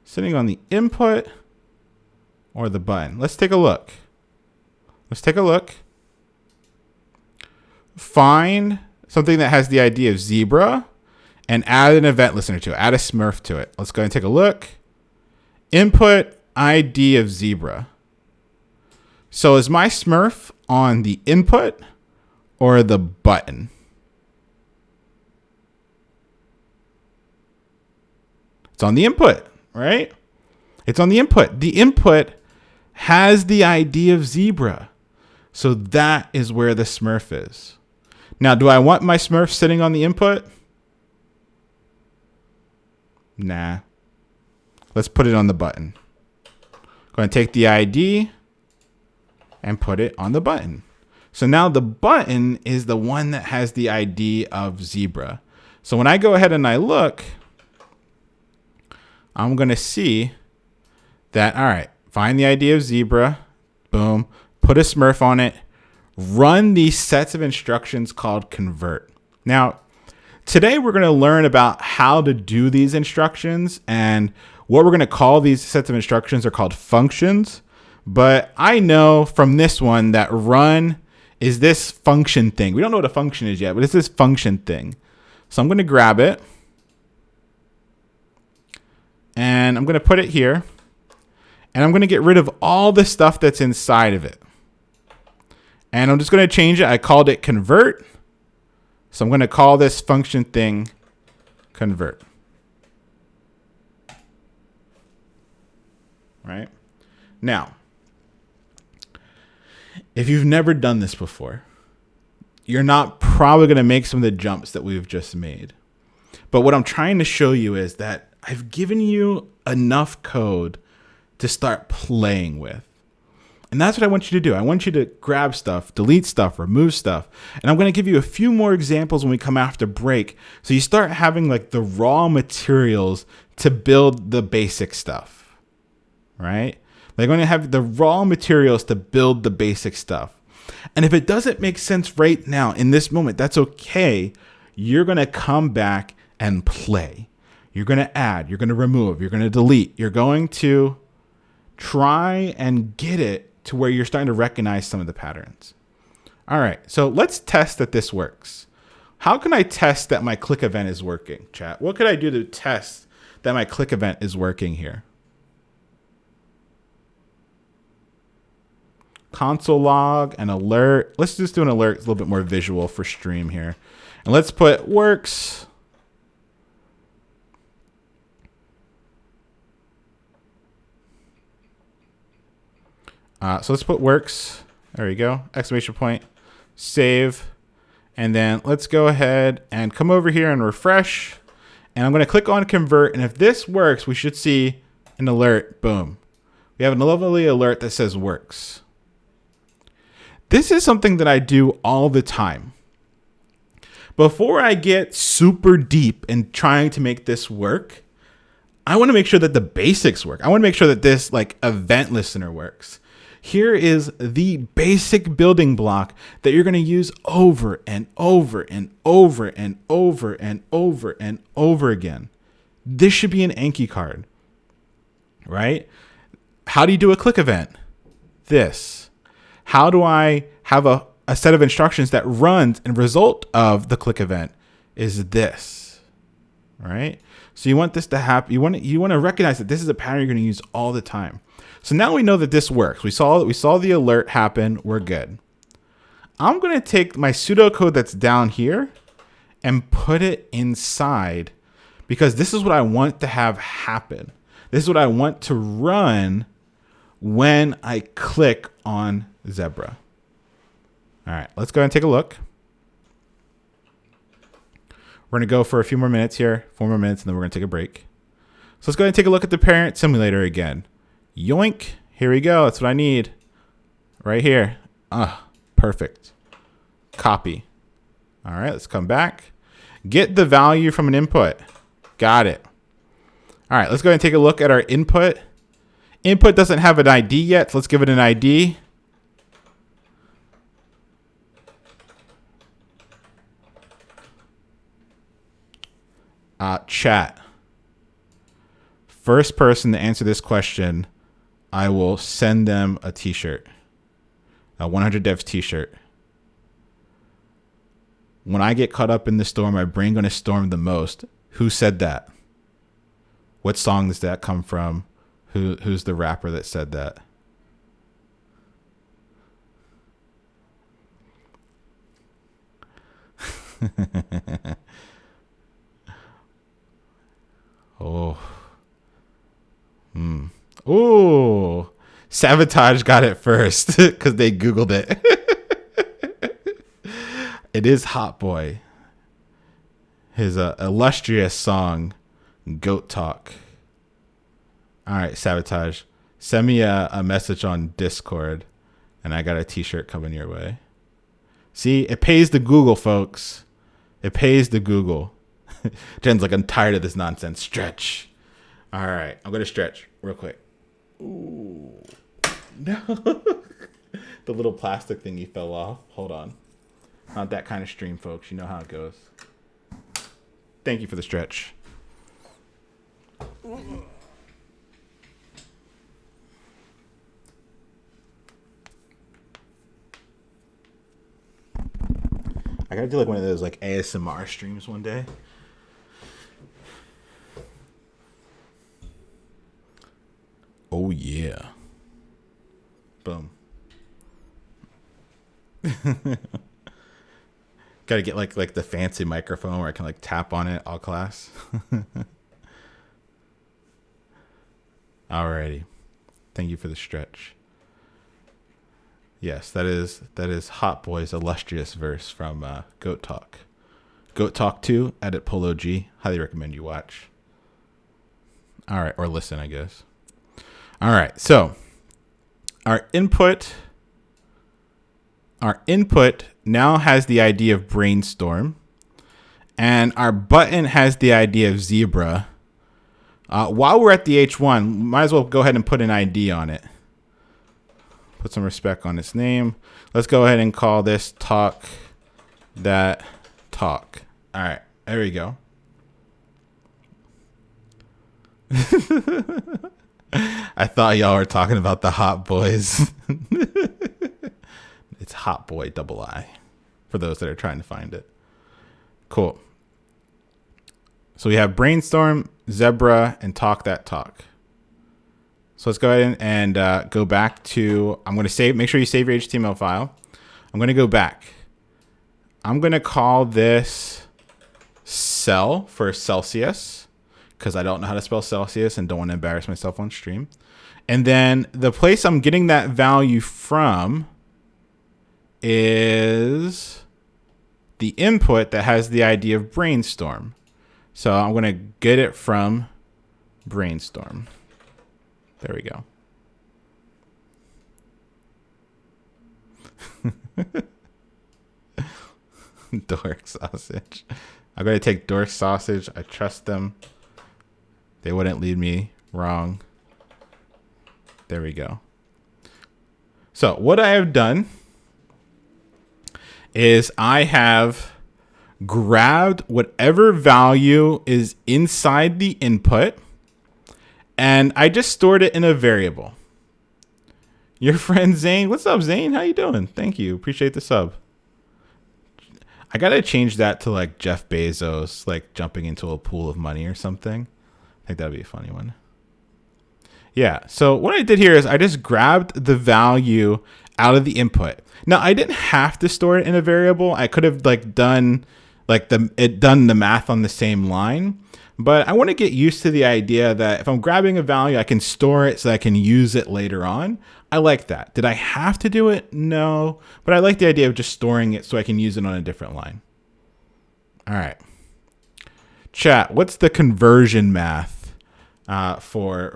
Sitting on the input or the button? Let's take a look. Let's take a look. Find something that has the ID of zebra and add an event listener to it. Add a Smurf to it. Let's go and take a look. Input ID of zebra. So is my Smurf on the input or the button? It's on the input, right? It's on the input. The input has the ID of zebra. So that is where the Smurf is. Now, do I want my Smurf sitting on the input? Nah. Let's put it on the button. Going to take the ID and put it on the button. So now the button is the one that has the ID of zebra. So when I go ahead and I look, I'm going to see that, all right, find the ID of zebra, boom, put a Smurf on it, run these sets of instructions called convert. Now, today we're going to learn about how to do these instructions, and what we're going to call these sets of instructions are called functions. But I know from this one that run is this function thing. We don't know what a function is yet, but it's this function thing. So I'm going to grab it, and I'm going to put it here, and I'm going to get rid of all the stuff that's inside of it. And I'm just going to change it. I called it convert. So I'm going to call this function thing convert. Right? Now, if you've never done this before, you're not probably going to make some of the jumps that we've just made. But what I'm trying to show you is that I've given you enough code to start playing with. And that's what I want you to do. I want you to grab stuff, delete stuff, remove stuff. And I'm going to give you a few more examples when we come after break. So you start having like the raw materials to build the basic stuff, right? They're going to have the raw materials to build the basic stuff. And if it doesn't make sense right now in this moment, that's okay. You're going to come back and play. You're going to add, you're going to remove, you're going to delete. You're going to try and get it to where you're starting to recognize some of the patterns. All right, so let's test that this works. How can I test that my click event is working, chat? What could I do to test that my click event is working here? Console log, an alert. Let's just do an alert. It's a little bit more visual for stream here. And let's put works. So let's put works. There we go. Exclamation point. Save. And then let's go ahead and come over here and refresh. And I'm going to click on convert. And if this works, we should see an alert. Boom. We have a lovely alert that says works. This is something that I do all the time. Before I get super deep in trying to make this work, I want to make sure that the basics work. I want to make sure that this like event listener works. Here is the basic building block that you're going to use over and over and over and over and over and over again. This should be an Anki card, right? How do you do a click event? This. How do I have a set of instructions that runs and result of the click event is this, right? So you want this to happen. You want to recognize that this is a pattern you're going to use all the time. So now we know that this works. We saw the alert happen. We're good. I'm going to take my pseudocode that's down here and put it inside because this is what I want to have happen. This is what I want to run when I click on Zebra. All right, let's go ahead and take a look. We're going to go for a few more minutes here, 4 more minutes, and then we're going to take a break. So let's go ahead and take a look at the parent simulator again. Yoink. Here we go. That's what I need. Right here. Perfect. Copy. All right, let's come back. Get the value from an input. Got it. All right, let's go ahead and take a look at our input. Input doesn't have an ID yet, so let's give it an ID. Chat. First person to answer this question I will send them a t-shirt, a 100 devs t-shirt. When I get caught up in the storm, my brain gonna storm the most. Who said that? What song does that come from? Who's the rapper that said that? Oh. Ooh. Sabotage got it first because they Googled it. It is Hot Boy. His illustrious song, Goat Talk. All right, Sabotage. Send me a message on Discord, and I got a t-shirt coming your way. See, it pays to Google, folks. It pays to Google. Jen's like, I'm tired of this nonsense. Stretch. All right, I'm going to stretch real quick. Ooh. No. The little plastic thing fell off. Hold on. Not that kind of stream, folks. You know how it goes. Thank you for the stretch. I gotta do like one of those like ASMR streams one day. Oh yeah. Boom. Gotta get like the fancy microphone where I can like tap on it all class. Alrighty. Thank you for the stretch. Yes, that is Hot Boy's illustrious verse from Goat Talk. Goat Talk 2, edit Polo G. Highly recommend you watch. All right, or listen, I guess. All right, so our input now has the ID of brainstorm, and our button has the ID of zebra. While we're at the H1, might as well go ahead and put an ID on it. Put some respect on its name. Let's go ahead and call this Talk That Talk. All right, there we go. I thought y'all were talking about the Hot Boys. It's Hot Boy double I for those that are trying to find it. Cool. So we have brainstorm, zebra, and talk that talk. So let's go ahead and go back to, I'm going to make sure you save your HTML file. I'm going to go back. I'm going to call this cell for Celsius because I don't know how to spell Celsius and don't want to embarrass myself on stream. And then the place I'm getting that value from is the input that has the ID of brainstorm. So I'm going to get it from brainstorm. There we go. Dork sausage. I'm going to take Dork sausage. I trust them. They wouldn't lead me wrong. There we go. So what I have done is I have grabbed whatever value is inside the input and I just stored it in a variable. Your friend Zane. What's up, Zane? How you doing? Thank you. Appreciate the sub. I got to change that to like Jeff Bezos, like jumping into a pool of money or something. I think that'd be a funny one. Yeah. So what I did here is I just grabbed the value out of the input. Now I didn't have to store it in a variable. I could have like done the math on the same line. But I want to get used to the idea that if I'm grabbing a value, I can store it so I can use it later on. I like that. Did I have to do it? No. But I like the idea of just storing it so I can use it on a different line. All right. Chat, what's the conversion math for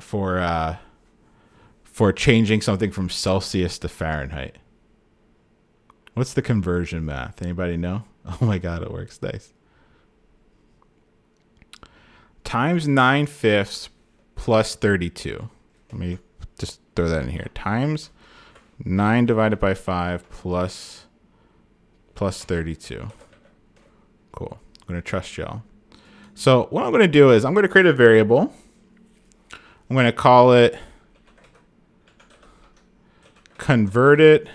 changing something from Celsius to Fahrenheit? What's the conversion math? Anybody know? Oh my God, it works. Nice. Times 9/5 plus 32. Let me just throw that in here. Times 9 divided by 5 plus 32. Cool. I'm going to trust y'all. So what I'm going to do is I'm going to create a variable. I'm going to call it converted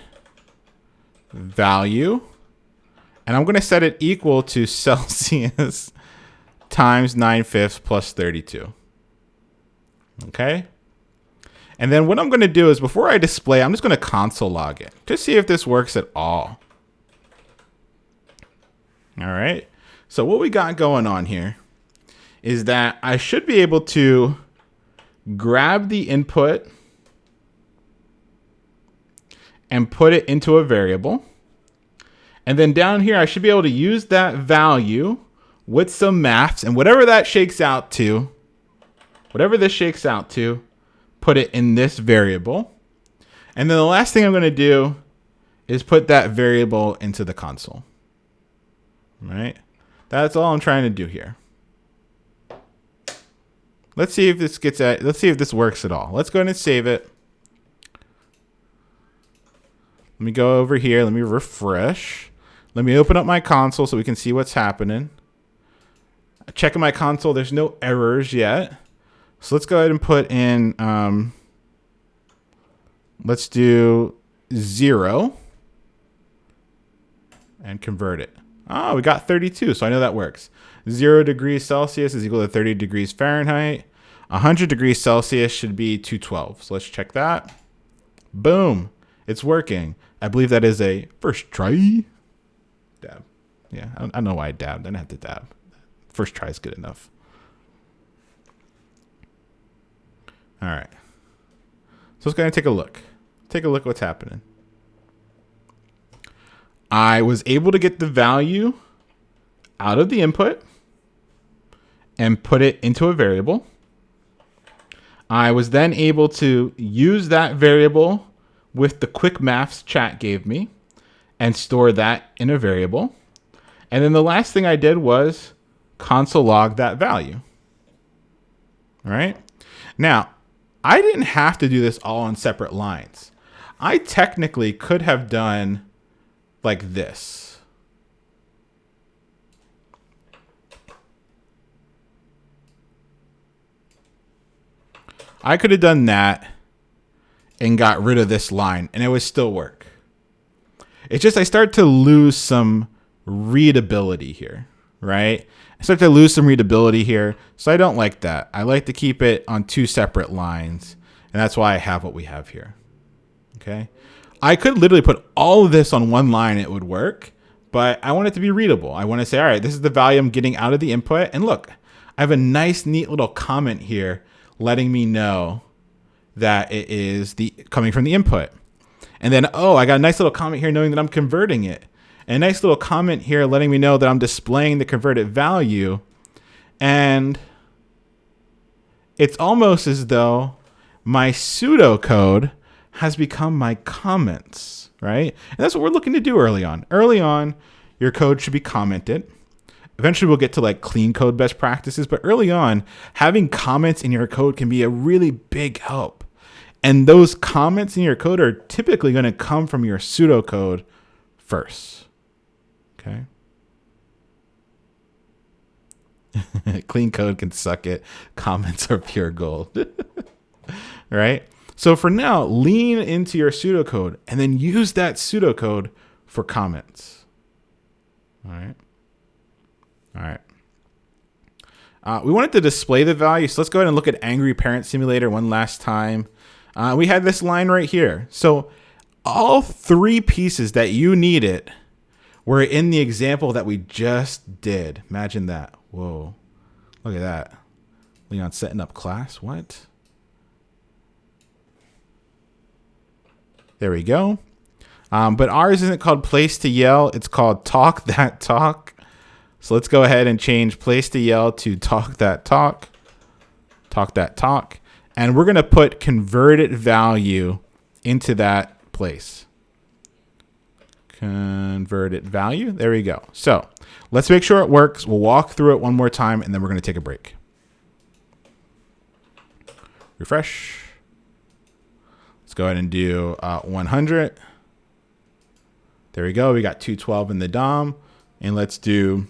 value, and I'm going to set it equal to Celsius times 9/5 plus 32. Okay. And then what I'm going to do is before I display, I'm just going to console log it to see if this works at all. All right. So what we got going on here is that I should be able to grab the input and put it into a variable. And then down here, I should be able to use that value with some maths, and whatever that shakes out to, whatever this shakes out to, put it in this variable. And then the last thing I'm going to do is put that variable into the console. All right. That's all I'm trying to do here. Let's see if this let's see if this works at all. Let's go ahead and save it. Let me go over here. Let me refresh. Let me open up my console so we can see what's happening. Checking my console. There's no errors yet. So let's go ahead and put in, let's do 0 and convert it. Oh, we got 32. So I know that works. 0 degrees Celsius is equal to 30 degrees Fahrenheit. 100 degrees Celsius should be 212. So let's check that. Boom. It's working. I believe that is a first try. Dab. Yeah, I don't know why I dabbed. I didn't have to dab. First try is good enough. All right. So let's go ahead and take a look. Take a look at what's happening. I was able to get the value out of the input and put it into a variable. I was then able to use that variable with the quick maths chat gave me and store that in a variable. And then the last thing I did was console log that value. All right. Now, I didn't have to do this all on separate lines. I technically could have done like this. I could have done that and got rid of this line and it would still work. It's just I start to lose some readability here, right? I start to lose some readability here, so I don't like that. I like to keep it on two separate lines, and that's why I have what we have here. Okay, I could literally put all of this on one line, it would work, but I want it to be readable. I want to say, all right, this is the value I'm getting out of the input, and look, I have a nice, neat little comment here letting me know that it is coming from the input. And then, oh, I got a nice little comment here knowing that I'm converting it. And a nice little comment here letting me know that I'm displaying the converted value. And it's almost as though my pseudocode has become my comments, right? And that's what we're looking to do early on. Early on, your code should be commented. Eventually, we'll get to like clean code best practices. But early on, having comments in your code can be a really big help. And those comments in your code are typically going to come from your pseudocode first. Okay. Clean code can suck it. Comments are pure gold. Right? So for now, lean into your pseudocode and then use that pseudocode for comments. All right. All right. We wanted to display the value. So let's go ahead and look at Angry Parent Simulator one last time. We had this line right here. So all three pieces that you needed were in the example that we just did. Imagine that. Whoa. Look at that. Leon setting up class. What? There we go. But ours isn't called place to yell. It's called talk that talk. So let's go ahead and change place to yell to talk that talk. Talk that talk. And we're going to put converted value into that place. Converted value. There we go. So let's make sure it works. We'll walk through it one more time, and then we're going to take a break. Refresh. Let's go ahead and do 100. There we go. We got 212 in the DOM. And let's do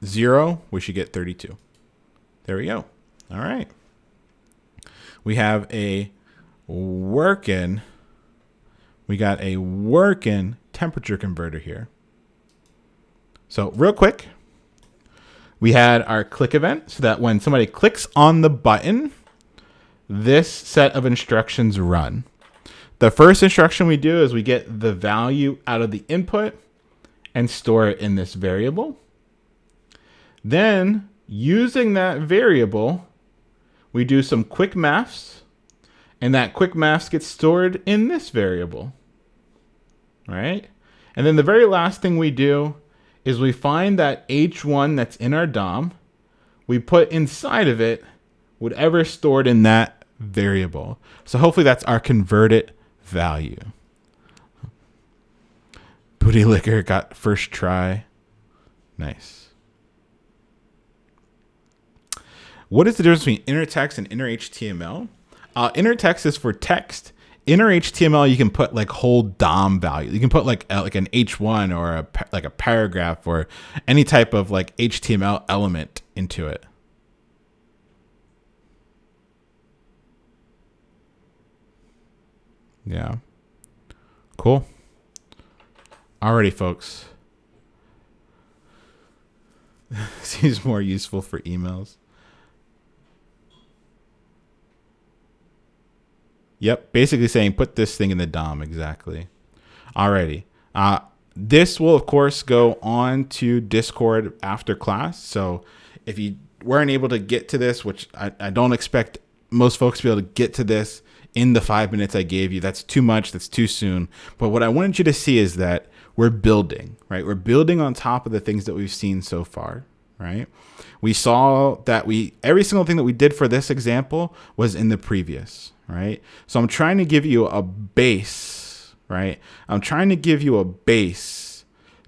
0. We should get 32. There we go. All right. We have a working. We got a working temperature converter here. So real quick, we had our click event so that when somebody clicks on the button, this set of instructions run. The first instruction we do is we get the value out of the input and store it in this variable. Then using that variable, we do some quick maths, and that quick maths gets stored in this variable, right? And then the very last thing we do is we find that H1 that's in our DOM, we put inside of it whatever stored in that variable. So hopefully that's our converted value. Booty Liquor got first try. Nice. What is the difference between inner text and inner HTML? Inner text is for text. Inner HTML, you can put like whole DOM value. You can put like an H1 or a paragraph or any type of like HTML element into it. Yeah. Cool. Alrighty, folks. Seems more useful for emails. Yep, basically saying put this thing in the DOM, exactly. Alrighty. This will, of course, go on to Discord after class. So if you weren't able to get to this, which I don't expect most folks to be able to get to this in the 5 minutes I gave you, that's too much, that's too soon. But what I wanted you to see is that we're building, right? We're building on top of the things that we've seen so far, right? We saw that every single thing that we did for this example was in the previous, right? So I'm trying to give you a base, right? I'm trying to give you a base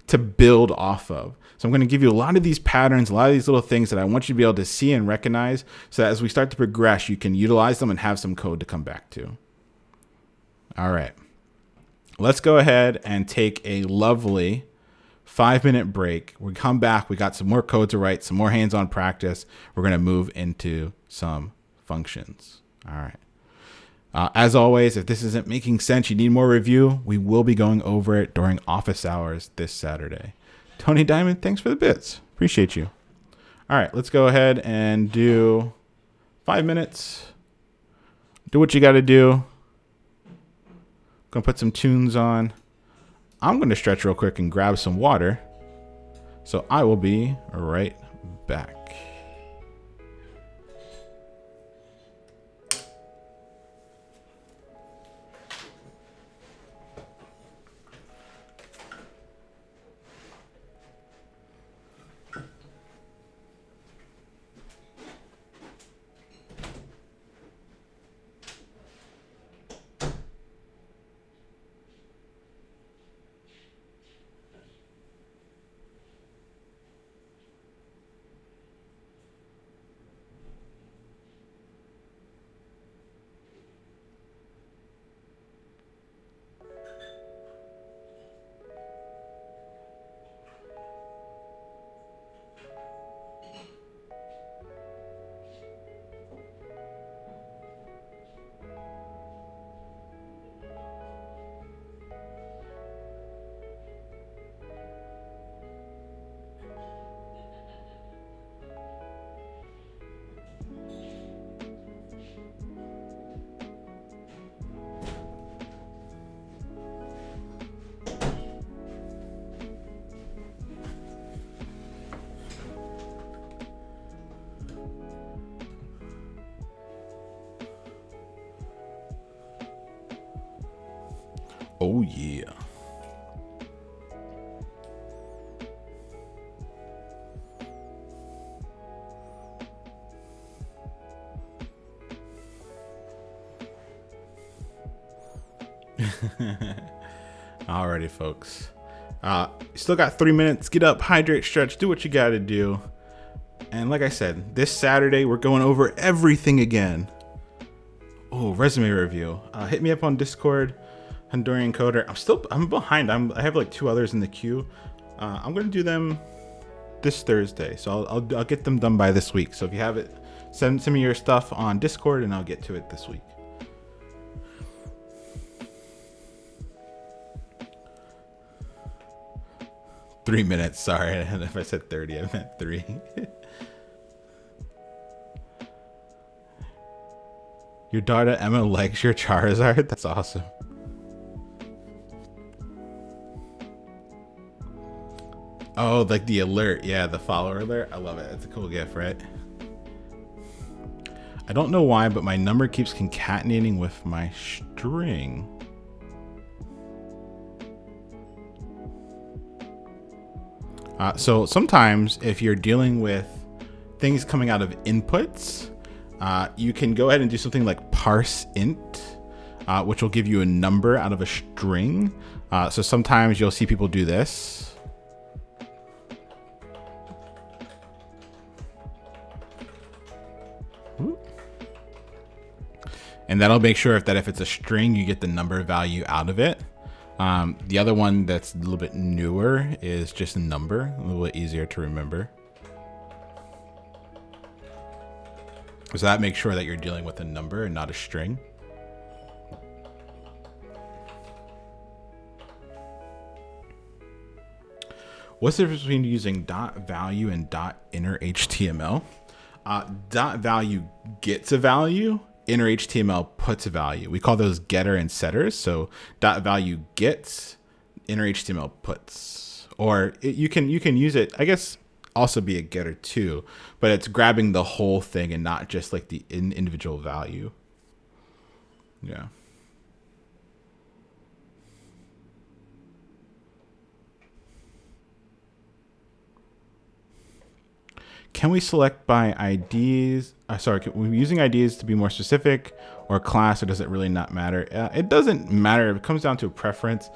to build off of. So I'm going to give you a lot of these patterns, a lot of these little things that I want you to be able to see and recognize so that as we start to progress, you can utilize them and have some code to come back to. All right. Let's go ahead and take a lovely 5-minute break. We come back. We got some more code to write, some more hands-on practice. We're going to move into some functions. All right. As always, if this isn't making sense, you need more review, we will be going over it during office hours this Saturday. Tony Diamond, thanks for the bits. Appreciate you. All right, let's go ahead and do 5 minutes. Do what you got to do. Gonna put some tunes on. I'm gonna stretch real quick and grab some water. So I will be right back. Oh, yeah. Alrighty, folks. Still got 3 minutes. Get up, hydrate, stretch, do what you got to do. And like I said, this Saturday, we're going over everything again. Oh, resume review. Hit me up on Discord. Honduran Coder. I'm behind. I have like 2 others in the queue. I'm gonna do them this Thursday, so I'll get them done by this week. So if you have it, send me your stuff on Discord, and I'll get to it this week. 3 minutes. Sorry, if I said 30, I meant 3. Your daughter Emma likes your Charizard. That's awesome. Oh, like the alert. Yeah, the follower alert. I love it. It's a cool GIF, right? I don't know why, but my number keeps concatenating with my string. So sometimes if you're dealing with things coming out of inputs, you can go ahead and do something like parse int, which will give you a number out of a string. So sometimes you'll see people do this. And that'll make sure if it's a string, you get the number value out of it. The other one that's a little bit newer is just a number, a little bit easier to remember. So that makes sure that you're dealing with a number and not a string. What's the difference between using .value and .inner HTML? .value gets a value. Inner HTML puts a value. We call those getter and setters. So .value gets, inner HTML puts. Or you can use it, I guess, also be a getter too, but it's grabbing the whole thing and not just like the individual value. Yeah. Can we select by IDs? Sorry, can we using IDs to be more specific, or class, or does it really not matter? It doesn't matter. It comes down to a preference.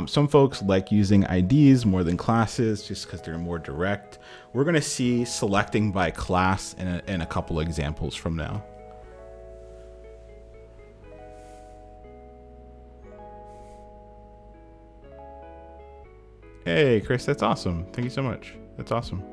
Some folks like using IDs more than classes just because they're more direct. We're going to see selecting by class in a couple of examples from now. Hey, Chris, that's awesome. Thank you so much. That's awesome.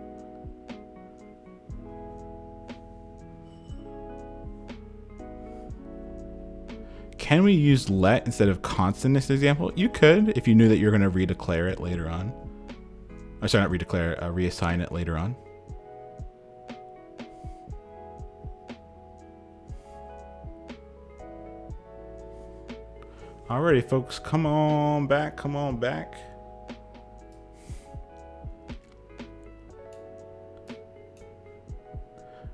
Can we use let instead of constant in this example? You could, if you knew that you're going to redeclare it later on. Or sorry, not redeclare, reassign it later on. Alrighty, folks, come on back, come on back.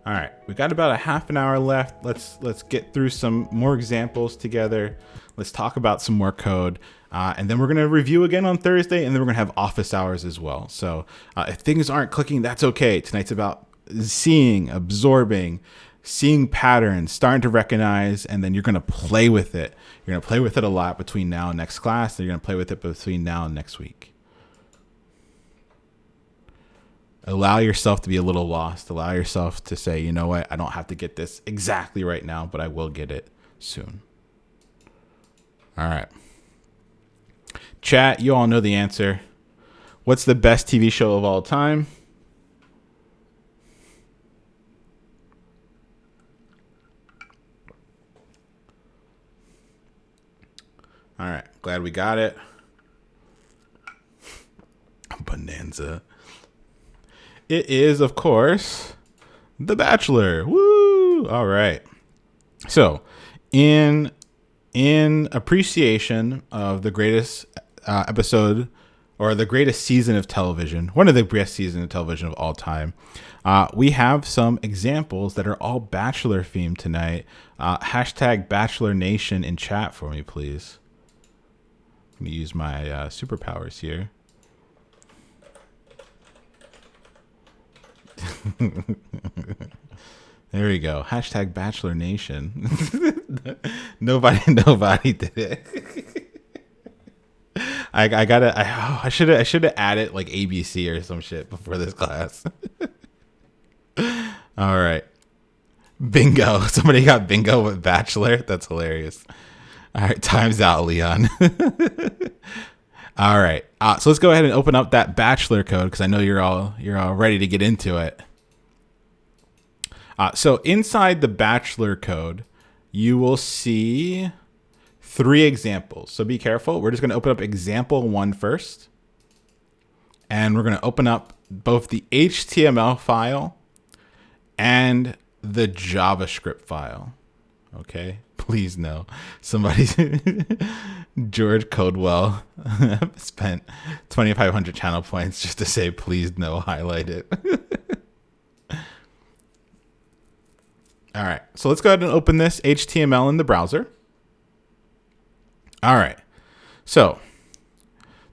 All right, we got about a half an hour left. Let's get through some more examples together. Let's talk about some more code. And then we're gonna review again on Thursday, and then we're gonna have office hours as well. So if things aren't clicking, that's okay. Tonight's about seeing, absorbing, seeing patterns, starting to recognize, and then you're gonna play with it. You're gonna play with it a lot between now and next class, and you're gonna play with it between now and next week. Allow yourself to be a little lost. Allow yourself to say, you know what, I don't have to get this exactly right now, but I will get it soon. All right. Chat, you all know the answer. What's the best TV show of all time? All right, glad we got it. Bonanza. It is, of course, The Bachelor. Woo! All right. So, in appreciation of the greatest episode, or the greatest season of television, one of the best seasons of television of all time, we have some examples that are all Bachelor themed tonight. Hashtag Bachelor Nation in chat for me, please. Let me use my superpowers here. There we go. Hashtag Bachelor Nation. nobody did it. I should have added like ABC or some shit before this class. All right. Bingo. Somebody got bingo with Bachelor. That's hilarious. All right. Time's out, Leon. All right. So let's go ahead and open up that Bachelor code, because I know you're all ready to get into it. So inside the Bachelor code, you will see 3 examples. So be careful. We're just going to open up example 1 first. and we're going to open up both the HTML file and the JavaScript file. Okay, please no. Somebody, George Codewell, spent 2,500 channel points just to say please no, highlight it. All right, so let's go ahead and open this HTML in the browser. All right, so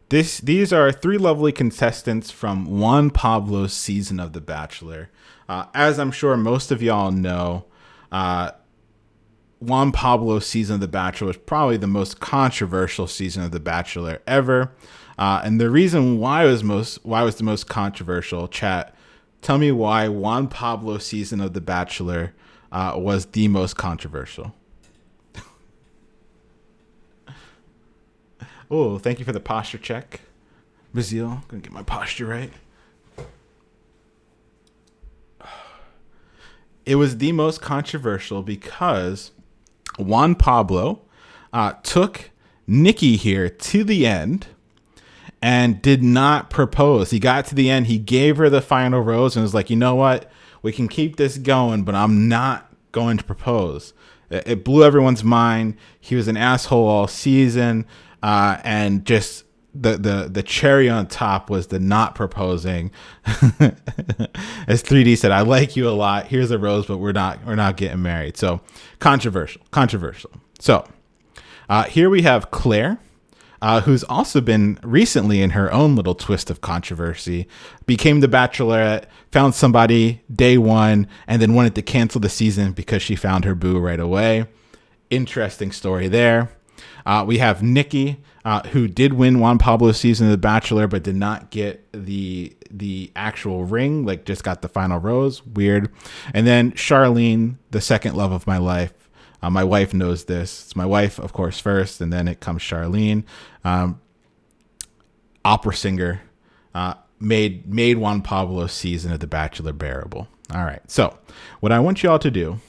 these are 3 lovely contestants from Juan Pablo's season of The Bachelor. As I'm sure most of y'all know, Juan Pablo's season of The Bachelor was probably the most controversial season of The Bachelor ever. And the reason why it was the most controversial, chat, tell me why Juan Pablo's season of The Bachelor was the most controversial. Oh, thank you for the posture check. Brazil, gonna get my posture right. It was the most controversial because Juan Pablo took Nikki here to the end and did not propose. He got to the end, he gave her the final rose and was like, you know what? We can keep this going, but I'm not going to propose. It blew everyone's mind. He was an asshole all season. And just the cherry on top was the not proposing. As 3D said, I like you a lot. Here's a rose, but we're not getting married. So controversial. So here we have Claire, who's also been recently in her own little twist of controversy, became the Bachelorette, found somebody day one, and then wanted to cancel the season because she found her boo right away. Interesting story there. We have Nikki, who did win Juan Pablo's season of The Bachelor, but did not get the actual ring, like just got the final rose. Weird. And then Charlene, the second love of my life. My wife knows this. It's my wife, of course, first, and then it comes Charlene. Opera singer, made Juan Pablo's season of The Bachelor bearable. All right. So what I want you all to do,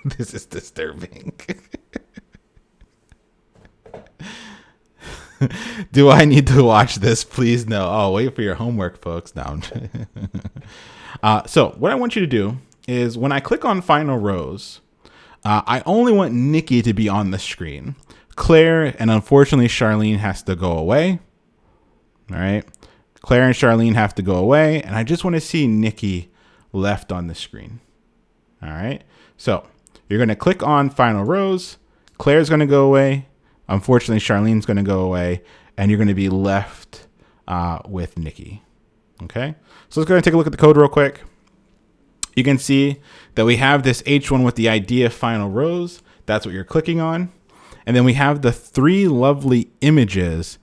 this is disturbing. Do I need to watch this? Please no. Oh, wait for your homework, folks. No. So what I want you to do is when I click on Final Rose, I only want Nikki to be on the screen. Claire and unfortunately Charlene has to go away. All right. Claire and Charlene have to go away. And I just want to see Nikki left on the screen. All right. So you're going to click on Final Rose. Claire's going to go away. Unfortunately, Charlene's going to go away, and you're going to be left with Nikki. Okay, so let's go ahead and take a look at the code real quick. You can see that we have this H1 with the idea final rows. That's what you're clicking on. And then we have the 3 lovely images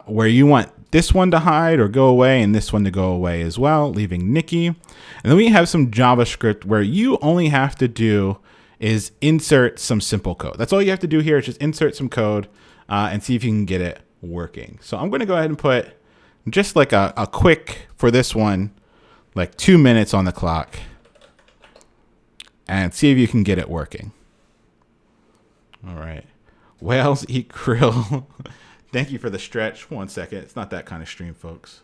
where you want this one to hide or go away and this one to go away as well, leaving Nikki. And then we have some JavaScript where you only have to do is insert some simple code. That's all you have to do here is just insert some code and see if you can get it working. So I'm going to go ahead and put just like a quick, for this one, like 2 minutes on the clock and see if you can get it working. All right. Whales eat krill. Thank you for the stretch. 1 second. It's not that kind of stream, folks.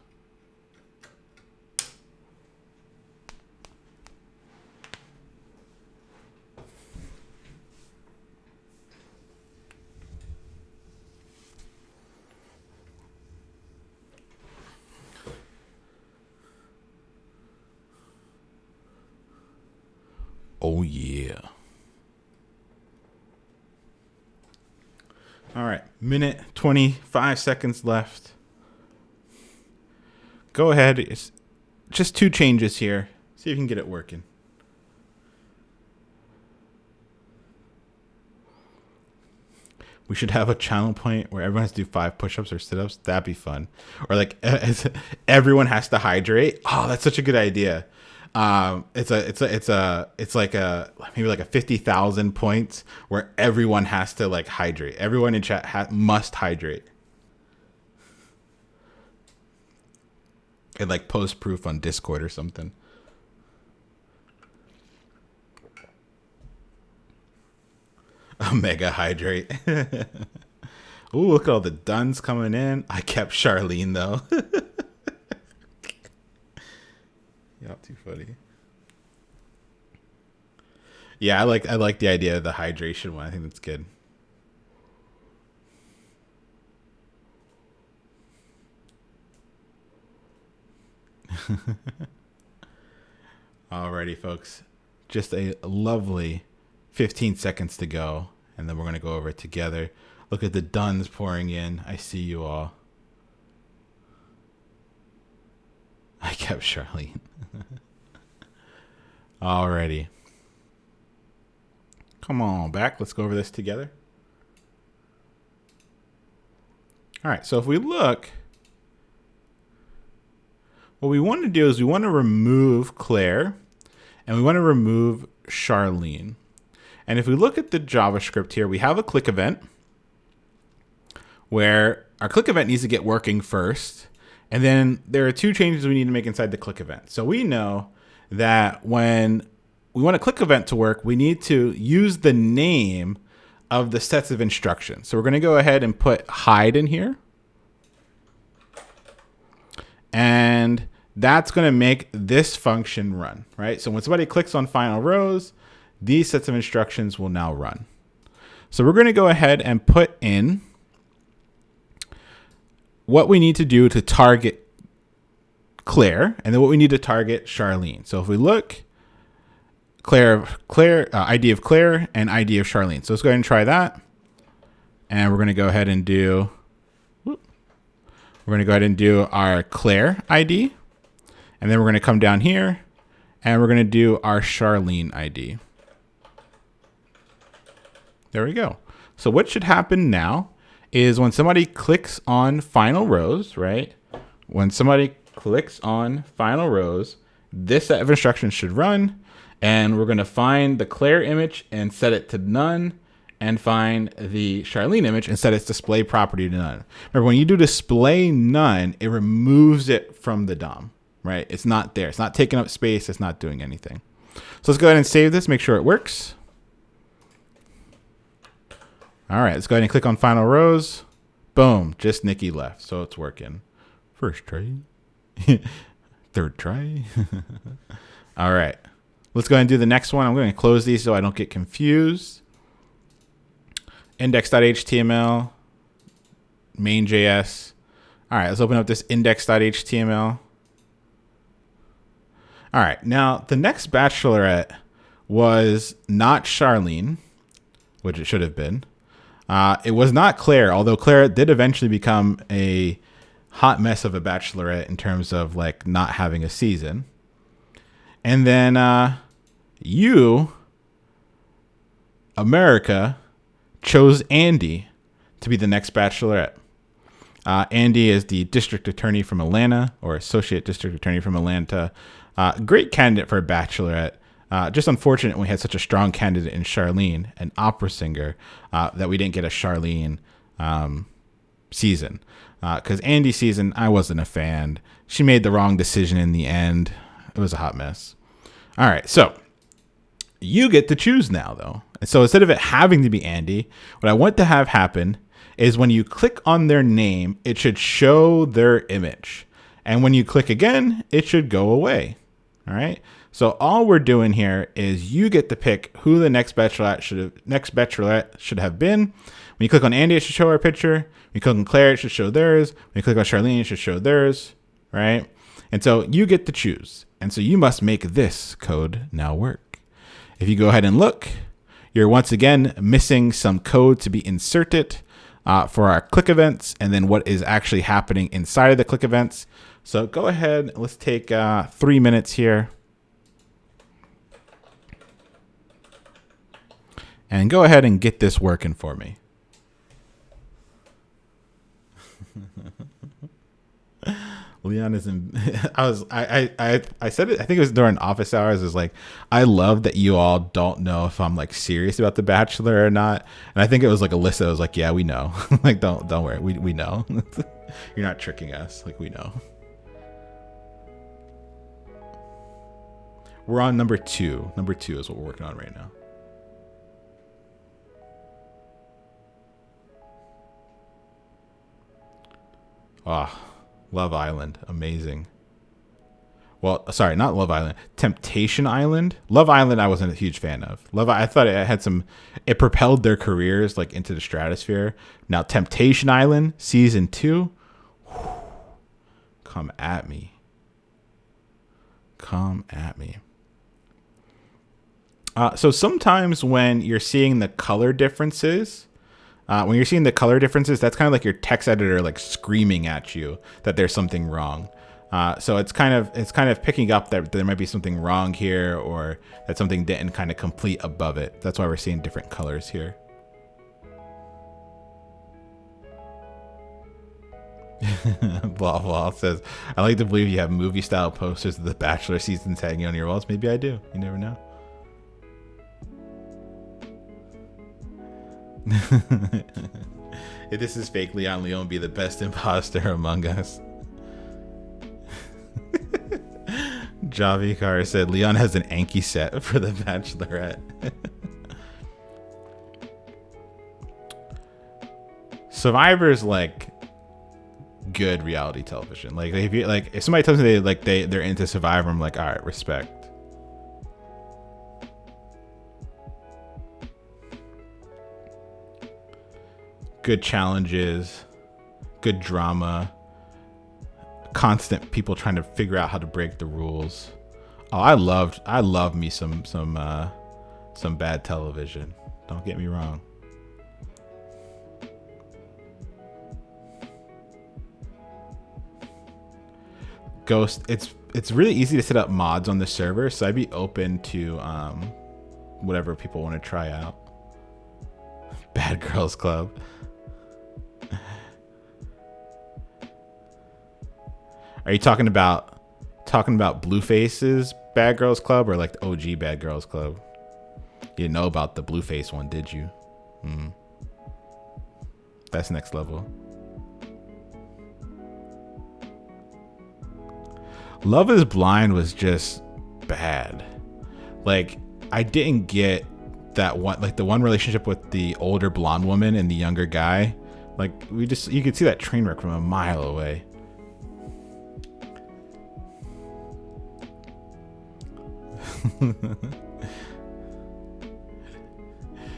Oh, yeah. All right. Minute 25 seconds left. Go ahead. It's just 2 changes here. See if you can get it working. We should have a channel point where everyone has to do 5 push-ups or sit-ups. That'd be fun. Or like everyone has to hydrate. Oh, that's such a good idea. It's like maybe like a 50,000 points where everyone has to like hydrate. Everyone in chat must hydrate. And like post proof on Discord or something. Mega hydrate. Ooh, look at all the duns coming in. I kept Charlene though. funny. Yeah, I like the idea of the hydration one. I think that's good. Alrighty, folks. Just a lovely 15 seconds to go, and then we're going to go over it together. Look at the duns pouring in. I see you all. I kept Charlene. Alrighty. Come on back. Let's go over this together. All right, so if we look, what we want to do is we want to remove Claire and we want to remove Charlene. And if we look at the JavaScript here, we have a click event where our click event needs to get working first. And then there are two changes we need to make inside the click event. So we know that when we want a click event to work, we need to use the name of the sets of instructions. So we're going to go ahead and put hide in here. And that's going to make this function run, right? So when somebody clicks on final rows, these sets of instructions will now run. So we're going to go ahead and put in what we need to do to target Claire, and then what we need to target Charlene. So if we look, Claire, ID of Claire and ID of Charlene. So let's go ahead and try that. And we're going to go ahead and do, our Claire ID. And then we're going to come down here and we're going to do our Charlene ID. There we go. So what should happen now is when somebody clicks on final rows, right? When somebody clicks on final rows, this set of instructions should run. And we're going to find the Claire image and set it to none, and find the Charlene image and set its display property to none. Remember, when you do display none, it removes it from the DOM, right? It's not there. It's not taking up space. It's not doing anything. So let's go ahead and save this, make sure it works. All right, let's go ahead and click on final rows. Boom, just Nikki left, so it's working. First try, third try. All right. Let's go ahead and do the next one. I'm going to close these so I don't get confused. Index.html, main.js. All right, let's open up this index.html. All right, now the next bachelorette was not Charlene, which it should have been. It was not Claire, although Claire did eventually become a hot mess of a bachelorette in terms of like not having a season. And then you, America, chose Andy to be the next bachelorette. Andy is the district attorney from Atlanta, or associate district attorney from Atlanta. Great candidate for a bachelorette. Just unfortunate we had such a strong candidate in Charlene, an opera singer, that we didn't get a Charlene season. Because Andy's season, I wasn't a fan. She made the wrong decision in the end. It was a hot mess. All right, so you get to choose now, though. And so instead of it having to be Andy, what I want to have happen is when you click on their name, it should show their image. And when you click again, it should go away. All right. So all we're doing here is you get to pick who the next bachelorette should have been. When you click on Andy, it should show our picture. When you click on Claire, it should show theirs. When you click on Charlene, it should show theirs. Right. And so you get to choose. And so you must make this code now work. If you go ahead and look, you're once again missing some code to be inserted for our click events, and then what is actually happening inside of the click events. So go ahead. Let's take 3 minutes here. And go ahead and get this working for me. Leon is in. I said it. I think it was during office hours. Is like, I love that you all don't know if I'm like serious about The Bachelor or not. And I think it was like Alyssa was like, yeah, we know. Like, don't worry, we know. You're not tricking us. Like, we know. We're on number 2. Number 2 is what we're working on right now. Ah, Love Island, amazing. Well, sorry, not Love Island. Temptation Island. Love Island, I wasn't a huge fan of. I thought it had some. It propelled their careers like into the stratosphere. Now, Temptation Island season 2. Come at me. Come at me. So sometimes when you're seeing the color differences, that's kind of like your text editor like screaming at you that there's something wrong. So it's kind of picking up that there might be something wrong here, or that something didn't kind of complete above it. That's why we're seeing different colors here. Blah blah says, I like to believe you have movie style posters of the Bachelor seasons hanging on your walls. Maybe I do. You never know. If this is fake, Leon be the best imposter among us. Javi Carr said Leon has an Anki set for the Bachelorette. Survivor's like good reality television. Like if somebody tells me they're into Survivor, I'm like, all right, respect. Good challenges, good drama, constant people trying to figure out how to break the rules. Oh, I love me some bad television. Don't get me wrong. Ghost, it's really easy to set up mods on the server, so I'd be open to whatever people want to try out. Bad Girls Club. Are you talking about Blueface's Bad Girls Club or like the OG Bad Girls Club? You didn't know about the Blueface one, did you? That's next level. Love is Blind was just bad. Like, I didn't get that one, like the one relationship with the older blonde woman and the younger guy. Like, you could see that train wreck from a mile away.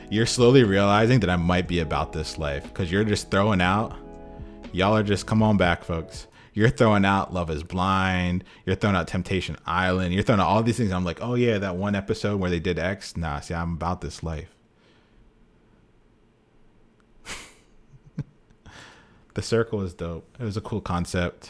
You're slowly realizing that I might be about this life because you're just throwing out. Y'all are just, come on back, folks. You're throwing out Love is Blind. You're throwing out Temptation Island. You're throwing out all these things. I'm like, oh yeah, that one episode where they did X. Nah, see, I'm about this life. The Circle is dope. It was a cool concept.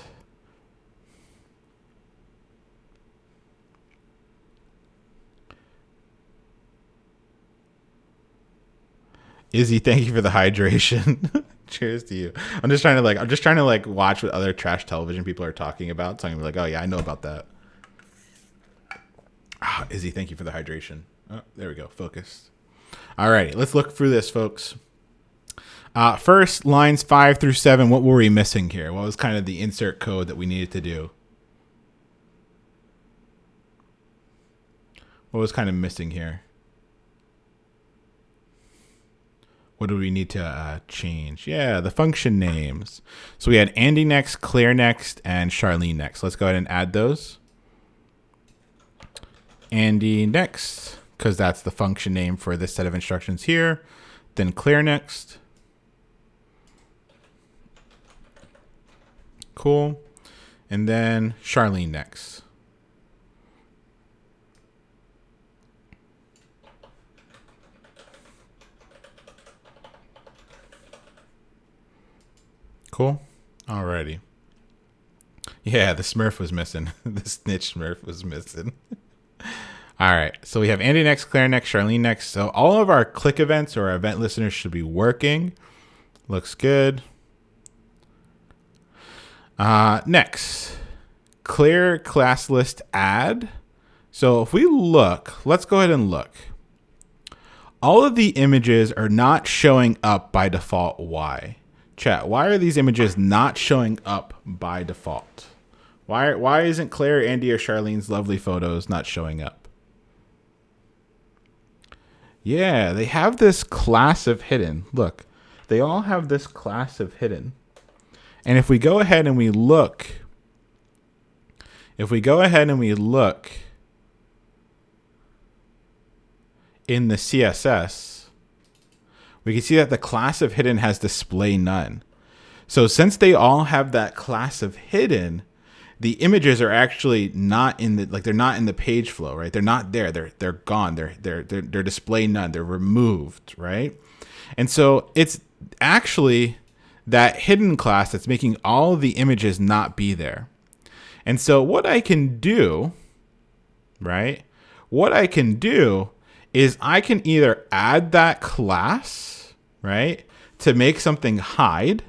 Izzy, thank you for the hydration. Cheers to you. I'm just trying to watch what other trash television people are talking about. So I'm gonna be like, oh yeah, I know about that. Izzy, thank you for the hydration. Oh, there we go. Focused. All right, let's look through this, folks. First, lines 5 through 7. What were we missing here? What was kind of the insert code that we needed to do? What was kind of missing here? What do we need to change? Yeah, the function names. So we had Andy next, Claire next, and Charlene next. Let's go ahead and add those. Andy next, because that's the function name for this set of instructions here. Then Claire next. Cool. And then Charlene next. Cool. Alrighty. Yeah, the Smurf was missing. The snitch Smurf was missing. All right. So we have Andy next, Claire next, Charlene next. So all of our click events or our event listeners should be working. Looks good. Next, clear class list add. So if we look, let's go ahead and look. All of the images are not showing up by default. Why? Chat, why are these images not showing up by default? Why isn't Claire, Andy, or Charlene's lovely photos not showing up? Yeah, they have this class of hidden. Look, they all have this class of hidden. And if we go ahead and we look if we go ahead and we look in the CSS, we can see that the class of hidden has display none. So since they all have that class of hidden, the images are actually not in the, like, they're not in the page flow, right? They're not there. They're gone. They're display none. They're removed, right? And so it's actually that hidden class that's making all the images not be there. And so what I can do, right? What I can do is I can either add that class, right, to make something hide,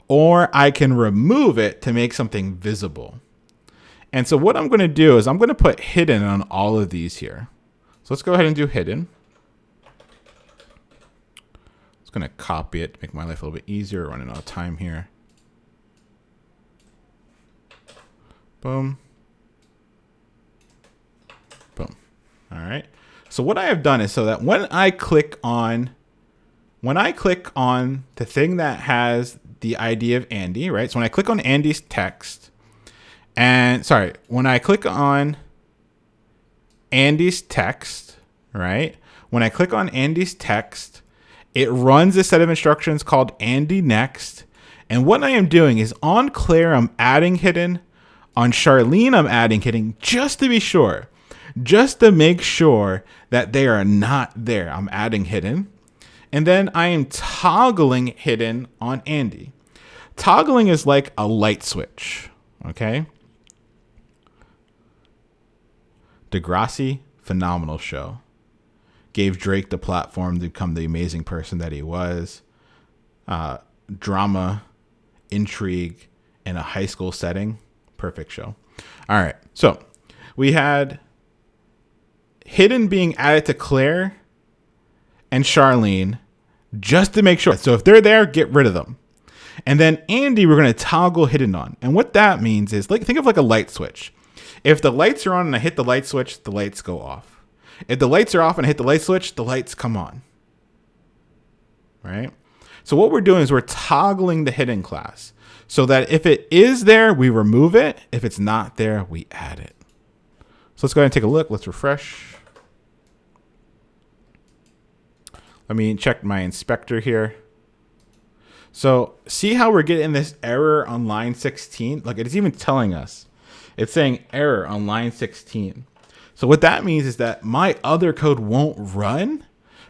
or I can remove it to make something visible. And so what I'm going to do is I'm going to put hidden on all of these here. So let's go ahead and do hidden. It's going to copy it to make my life a little bit easier. We're running out of time here. Boom. Boom. All right. So what I have done is so that when I click on the thing that has the ID of Andy, right? So when I click on Andy's text, when I click on Andy's text, right? When I click on Andy's text, it runs a set of instructions called Andy next. And what I am doing is on Claire, I'm adding hidden. On Charlene, I'm adding hidden just to be sure, just to make sure that they are not there. I'm adding hidden. And then I am toggling hidden on Andy. Toggling is like a light switch, okay? Degrassi, phenomenal show. Gave Drake the platform to become the amazing person that he was. Drama, intrigue, in a high school setting. Perfect show. All right, so we had hidden being added to Claire and Charlene just to make sure. So if they're there, get rid of them. And then Andy, we're going to toggle hidden on. And what that means is, like, think of like a light switch. If the lights are on and I hit the light switch, the lights go off. If the lights are off and I hit the light switch, the lights come on. Right? So what we're doing is we're toggling the hidden class so that if it is there, we remove it. If it's not there, we add it. So let's go ahead and take a look. Let's refresh. Let me check my inspector here. So see how we're getting this error on line 16? Like, it's even telling us. It's saying error on line 16. So what that means is that my other code won't run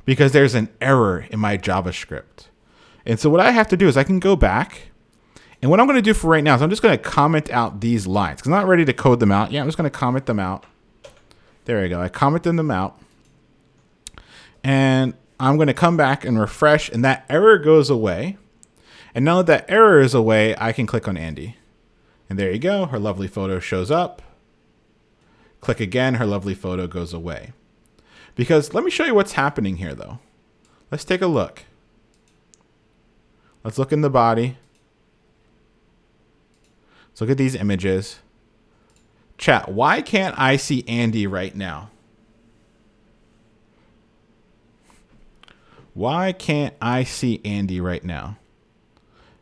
because there's an error in my JavaScript. And so what I have to do is I can go back. And what I'm going to do for right now is I'm just going to comment out these lines because I'm not ready to code them out. Yeah, I'm just going to comment them out. There we go. I commented them out. And I'm going to come back and refresh, and that error goes away. And now that that error is away, I can click on Andy. And there you go. Her lovely photo shows up. Click again. Her lovely photo goes away. Because let me show you what's happening here, though. Let's take a look. Let's look in the body. Let's look at these images. Chat, why can't I see Andy right now? Why can't I see Andy right now?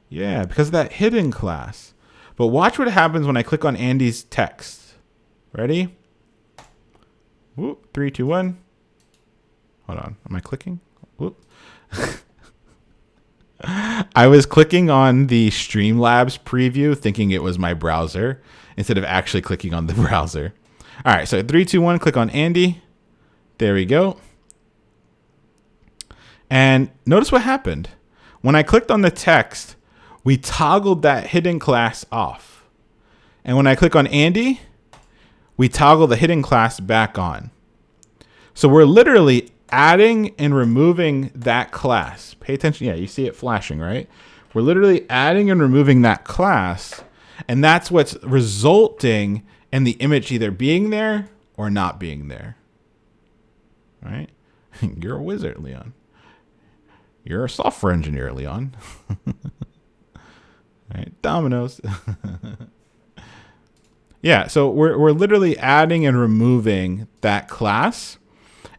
Yeah, because of that hidden class. But watch what happens when I click on Andy's text. Ready? Whoop, 3, 2, 1. Hold on. Am I clicking? Whoop. I was clicking on the Streamlabs preview thinking it was my browser instead of actually clicking on the browser. All right, so 3, 2, 1, click on Andy. There we go. And notice what happened. When I clicked on the text, we toggled that hidden class off. And when I click on Andy, we toggle the hidden class back on. So we're literally adding and removing that class. Pay attention. Yeah, you see it flashing, right? We're literally adding and removing that class. And that's what's resulting in the image either being there or not being there. All right? You're a wizard, Leon. You're a software engineer, Leon. All right, Dominoes. Yeah, so we're literally adding and removing that class.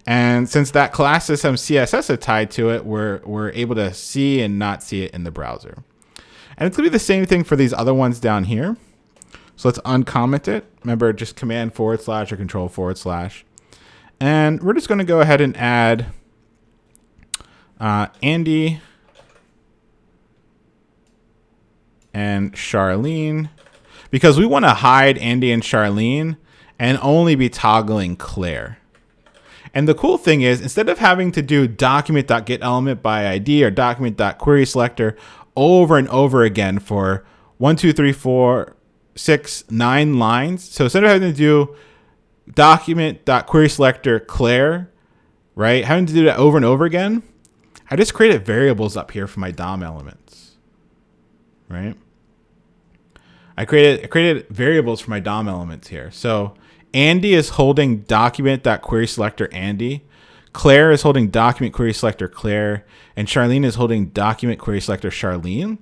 And since that class has some CSS tied to it, we're able to see and not see it in the browser. And it's going to be the same thing for these other ones down here. So let's uncomment it. Remember, just command / or control /. And we're just going to go ahead and add Andy and Charlene, because we want to hide Andy and Charlene and only be toggling Claire. And the cool thing is, instead of having to do document.getElement by ID or document.querySelector over and over again for 1, 2, 3, 4, 6, 9 lines. So instead of having to do document.querySelector Claire, right, having to do that over and over again, I just created variables up here for my DOM elements, right? I created variables for my DOM elements here. So Andy is holding document.querySelector Andy. Claire is holding document.querySelector Claire. And Charlene is holding document.querySelector Charlene.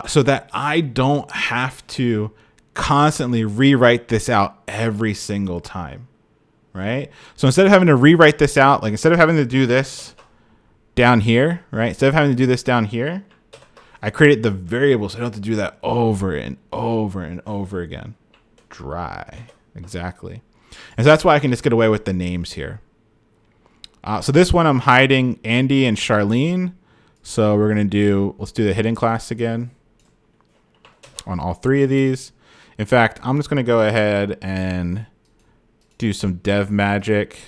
So that I don't have to constantly rewrite this out every single time, right? So instead of having to rewrite this out, like instead of having to do this down here, right? Instead of having to do this down here, I created the variable so I don't have to do that over and over and over again. Dry. Exactly. And so that's why I can just get away with the names here. So this one I'm hiding Andy and Charlene. So we're going to let's do the hidden class again on all 3 of these. In fact, I'm just going to go ahead and do some dev magic.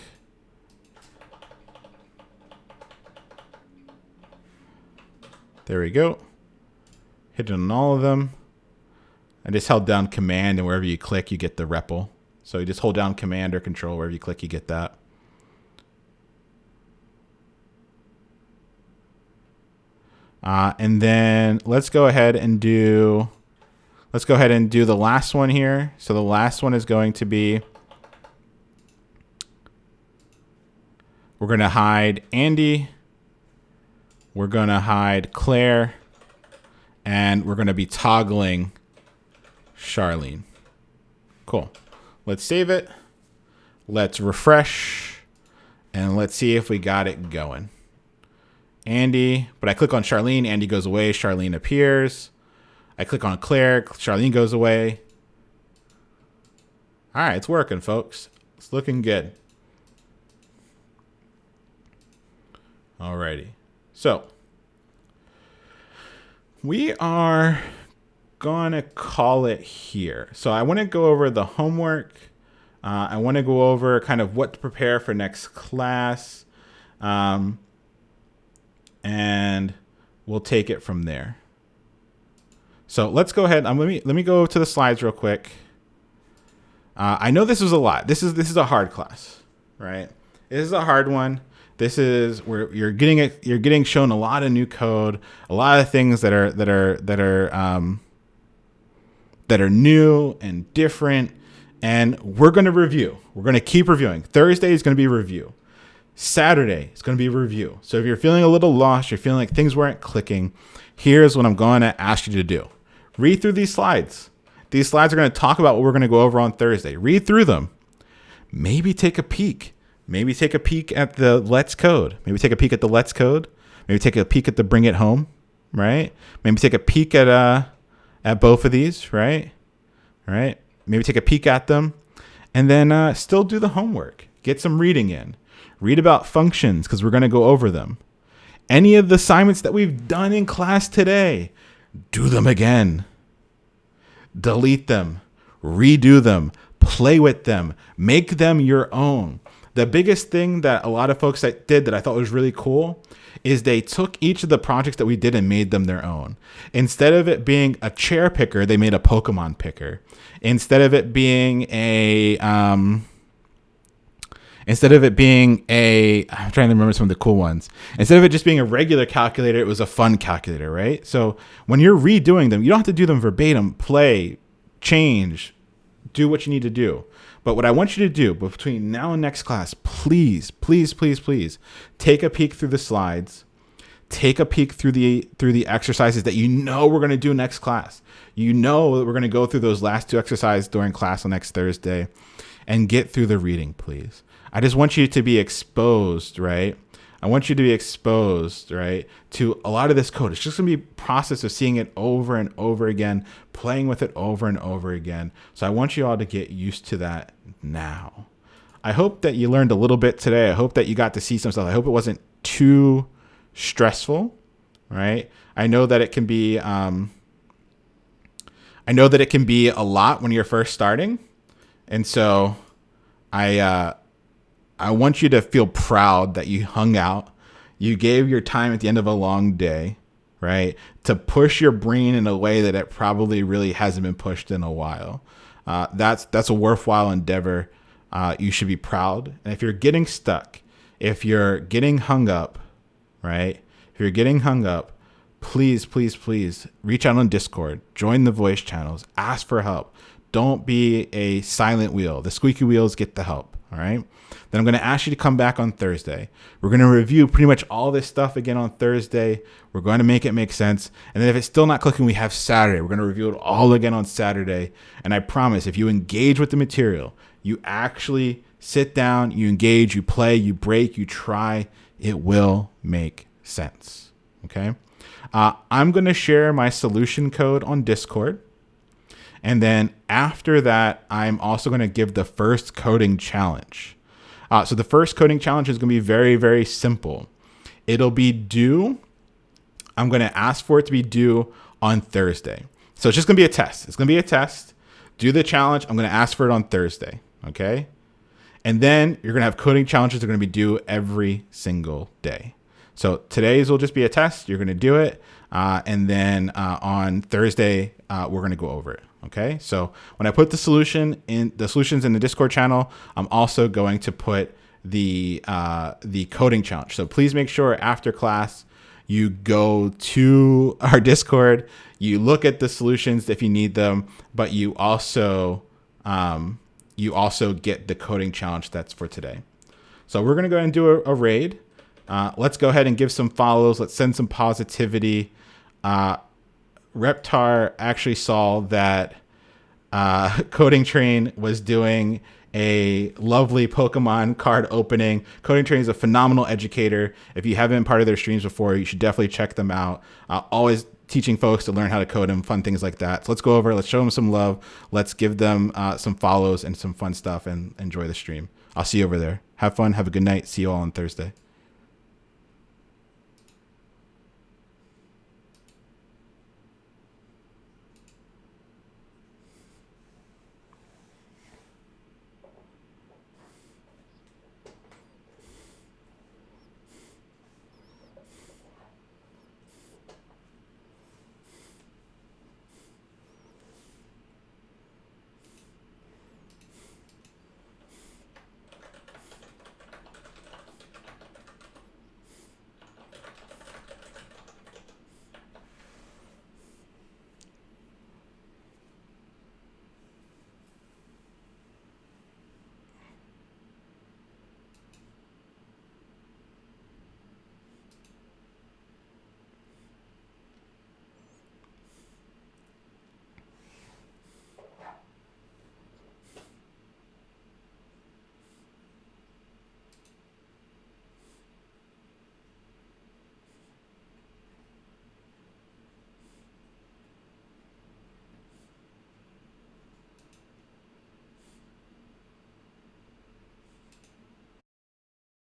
There we go. Hit it on all of them. I just held down command, and wherever you click, you get the REPL. So you just hold down command or control, wherever you click, you get that. And then let's go ahead and do the last one here. So the last one is going to be, we're going to hide Andy. We're going to hide Claire. And we're going to be toggling Charlene. Cool. Let's save it. Let's refresh. And let's see if we got it going. Andy, but I click on Charlene, Andy goes away, Charlene appears. I click on Claire, Charlene goes away. All right, it's working, folks. It's looking good. Alrighty. So we are gonna call it here. So I want to go over the homework. I want to go over kind of what to prepare for next class. And we'll take it from there. So let's go ahead. Let me go to the slides real quick. I know this is a lot. This is a hard class, right? This is a hard one. This is where you're getting shown a lot of new code, a lot of things that are new and different, and we're going to review. We're going to keep reviewing. Thursday is going to be review. Saturday is going to be review. So if you're feeling a little lost, you're feeling like things weren't clicking, here's what I'm going to ask you to do. Read through these slides. These slides are going to talk about what we're going to go over on Thursday. Read through them. Maybe take a peek. Maybe take a peek at the Let's Code. Maybe take a peek at the Let's Code. Maybe take a peek at the Bring It Home, right? Maybe take a peek at both of these, right? All right. Maybe take a peek at them, and then still do the homework. Get some reading in. Read about functions because we're going to go over them. Any of the assignments that we've done in class today, do them again. Delete them. Redo them. Play with them. Make them your own. The biggest thing that a lot of folks that did that I thought was really cool is they took each of the projects that we did and made them their own. Instead of it being a chair picker, they made a Pokemon picker. Instead of it being I'm trying to remember some of the cool ones. Instead of it just being a regular calculator, it was a fun calculator, right? So when you're redoing them, you don't have to do them verbatim. Play, change, do what you need to do. But what I want you to do between now and next class, please, please, please, please, take a peek through the slides. Take a peek through the exercises that you know we're going to do next class. You know that we're going to go through those last 2 exercises during class on next Thursday, and get through the reading, please. I just want you to be exposed, right? I want you to be exposed, right, to a lot of this code. It's just going to be a process of seeing it over and over again, playing with it over and over again. So I want you all to get used to that now. I hope that you learned a little bit today. I hope that you got to see some stuff. I hope it wasn't too stressful, right? I know that it can be a lot when you're first starting. And so I want you to feel proud that you hung out. You gave your time at the end of a long day, right, to push your brain in a way that it probably really hasn't been pushed in a while. That's a worthwhile endeavor. You should be proud. And if you're getting stuck, if you're getting hung up, right, if you're getting hung up, please, please, please reach out on Discord, join the voice channels, ask for help. Don't be a silent wheel. The squeaky wheels get the help. All right. Then I'm going to ask you to come back on Thursday. We're going to review pretty much all this stuff again on Thursday. We're going to make it make sense. And then if it's still not clicking, we have Saturday. We're going to review it all again on Saturday. And I promise, if you engage with the material, you actually sit down, you engage, you play, you break, you try, it will make sense. Okay. I'm going to share my solution code on Discord. And then after that, I'm also going to give the first coding challenge. So the first coding challenge is going to be very, very simple. It'll be due. I'm going to ask for it to be due on Thursday. So it's just going to be a test. It's going to be a test. Do the challenge. I'm going to ask for it on Thursday. Okay. And then you're going to have coding challenges that are going to be due every single day. So today's will just be a test. You're going to do it. And then on Thursday, we're going to go over it. Okay. So when I put the solutions in the Discord channel, I'm also going to put the coding challenge. So please make sure after class you go to our Discord, you look at the solutions if you need them, but you also get the coding challenge that's for today. So we're going to go ahead and do a raid. Let's go ahead and give some follows. Let's send some positivity. Reptar actually saw that Coding Train was doing a lovely Pokemon card opening. Coding Train is a phenomenal educator. If you haven't been part of their streams before, you should definitely check them out. Always teaching folks to learn how to code and fun things like that. So let's go over, let's show them some love. Let's give them some follows and some fun stuff and enjoy the stream. I'll see you over there. Have fun. Have a good night. See you all on Thursday.